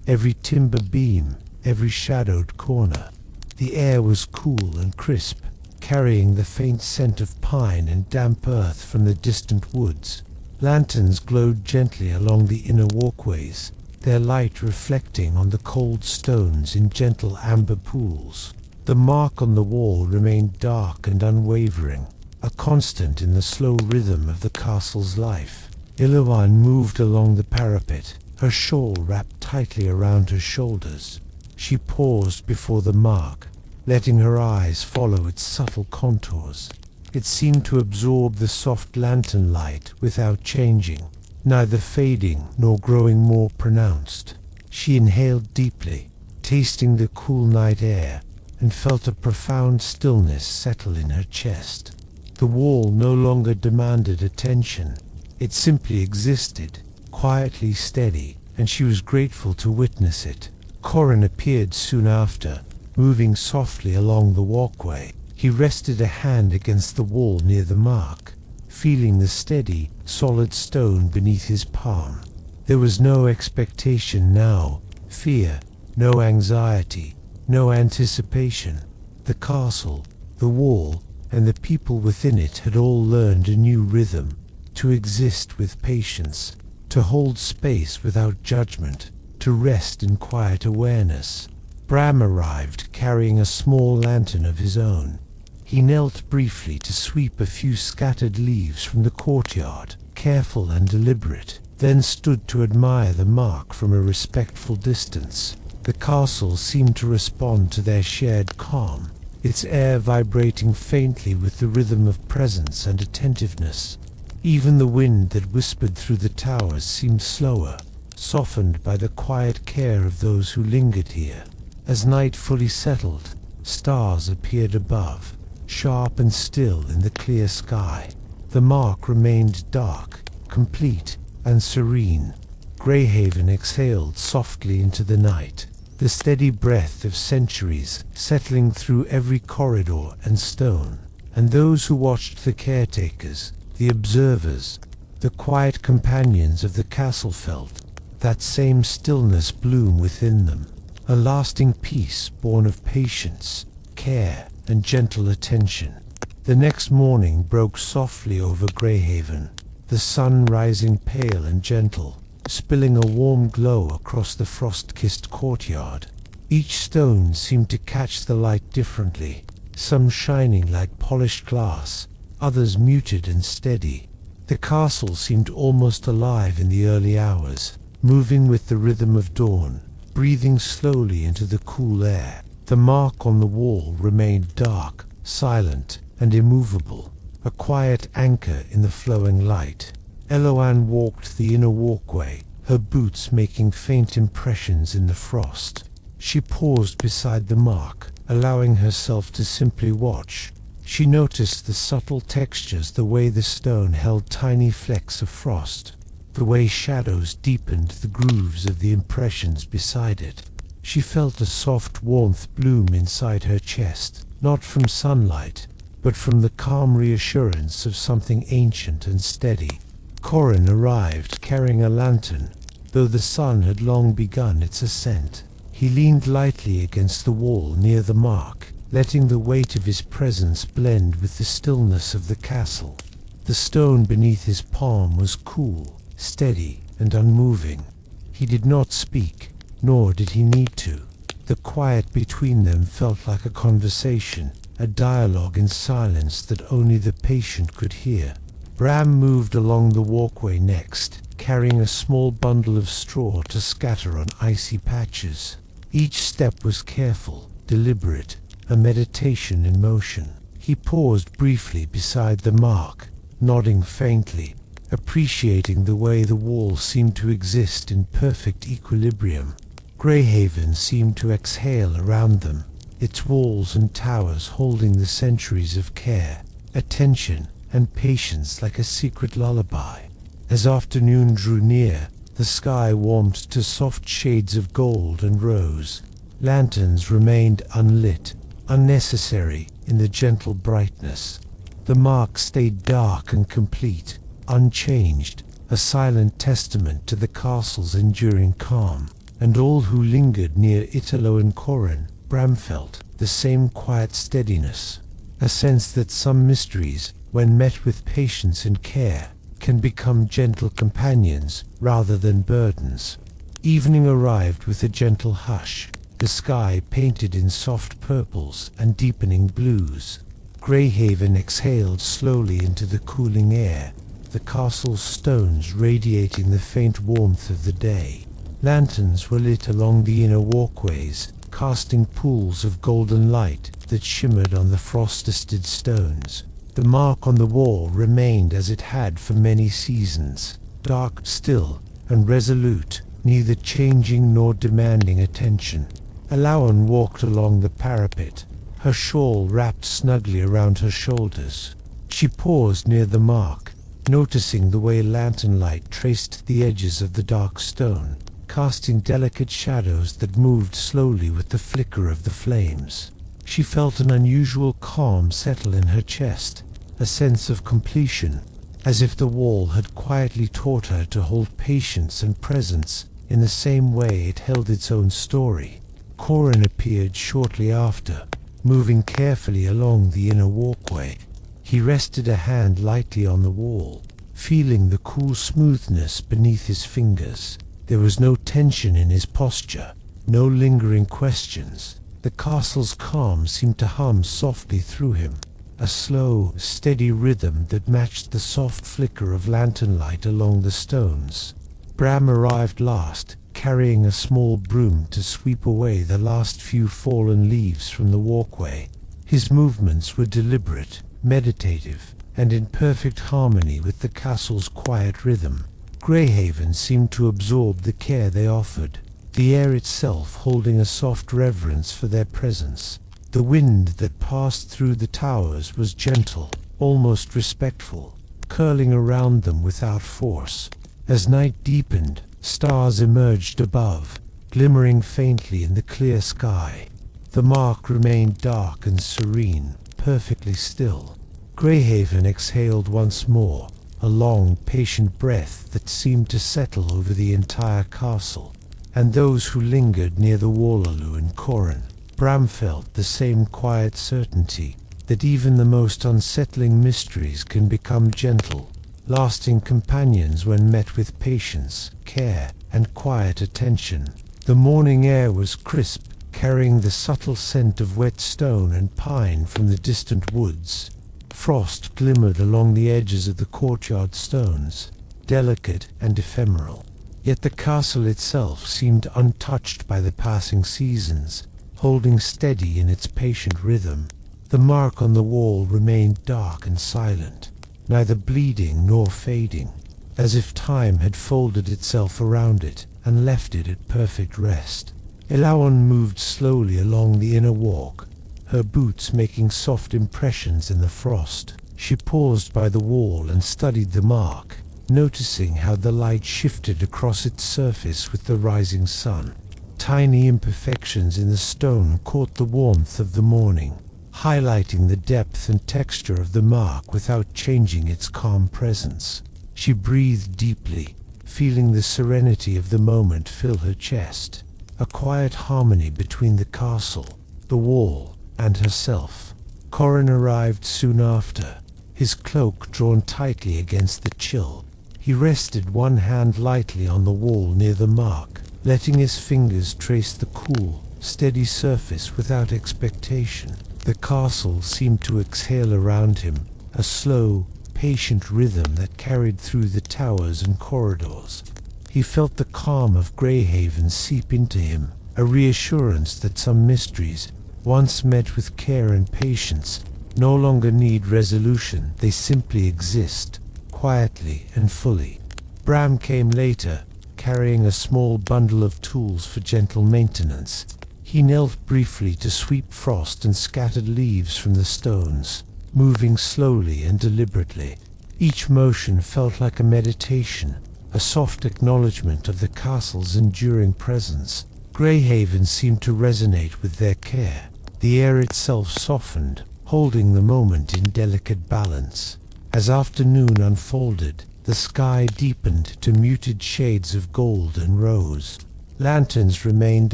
every timber beam, every shadowed corner. The air was cool and crisp, carrying the faint scent of pine and damp earth from the distant woods. Lanterns glowed gently along the inner walkways, their light reflecting on the cold stones in gentle amber pools. The mark on the wall remained dark and unwavering, a constant in the slow rhythm of the castle's life. Iluan moved along the parapet, her shawl wrapped tightly around her shoulders. She paused before the mark, letting her eyes follow its subtle contours. It seemed to absorb the soft lantern light without changing, neither fading nor growing more pronounced. She inhaled deeply, tasting the cool night air, and felt a profound stillness settle in her chest. The wall no longer demanded attention. It simply existed, quietly steady, and she was grateful to witness it. Corin appeared soon after, moving softly along the walkway. He rested a hand against the wall near the mark, feeling the steady, solid stone beneath his palm. There was no expectation now, fear, no anxiety, no anticipation. The castle, the wall, and the people within it had all learned a new rhythm, to exist with patience, to hold space without judgment, to rest in quiet awareness. Bram arrived carrying a small lantern of his own. He knelt briefly to sweep a few scattered leaves from the courtyard, careful and deliberate, then stood to admire the mark from a respectful distance. The castle seemed to respond to their shared calm, its air vibrating faintly with the rhythm of presence and attentiveness. Even the wind that whispered through the towers seemed slower, softened by the quiet care of those who lingered here. As night fully settled, stars appeared above, sharp and still in the clear sky. The mark remained dark, complete, and serene. Greyhaven exhaled softly into the night, the steady breath of centuries settling through every corridor and stone. And those who watched the caretakers, the observers, the quiet companions of the castle felt that same stillness bloom within them, a lasting peace born of patience, care, and gentle attention. The next morning broke softly over Greyhaven, the sun rising pale and gentle, spilling a warm glow across the frost-kissed courtyard. Each stone seemed to catch the light differently, some shining like polished glass, others muted and steady. The castle seemed almost alive in the early hours, moving with the rhythm of dawn, breathing slowly into the cool air. The mark on the wall remained dark, silent, and immovable, a quiet anchor in the flowing light. Eloanne walked the inner walkway, her boots making faint impressions in the frost. She paused beside the mark, allowing herself to simply watch. She noticed the subtle textures, the way the stone held tiny flecks of frost, the way shadows deepened the grooves of the impressions beside it. She felt a soft warmth bloom inside her chest, not from sunlight, but from the calm reassurance of something ancient and steady. Corin arrived carrying a lantern, though the sun had long begun its ascent. He leaned lightly against the wall near the mark, letting the weight of his presence blend with the stillness of the castle. The stone beneath his palm was cool, steady, and unmoving. He did not speak, nor did he need to. The quiet between them felt like a conversation, a dialogue in silence that only the patient could hear. Bram moved along the walkway next, carrying a small bundle of straw to scatter on icy patches. Each step was careful, deliberate, a meditation in motion. He paused briefly beside the mark, nodding faintly, appreciating the way the wall seemed to exist in perfect equilibrium. Greyhaven seemed to exhale around them, its walls and towers holding the centuries of care, attention, and patience like a secret lullaby. As afternoon drew near, the sky warmed to soft shades of gold and rose. Lanterns remained unlit, unnecessary in the gentle brightness. The mark stayed dark and complete, unchanged, a silent testament to the castle's enduring calm. And all who lingered near Italo and Corin, Bram felt the same quiet steadiness, a sense that some mysteries, when met with patience and care, can become gentle companions rather than burdens. Evening arrived with a gentle hush, the sky painted in soft purples and deepening blues. Greyhaven exhaled slowly into the cooling air, the castle's stones radiating the faint warmth of the day. Lanterns were lit along the inner walkways, casting pools of golden light that shimmered on the frost-dusted stones. The mark on the wall remained as it had for many seasons, dark, still, and resolute, neither changing nor demanding attention. Eloanne walked along the parapet, her shawl wrapped snugly around her shoulders. She paused near the mark, noticing the way lantern light traced the edges of the dark stone, casting delicate shadows that moved slowly with the flicker of the flames. She felt an unusual calm settle in her chest, a sense of completion, as if the wall had quietly taught her to hold patience and presence in the same way it held its own story. Corin appeared shortly after, moving carefully along the inner walkway. He rested a hand lightly on the wall, feeling the cool smoothness beneath his fingers. There was no tension in his posture, no lingering questions. The castle's calm seemed to hum softly through him, a slow, steady rhythm that matched the soft flicker of lantern light along the stones. Bram arrived last, carrying a small broom to sweep away the last few fallen leaves from the walkway. His movements were deliberate, meditative, and in perfect harmony with the castle's quiet rhythm. Greyhaven seemed to absorb the care they offered, the air itself holding a soft reverence for their presence. The wind that passed through the towers was gentle, almost respectful, curling around them without force. As night deepened, stars emerged above, glimmering faintly in the clear sky. The mark remained dark and serene, perfectly still. Greyhaven exhaled once more, a long, patient breath that seemed to settle over the entire castle. And those who lingered near the Wallalu and Corin, Bram felt the same quiet certainty that even the most unsettling mysteries can become gentle, lasting companions when met with patience, care, and quiet attention. The morning air was crisp, carrying the subtle scent of wet stone and pine from the distant woods. Frost glimmered along the edges of the courtyard stones, delicate and ephemeral. Yet the castle itself seemed untouched by the passing seasons, holding steady in its patient rhythm. The mark on the wall remained dark and silent, neither bleeding nor fading, as if time had folded itself around it and left it at perfect rest. Elawan moved slowly along the inner walk, her boots making soft impressions in the frost. She paused by the wall and studied the mark, noticing how the light shifted across its surface with the rising sun. Tiny imperfections in the stone caught the warmth of the morning, highlighting the depth and texture of the mark without changing its calm presence. She breathed deeply, feeling the serenity of the moment fill her chest, a quiet harmony between the castle, the wall, and herself. Corin arrived soon after, his cloak drawn tightly against the chill. He rested one hand lightly on the wall near the mark, letting his fingers trace the cool, steady surface without expectation. The castle seemed to exhale around him, a slow, patient rhythm that carried through the towers and corridors. He felt the calm of Greyhaven seep into him, a reassurance that some mysteries, once met with care and patience, no longer need resolution. They simply exist, quietly and fully. Bram came later, carrying a small bundle of tools for gentle maintenance. He knelt briefly to sweep frost and scattered leaves from the stones, moving slowly and deliberately. Each motion felt like a meditation, a soft acknowledgement of the castle's enduring presence. Greyhaven seemed to resonate with their care. The air itself softened, holding the moment in delicate balance. As afternoon unfolded, the sky deepened to muted shades of gold and rose. Lanterns remained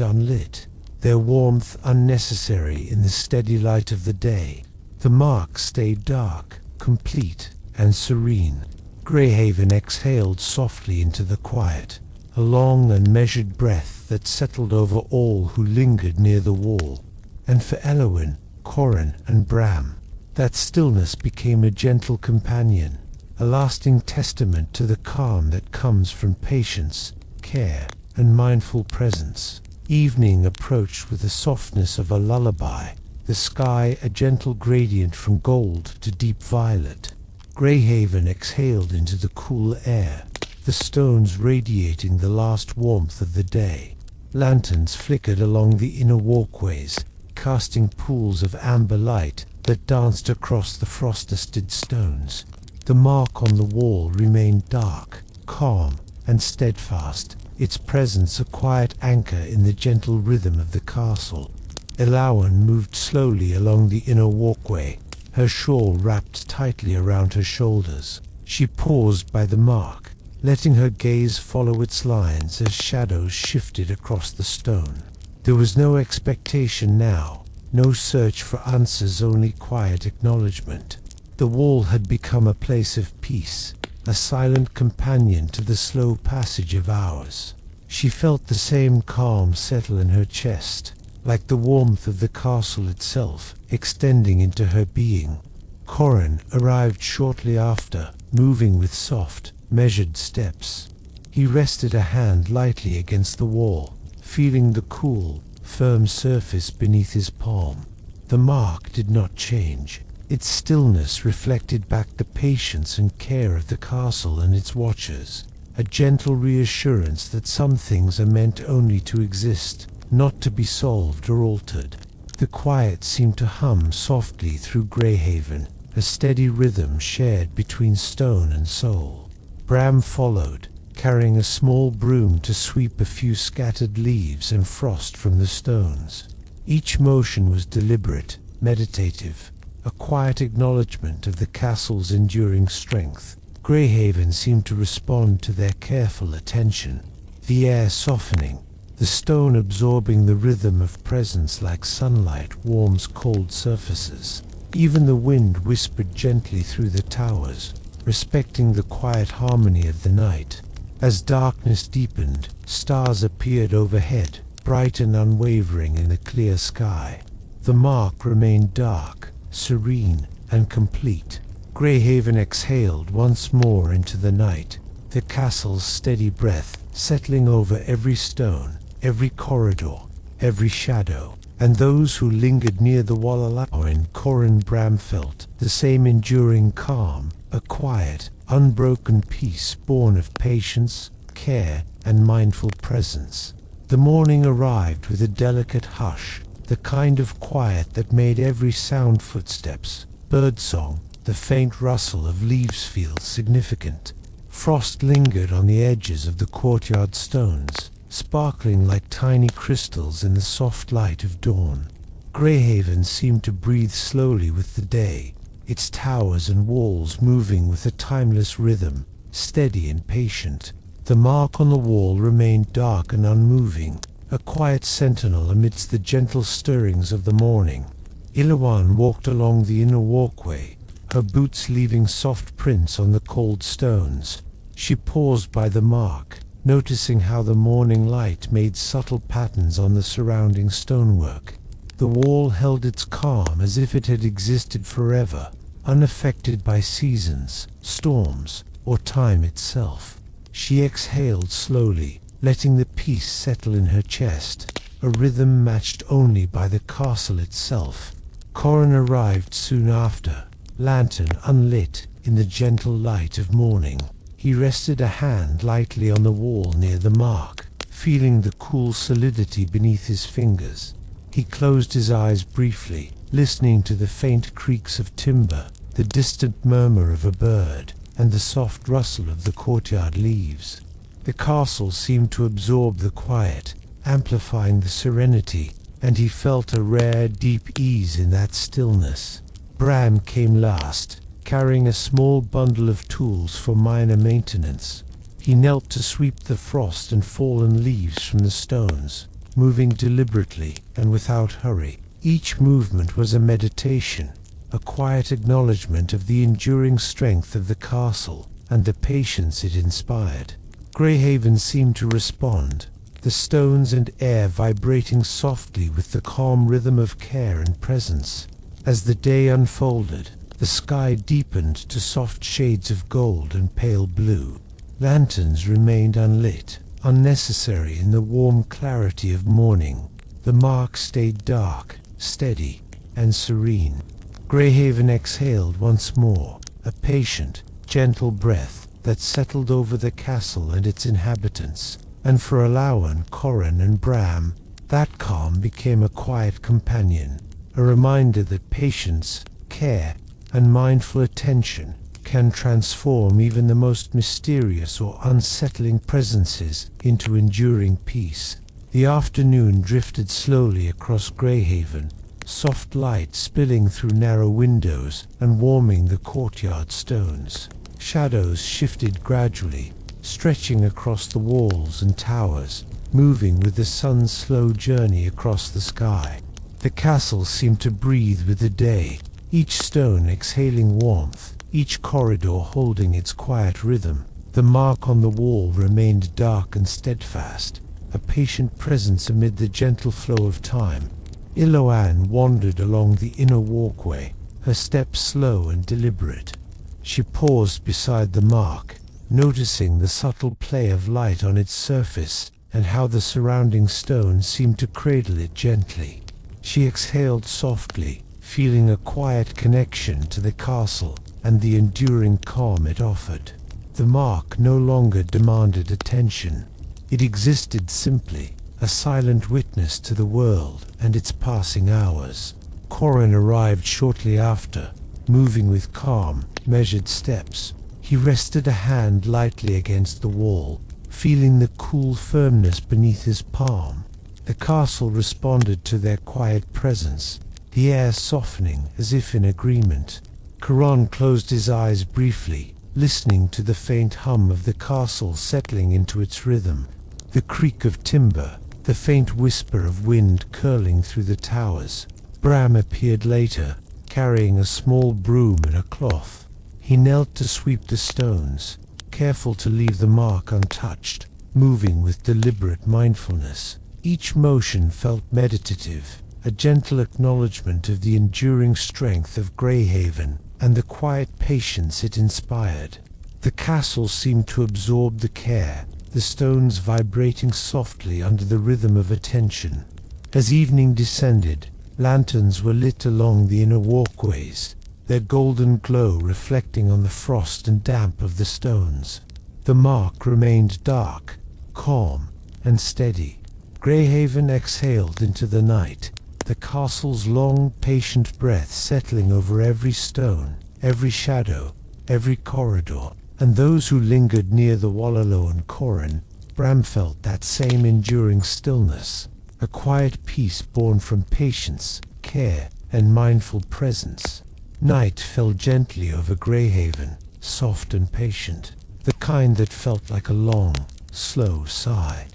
unlit, their warmth unnecessary in the steady light of the day. The mark stayed dark, complete, and serene. Greyhaven exhaled softly into the quiet, a long and measured breath that settled over all who lingered near the wall. And for Eowyn, Corin, and Bram, that stillness became a gentle companion, a lasting testament to the calm that comes from patience, care, and mindful presence. Evening approached with the softness of a lullaby, the sky a gentle gradient from gold to deep violet. Greyhaven exhaled into the cool air, the stones radiating the last warmth of the day. Lanterns flickered along the inner walkways, casting pools of amber light that danced across the frost-dusted stones. The mark on the wall remained dark, calm, and steadfast, its presence a quiet anchor in the gentle rhythm of the castle. Elawan moved slowly along the inner walkway, her shawl wrapped tightly around her shoulders. She paused by the mark, letting her gaze follow its lines as shadows shifted across the stone. There was no expectation now, no search for answers, only quiet acknowledgement. The wall had become a place of peace, a silent companion to the slow passage of hours. She felt the same calm settle in her chest, like the warmth of the castle itself, extending into her being. Corin arrived shortly after, moving with soft, measured steps. He rested a hand lightly against the wall, feeling the cool, firm surface beneath his palm. The mark did not change. Its stillness reflected back the patience and care of the castle and its watchers, a gentle reassurance that some things are meant only to exist, not to be solved or altered. The quiet seemed to hum softly through Greyhaven, a steady rhythm shared between stone and soul. Bram followed, carrying a small broom to sweep a few scattered leaves and frost from the stones. Each motion was deliberate, meditative, a quiet acknowledgement of the castle's enduring strength. Greyhaven seemed to respond to their careful attention, the air softening, the stone absorbing the rhythm of presence like sunlight warms cold surfaces. Even the wind whispered gently through the towers, respecting the quiet harmony of the night. As darkness deepened, stars appeared overhead, bright and unwavering in the clear sky. The mark remained dark, serene, and complete. Greyhaven exhaled once more into the night, the castle's steady breath settling over every stone, every corridor, every shadow, and those who lingered near the Wallalow in Corran Bram felt the same enduring calm, a quiet, unbroken peace born of patience, care, and mindful presence. The morning arrived with a delicate hush, the kind of quiet that made every sound, footsteps, birdsong, the faint rustle of leaves feel significant. Frost lingered on the edges of the courtyard stones, sparkling like tiny crystals in the soft light of dawn. Greyhaven seemed to breathe slowly with the day, its towers and walls moving with a timeless rhythm, steady and patient. The mark on the wall remained dark and unmoving, a quiet sentinel amidst the gentle stirrings of the morning. Illawan walked along the inner walkway, her boots leaving soft prints on the cold stones. She paused by the mark, noticing how the morning light made subtle patterns on the surrounding stonework. The wall held its calm as if it had existed forever, unaffected by seasons, storms, or time itself. She exhaled slowly, letting the peace settle in her chest, a rhythm matched only by the castle itself. Corran arrived soon after, lantern unlit in the gentle light of morning. He rested a hand lightly on the wall near the mark, feeling the cool solidity beneath his fingers. He closed his eyes briefly, listening to the faint creaks of timber, the distant murmur of a bird, and the soft rustle of the courtyard leaves. The castle seemed to absorb the quiet, amplifying the serenity, and he felt a rare, deep ease in that stillness. Bram came last, carrying a small bundle of tools for minor maintenance. He knelt to sweep the frost and fallen leaves from the stones, moving deliberately and without hurry. Each movement was a meditation, a quiet acknowledgement of the enduring strength of the castle and the patience it inspired. Greyhaven seemed to respond, the stones and air vibrating softly with the calm rhythm of care and presence. As the day unfolded, the sky deepened to soft shades of gold and pale blue. Lanterns remained unlit, unnecessary in the warm clarity of morning. The mark stayed dark, steady, and serene. Greyhaven exhaled once more, a patient, gentle breath that settled over the castle and its inhabitants. And for Illawan, Corran, and Bram, that calm became a quiet companion, a reminder that patience, care, and mindful attention can transform even the most mysterious or unsettling presences into enduring peace. The afternoon drifted slowly across Greyhaven, soft light spilling through narrow windows and warming the courtyard stones. Shadows shifted gradually, stretching across the walls and towers, moving with the sun's slow journey across the sky. The castle seemed to breathe with the day, each stone exhaling warmth, each corridor holding its quiet rhythm. The mark on the wall remained dark and steadfast, a patient presence amid the gentle flow of time. Illawan wandered along the inner walkway, her steps slow and deliberate. She paused beside the mark, noticing the subtle play of light on its surface and how the surrounding stones seemed to cradle it gently. She exhaled softly, feeling a quiet connection to the castle and the enduring calm it offered. The mark no longer demanded attention. It existed simply, a silent witness to the world and its passing hours. Corran arrived shortly after, moving with calm, measured steps. He rested a hand lightly against the wall, feeling the cool firmness beneath his palm. The castle responded to their quiet presence, the air softening as if in agreement. Corran closed his eyes briefly, listening to the faint hum of the castle settling into its rhythm. The creak of timber, the faint whisper of wind curling through the towers. Bram appeared later, carrying a small broom and a cloth. He knelt to sweep the stones, careful to leave the mark untouched, moving with deliberate mindfulness. Each motion felt meditative, a gentle acknowledgement of the enduring strength of Greyhaven and the quiet patience it inspired. The castle seemed to absorb the care, the stones vibrating softly under the rhythm of attention. As evening descended, lanterns were lit along the inner walkways, their golden glow reflecting on the frost and damp of the stones. The mark remained dark, calm, and steady. Greyhaven exhaled into the night, the castle's long, patient breath settling over every stone, every shadow, every corridor. And those who lingered near the Wallalow and Corin, Bram felt that same enduring stillness, a quiet peace born from patience, care, and mindful presence. Night fell gently over Greyhaven, soft and patient, the kind that felt like a long, slow sigh.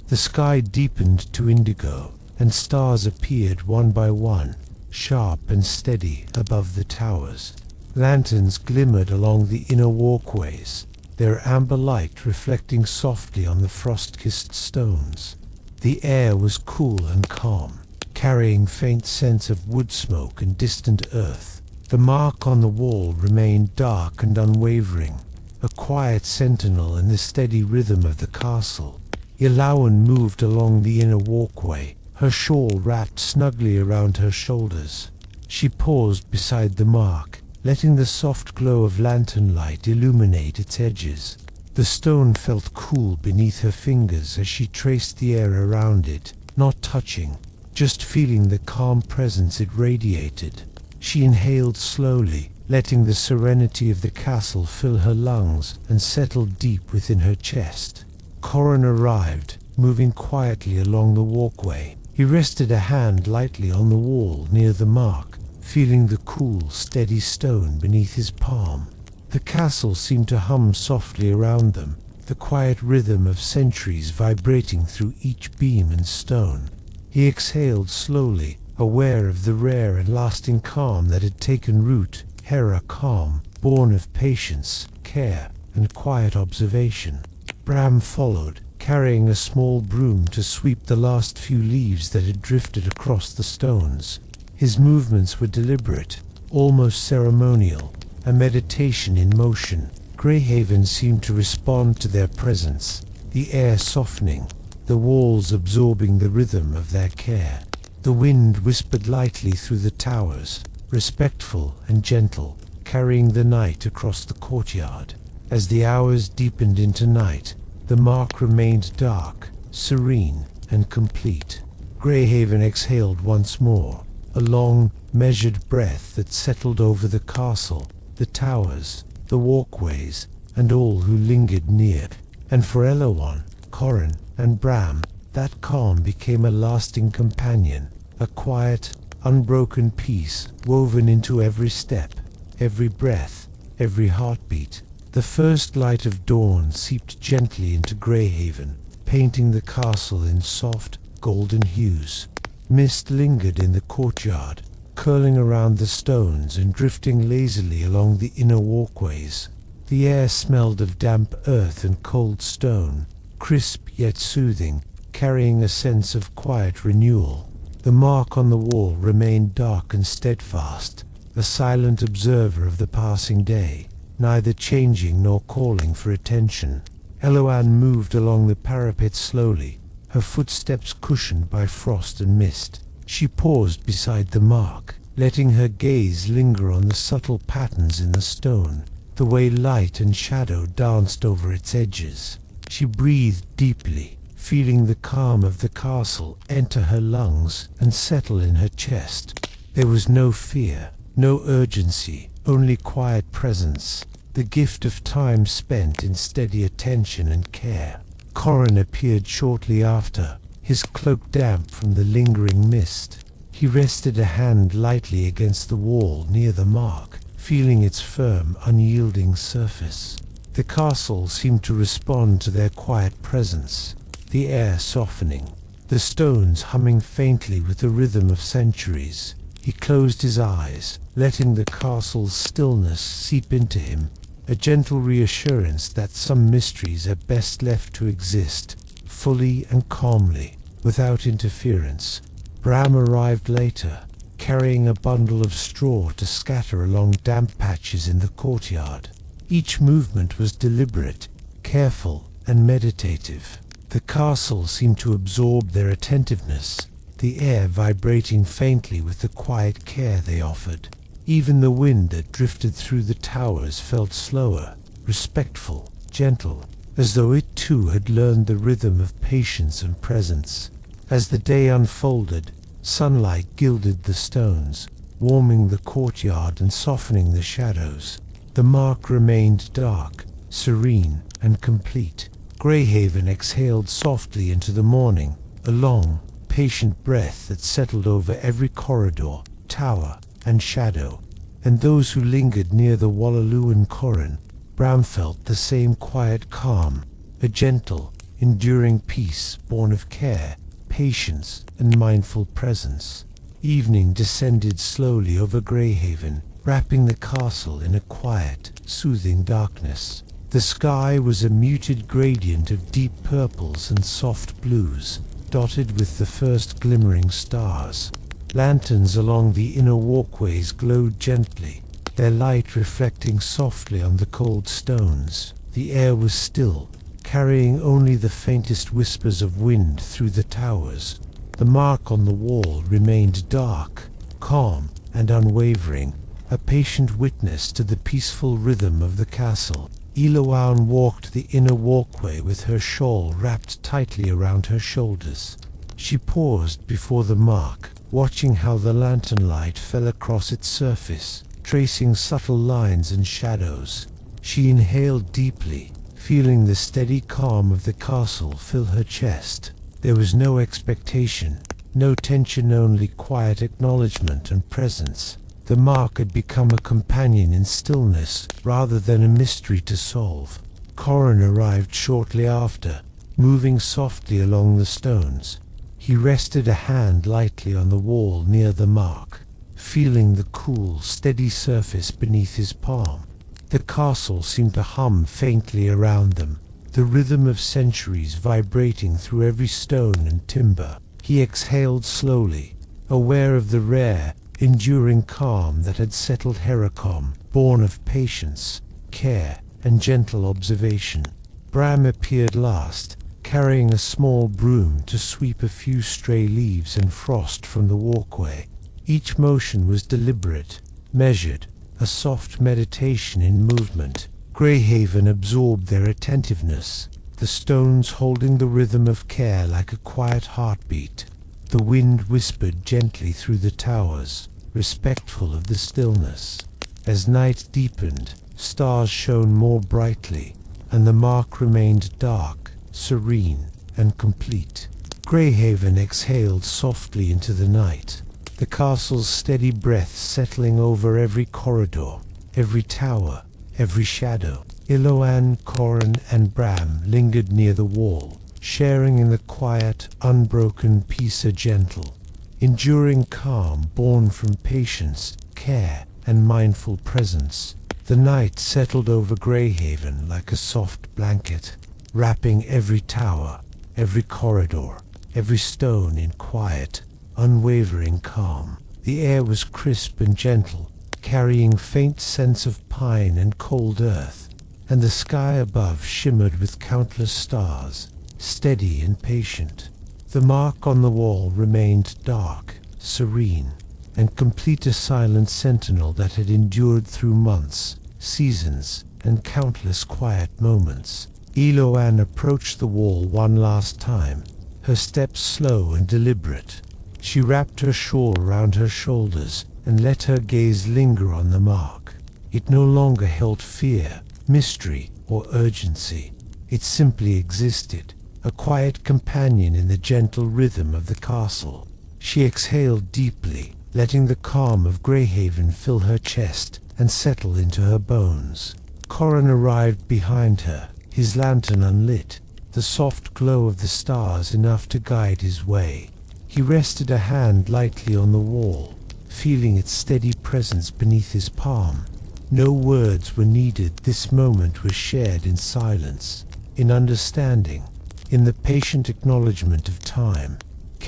The sky deepened to indigo, and stars appeared one by one, sharp and steady above the towers. Lanterns glimmered along the inner walkways, their amber light reflecting softly on the frost-kissed stones. The air was cool and calm, carrying faint scents of wood smoke and distant earth. The mark on the wall remained dark and unwavering, a quiet sentinel in the steady rhythm of the castle. Illawen moved along the inner walkway, her shawl wrapped snugly around her shoulders. She paused beside the mark, letting the soft glow of lantern light illuminate its edges. The stone felt cool beneath her fingers as she traced the air around it, not touching, just feeling the calm presence it radiated. She inhaled slowly, letting the serenity of the castle fill her lungs and settle deep within her chest. Corin arrived, moving quietly along the walkway. He rested a hand lightly on the wall near the mark, feeling the cool, steady stone beneath his palm. The castle seemed to hum softly around them, the quiet rhythm of centuries vibrating through each beam and stone. He exhaled slowly, aware of the rare and lasting calm that had taken root, Hera calm, born of patience, care, and quiet observation. Bram followed, carrying a small broom to sweep the last few leaves that had drifted across the stones. His movements were deliberate, almost ceremonial, a meditation in motion. Greyhaven seemed to respond to their presence, the air softening, the walls absorbing the rhythm of their care. The wind whispered lightly through the towers, respectful and gentle, carrying the night across the courtyard. As the hours deepened into night, the mark remained dark, serene, and complete. Greyhaven exhaled once more, a long, measured breath that settled over the castle, the towers, the walkways, and all who lingered near. And for Ellawen, Corin, and Bram, that calm became a lasting companion, a quiet, unbroken peace woven into every step, every breath, every heartbeat. The first light of dawn seeped gently into Greyhaven, painting the castle in soft, golden hues. Mist lingered in the courtyard, curling around the stones and drifting lazily along the inner walkways. The air smelled of damp earth and cold stone, crisp yet soothing, carrying a sense of quiet renewal. The mark on the wall remained dark and steadfast, a silent observer of the passing day, neither changing nor calling for attention. Ellawen moved along the parapet slowly, her footsteps cushioned by frost and mist. She paused beside the mark, letting her gaze linger on the subtle patterns in the stone, the way light and shadow danced over its edges. She breathed deeply, feeling the calm of the castle enter her lungs and settle in her chest. There was no fear, no urgency, only quiet presence, the gift of time spent in steady attention and care. Corin appeared shortly after, his cloak damp from the lingering mist. He rested a hand lightly against the wall near the mark, feeling its firm, unyielding surface. The castle seemed to respond to their quiet presence, the air softening, the stones humming faintly with the rhythm of centuries. He closed his eyes, letting the castle's stillness seep into him, a gentle reassurance that some mysteries are best left to exist, fully and calmly. without interference. Bram arrived later, carrying a bundle of straw to scatter along damp patches in the courtyard. Each movement was deliberate, careful, and meditative. The castle seemed to absorb their attentiveness, the air vibrating faintly with the quiet care they offered. Even the wind that drifted through the towers felt slower, respectful, gentle, as though it too had learned the rhythm of patience and presence. As the day unfolded, sunlight gilded the stones, warming the courtyard and softening the shadows. The mark remained dark, serene, and complete. Greyhaven exhaled softly into the morning, a long, patient breath that settled over every corridor, tower, and shadow. And those who lingered near the Wallaluan Corrin, Bram felt the same quiet calm, a gentle, enduring peace born of care, patience, and mindful presence. Evening descended slowly over Greyhaven, wrapping the castle in a quiet, soothing darkness. The sky was a muted gradient of deep purples and soft blues, dotted with the first glimmering stars. Lanterns along the inner walkways glowed gently, their light reflecting softly on the cold stones. The air was still, carrying only the faintest whispers of wind through the towers. The mark on the wall remained dark, calm, and unwavering, a patient witness to the peaceful rhythm of the castle. Eloann walked the inner walkway with her shawl wrapped tightly around her shoulders. She paused before the mark, watching how the lantern light fell across its surface, tracing subtle lines and shadows. She inhaled deeply, feeling the steady calm of the castle fill her chest. There was no expectation, no tension, only quiet acknowledgement and presence. The mark had become a companion in stillness rather than a mystery to solve. Corrin arrived shortly after, moving softly along the stones. He rested a hand lightly on the wall near the mark, feeling the cool, steady surface beneath his palm. The castle seemed to hum faintly around them, the rhythm of centuries vibrating through every stone and timber. He exhaled slowly, aware of the rare, enduring calm that had settled Heracom, born of patience, care, and gentle observation. Bram appeared last, carrying a small broom to sweep a few stray leaves and frost from the walkway. Each motion was deliberate, measured, a soft meditation in movement. Greyhaven absorbed their attentiveness, the stones holding the rhythm of care like a quiet heartbeat. The wind whispered gently through the towers, respectful of the stillness. As night deepened, stars shone more brightly, and the mark remained dark, serene, and complete. Greyhaven exhaled softly into the night, the castle's steady breath settling over every corridor, every tower, every shadow. Eloann, Corrin, and Bram lingered near the wall, sharing in the quiet, unbroken peace, a gentle, enduring calm born from patience, care, and mindful presence. The night settled over Greyhaven like a soft blanket, wrapping every tower, every corridor, every stone in quiet, unwavering calm. The air was crisp and gentle, carrying faint scents of pine and cold earth, and the sky above shimmered with countless stars, steady and patient. The mark on the wall remained dark, serene, and complete, a silent sentinel that had endured through months, seasons, and countless quiet moments. Eloann approached the wall one last time, her steps slow and deliberate. She wrapped her shawl around her shoulders and let her gaze linger on the mark. It no longer held fear, mystery, or urgency. It simply existed, a quiet companion in the gentle rhythm of the castle. She exhaled deeply, letting the calm of Greyhaven fill her chest and settle into her bones. Corrin arrived behind her, his lantern unlit, the soft glow of the stars enough to guide his way. He rested a hand lightly on the wall, feeling its steady presence beneath his palm. No words were needed. This moment was shared in silence, in understanding, in the patient acknowledgement of time.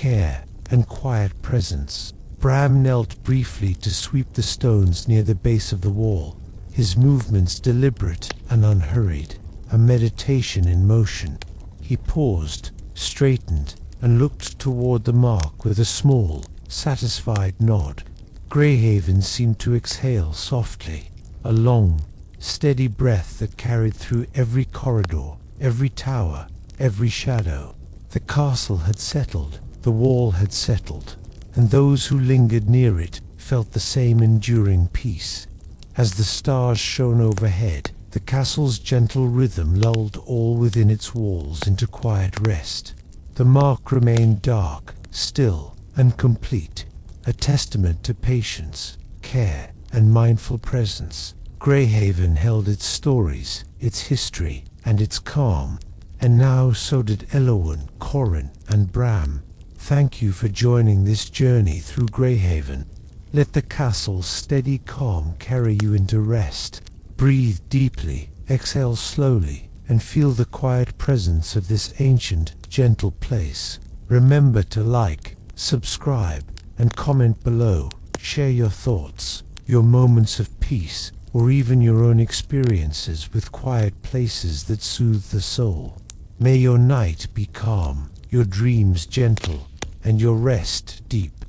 care, and quiet presence. Bram knelt briefly to sweep the stones near the base of the wall, his movements deliberate and unhurried, a meditation in motion. He paused, straightened, and looked toward the mark with a small, satisfied nod. Greyhaven seemed to exhale softly, a long, steady breath that carried through every corridor, every tower, every shadow. The castle had settled, the wall had settled, and those who lingered near it felt the same enduring peace. As the stars shone overhead, the castle's gentle rhythm lulled all within its walls into quiet rest. The mark remained dark, still, and complete, a testament to patience, care, and mindful presence. Greyhaven held its stories, its history, and its calm, and now so did Elowen, Corrin, and Bram. Thank you for joining this journey through Greyhaven. Let the castle's steady calm carry you into rest. Breathe deeply, exhale slowly, and feel the quiet presence of this ancient, gentle place. Remember to like, subscribe, and comment below. Share your thoughts, your moments of peace, or even your own experiences with quiet places that soothe the soul. May your night be calm, your dreams gentle, and your rest deep.